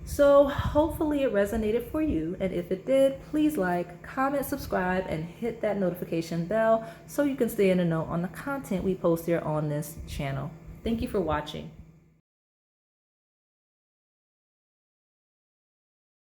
so hopefully it resonated for you, and if it did, please like, comment, subscribe, and hit that notification bell so you can stay in the know on the content we post here on this channel. Thank you for watching.